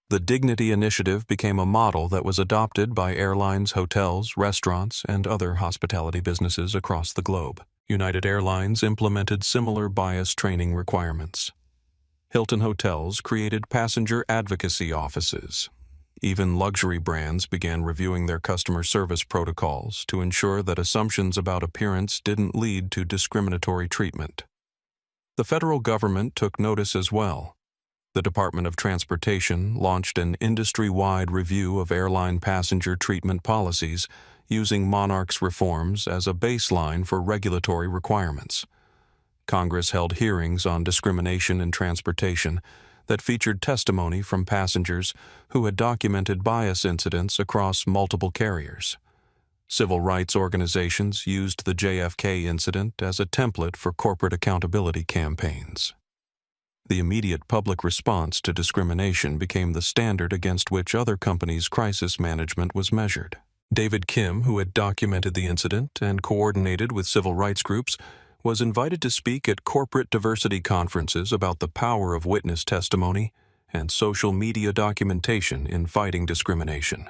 The Dignity Initiative became a model that was adopted by airlines, hotels, restaurants, and other hospitality businesses across the globe. United Airlines implemented similar bias training requirements. Hilton Hotels created passenger advocacy offices. Even luxury brands began reviewing their customer service protocols to ensure that assumptions about appearance didn't lead to discriminatory treatment. The federal government took notice as well. The Department of Transportation launched an industry-wide review of airline passenger treatment policies, using Monarch's reforms as a baseline for regulatory requirements. Congress held hearings on discrimination in transportation that featured testimony from passengers who had documented bias incidents across multiple carriers. Civil rights organizations used the JFK incident as a template for corporate accountability campaigns. The immediate public response to discrimination became the standard against which other companies' crisis management was measured. David Kim, who had documented the incident and coordinated with civil rights groups, was invited to speak at corporate diversity conferences about the power of witness testimony and social media documentation in fighting discrimination.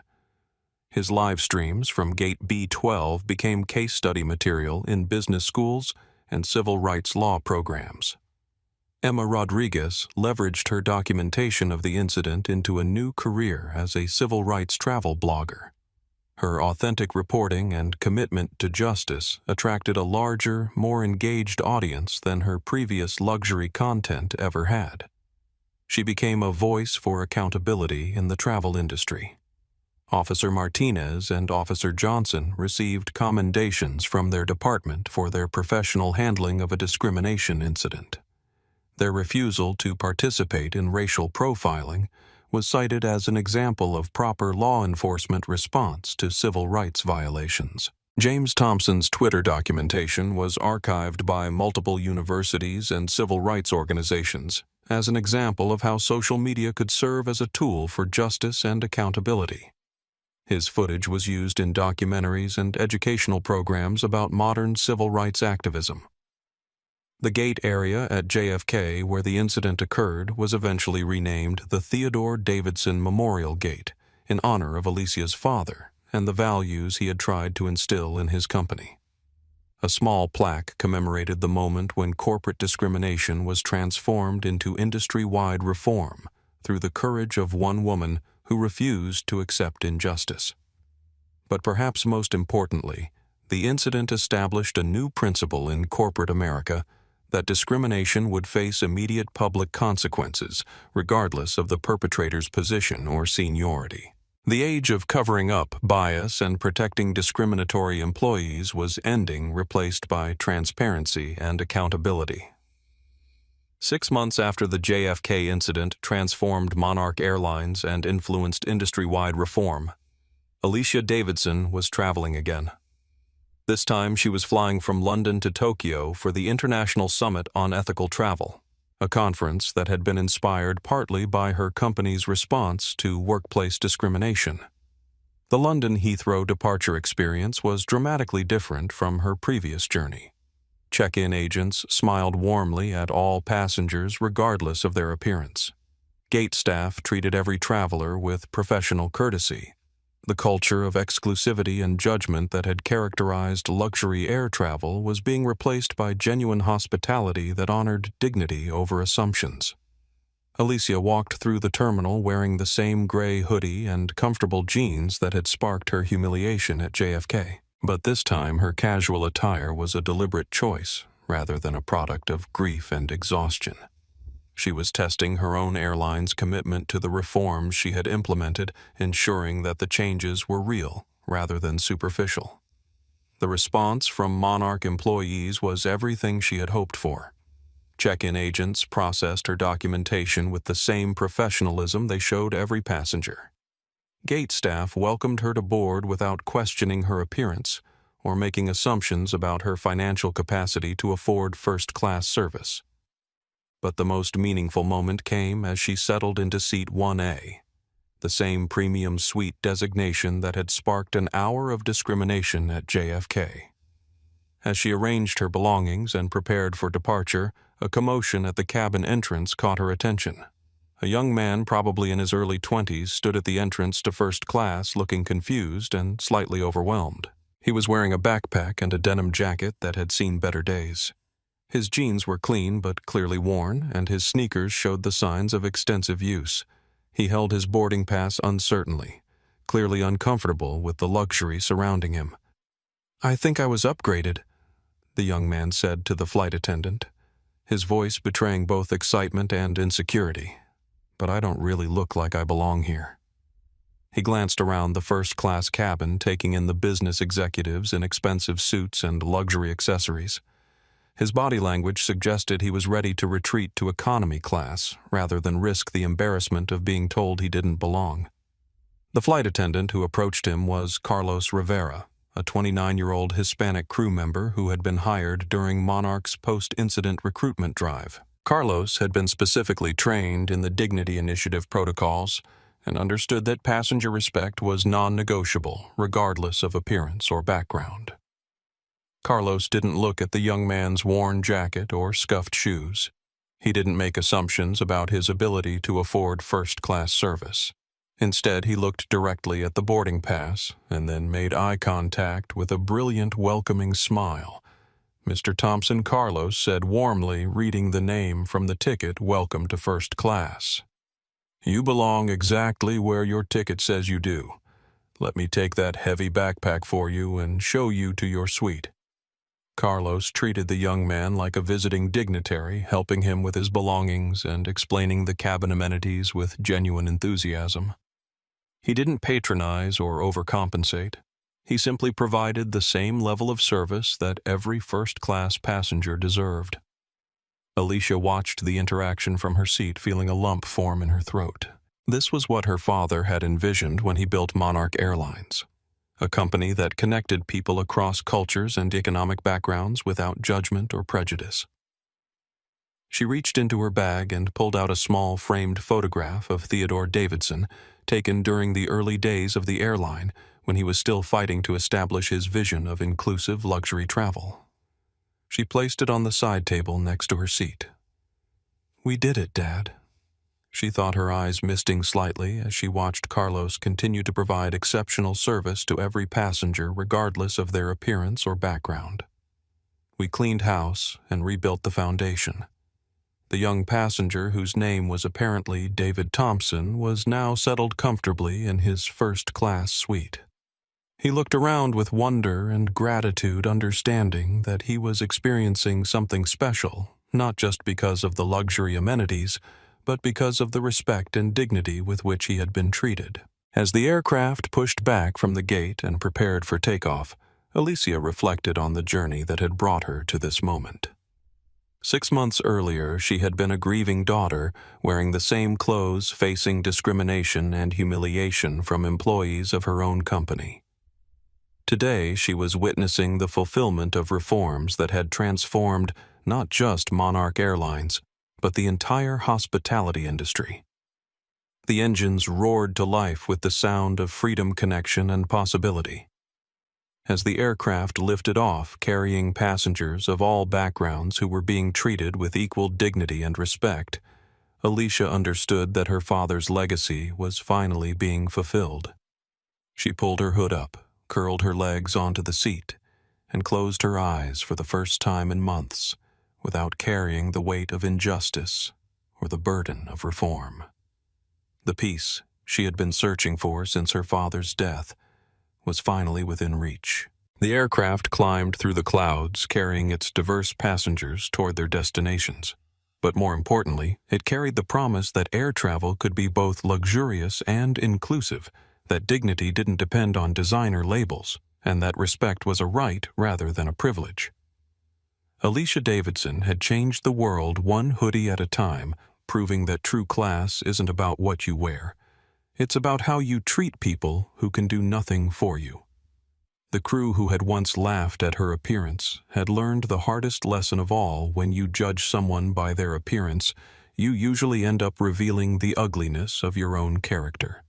His live streams from Gate B12 became case study material in business schools and civil rights law programs. Emma Rodriguez leveraged her documentation of the incident into a new career as a civil rights travel blogger. Her authentic reporting and commitment to justice attracted a larger, more engaged audience than her previous luxury content ever had. She became a voice for accountability in the travel industry. Officer Martinez and Officer Johnson received commendations from their department for their professional handling of a discrimination incident. Their refusal to participate in racial profiling was cited as an example of proper law enforcement response to civil rights violations. James Thompson's Twitter documentation was archived by multiple universities and civil rights organizations as an example of how social media could serve as a tool for justice and accountability. His footage was used in documentaries and educational programs about modern civil rights activism. The gate area at JFK where the incident occurred was eventually renamed the Theodore Davidson Memorial Gate in honor of Alicia's father and the values he had tried to instill in his company. A small plaque commemorated the moment when corporate discrimination was transformed into industry-wide reform through the courage of one woman who refused to accept injustice. But perhaps most importantly, the incident established a new principle in corporate America that discrimination would face immediate public consequences, regardless of the perpetrator's position or seniority. The age of covering up bias and protecting discriminatory employees was ending, replaced by transparency and accountability. 6 months after the JFK incident transformed Monarch Airlines and influenced industry-wide reform, Alicia Davidson was traveling again. This time she was flying from London to Tokyo for the International Summit on Ethical Travel, a conference that had been inspired partly by her company's response to workplace discrimination. The London Heathrow departure experience was dramatically different from her previous journey. Check-in agents smiled warmly at all passengers regardless of their appearance. Gate staff treated every traveler with professional courtesy. The culture of exclusivity and judgment that had characterized luxury air travel was being replaced by genuine hospitality that honored dignity over assumptions. Alicia walked through the terminal wearing the same gray hoodie and comfortable jeans that had sparked her humiliation at JFK. But this time her casual attire was a deliberate choice rather than a product of grief and exhaustion. She was testing her own airline's commitment to the reforms she had implemented, ensuring that the changes were real rather than superficial. The response from Monarch employees was everything she had hoped for. Check-in agents processed her documentation with the same professionalism they showed every passenger. Gate staff welcomed her to board without questioning her appearance or making assumptions about her financial capacity to afford first-class service. But the most meaningful moment came as she settled into Seat 1A, the same premium suite designation that had sparked an hour of discrimination at JFK. As she arranged her belongings and prepared for departure, a commotion at the cabin entrance caught her attention. A young man, probably in his early 20s, stood at the entrance to first class looking confused and slightly overwhelmed. He was wearing a backpack and a denim jacket that had seen better days. His jeans were clean but clearly worn, and his sneakers showed the signs of extensive use. He held his boarding pass uncertainly, clearly uncomfortable with the luxury surrounding him. "I think I was upgraded," the young man said to the flight attendant, his voice betraying both excitement and insecurity. "But I don't really look like I belong here." He glanced around the first-class cabin, taking in the business executives in expensive suits and luxury accessories. His body language suggested he was ready to retreat to economy class rather than risk the embarrassment of being told he didn't belong. The flight attendant who approached him was Carlos Rivera, a 29-year-old Hispanic crew member who had been hired during Monarch's post-incident recruitment drive. Carlos had been specifically trained in the Dignity Initiative protocols and understood that passenger respect was non-negotiable, regardless of appearance or background. Carlos didn't look at the young man's worn jacket or scuffed shoes. He didn't make assumptions about his ability to afford first-class service. Instead, he looked directly at the boarding pass and then made eye contact with a brilliant, welcoming smile. Mr. Thompson Carlos said warmly, reading the name from the ticket, "Welcome to first class." "You belong exactly where your ticket says you do. Let me take that heavy backpack for you and show you to your suite." Carlos treated the young man like a visiting dignitary, helping him with his belongings and explaining the cabin amenities with genuine enthusiasm. He didn't patronize or overcompensate. He simply provided the same level of service that every first-class passenger deserved. Alicia watched the interaction from her seat, feeling a lump form in her throat. This was what her father had envisioned when he built Monarch Airlines, a company that connected people across cultures and economic backgrounds without judgment or prejudice. She reached into her bag and pulled out a small framed photograph of Theodore Davidson, taken during the early days of the airline, when he was still fighting to establish his vision of inclusive luxury travel. She placed it on the side table next to her seat. "We did it, Dad." She thought, her eyes misting slightly as she watched Carlos continue to provide exceptional service to every passenger regardless of their appearance or background. "We cleaned house and rebuilt the foundation." The young passenger, whose name was apparently David Thompson, was now settled comfortably in his first-class suite. He looked around with wonder and gratitude, understanding that he was experiencing something special, not just because of the luxury amenities, but because of the respect and dignity with which he had been treated. As the aircraft pushed back from the gate and prepared for takeoff, Alicia reflected on the journey that had brought her to this moment. 6 months earlier, she had been a grieving daughter, wearing the same clothes, facing discrimination and humiliation from employees of her own company. Today, she was witnessing the fulfillment of reforms that had transformed not just Monarch Airlines, but the entire hospitality industry. The engines roared to life with the sound of freedom, connection, and possibility. As the aircraft lifted off, carrying passengers of all backgrounds who were being treated with equal dignity and respect, Alicia understood that her father's legacy was finally being fulfilled. She pulled her hood up, curled her legs onto the seat, and closed her eyes for the first time in months, without carrying the weight of injustice or the burden of reform. The peace she had been searching for since her father's death was finally within reach. The aircraft climbed through the clouds, carrying its diverse passengers toward their destinations. But more importantly, it carried the promise that air travel could be both luxurious and inclusive, that dignity didn't depend on designer labels, and that respect was a right rather than a privilege. Alicia Davidson had changed the world one hoodie at a time, proving that true class isn't about what you wear. It's about how you treat people who can do nothing for you. The crew who had once laughed at her appearance had learned the hardest lesson of all: when you judge someone by their appearance, you usually end up revealing the ugliness of your own character.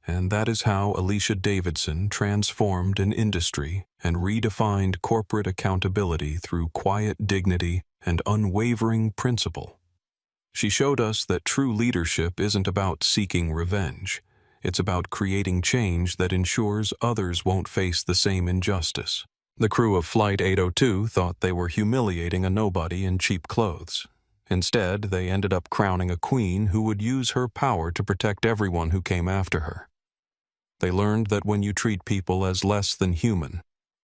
And that is how Alicia Davidson transformed an industry and redefined corporate accountability through quiet dignity and unwavering principle. She showed us that true leadership isn't about seeking revenge. It's about creating change that ensures others won't face the same injustice. The crew of Flight 802 thought they were humiliating a nobody in cheap clothes. Instead, they ended up crowning a queen who would use her power to protect everyone who came after her. They learned that when you treat people as less than human,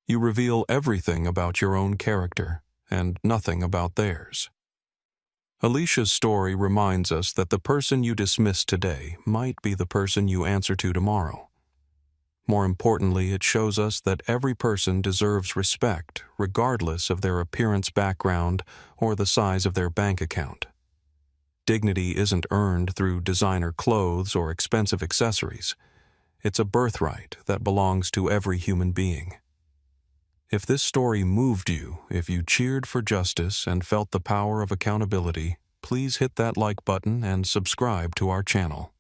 you reveal everything about your own character and nothing about theirs. Alicia's story reminds us that the person you dismiss today might be the person you answer to tomorrow. More importantly, it shows us that every person deserves respect, regardless of their appearance, background, or the size of their bank account. Dignity isn't earned through designer clothes or expensive accessories. It's a birthright that belongs to every human being. If this story moved you, if you cheered for justice and felt the power of accountability, please hit that like button and subscribe to our channel.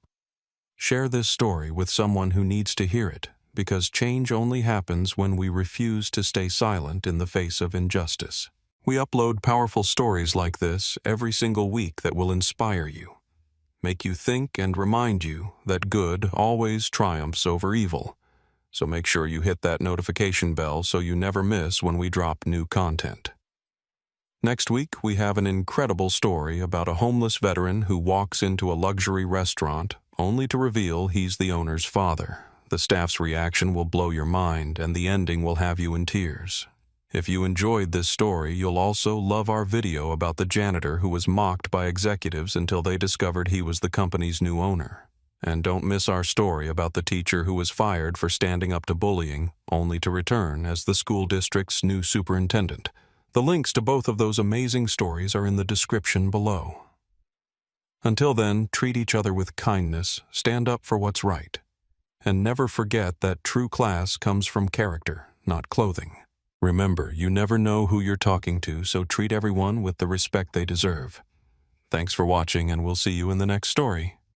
Share this story with someone who needs to hear it, because change only happens when we refuse to stay silent in the face of injustice. We upload powerful stories like this every single week that will inspire you, make you think, and remind you that good always triumphs over evil. So make sure you hit that notification bell so you never miss when we drop new content. Next week, we have an incredible story about a homeless veteran who walks into a luxury restaurant only to reveal he's the owner's father. The staff's reaction will blow your mind, and the ending will have you in tears. If you enjoyed this story, you'll also love our video about the janitor who was mocked by executives until they discovered he was the company's new owner. And don't miss our story about the teacher who was fired for standing up to bullying, only to return as the school district's new superintendent. The links to both of those amazing stories are in the description below. Until then, treat each other with kindness, stand up for what's right, and never forget that true class comes from character, not clothing. Remember, you never know who you're talking to, so treat everyone with the respect they deserve. Thanks for watching, and we'll see you in the next story.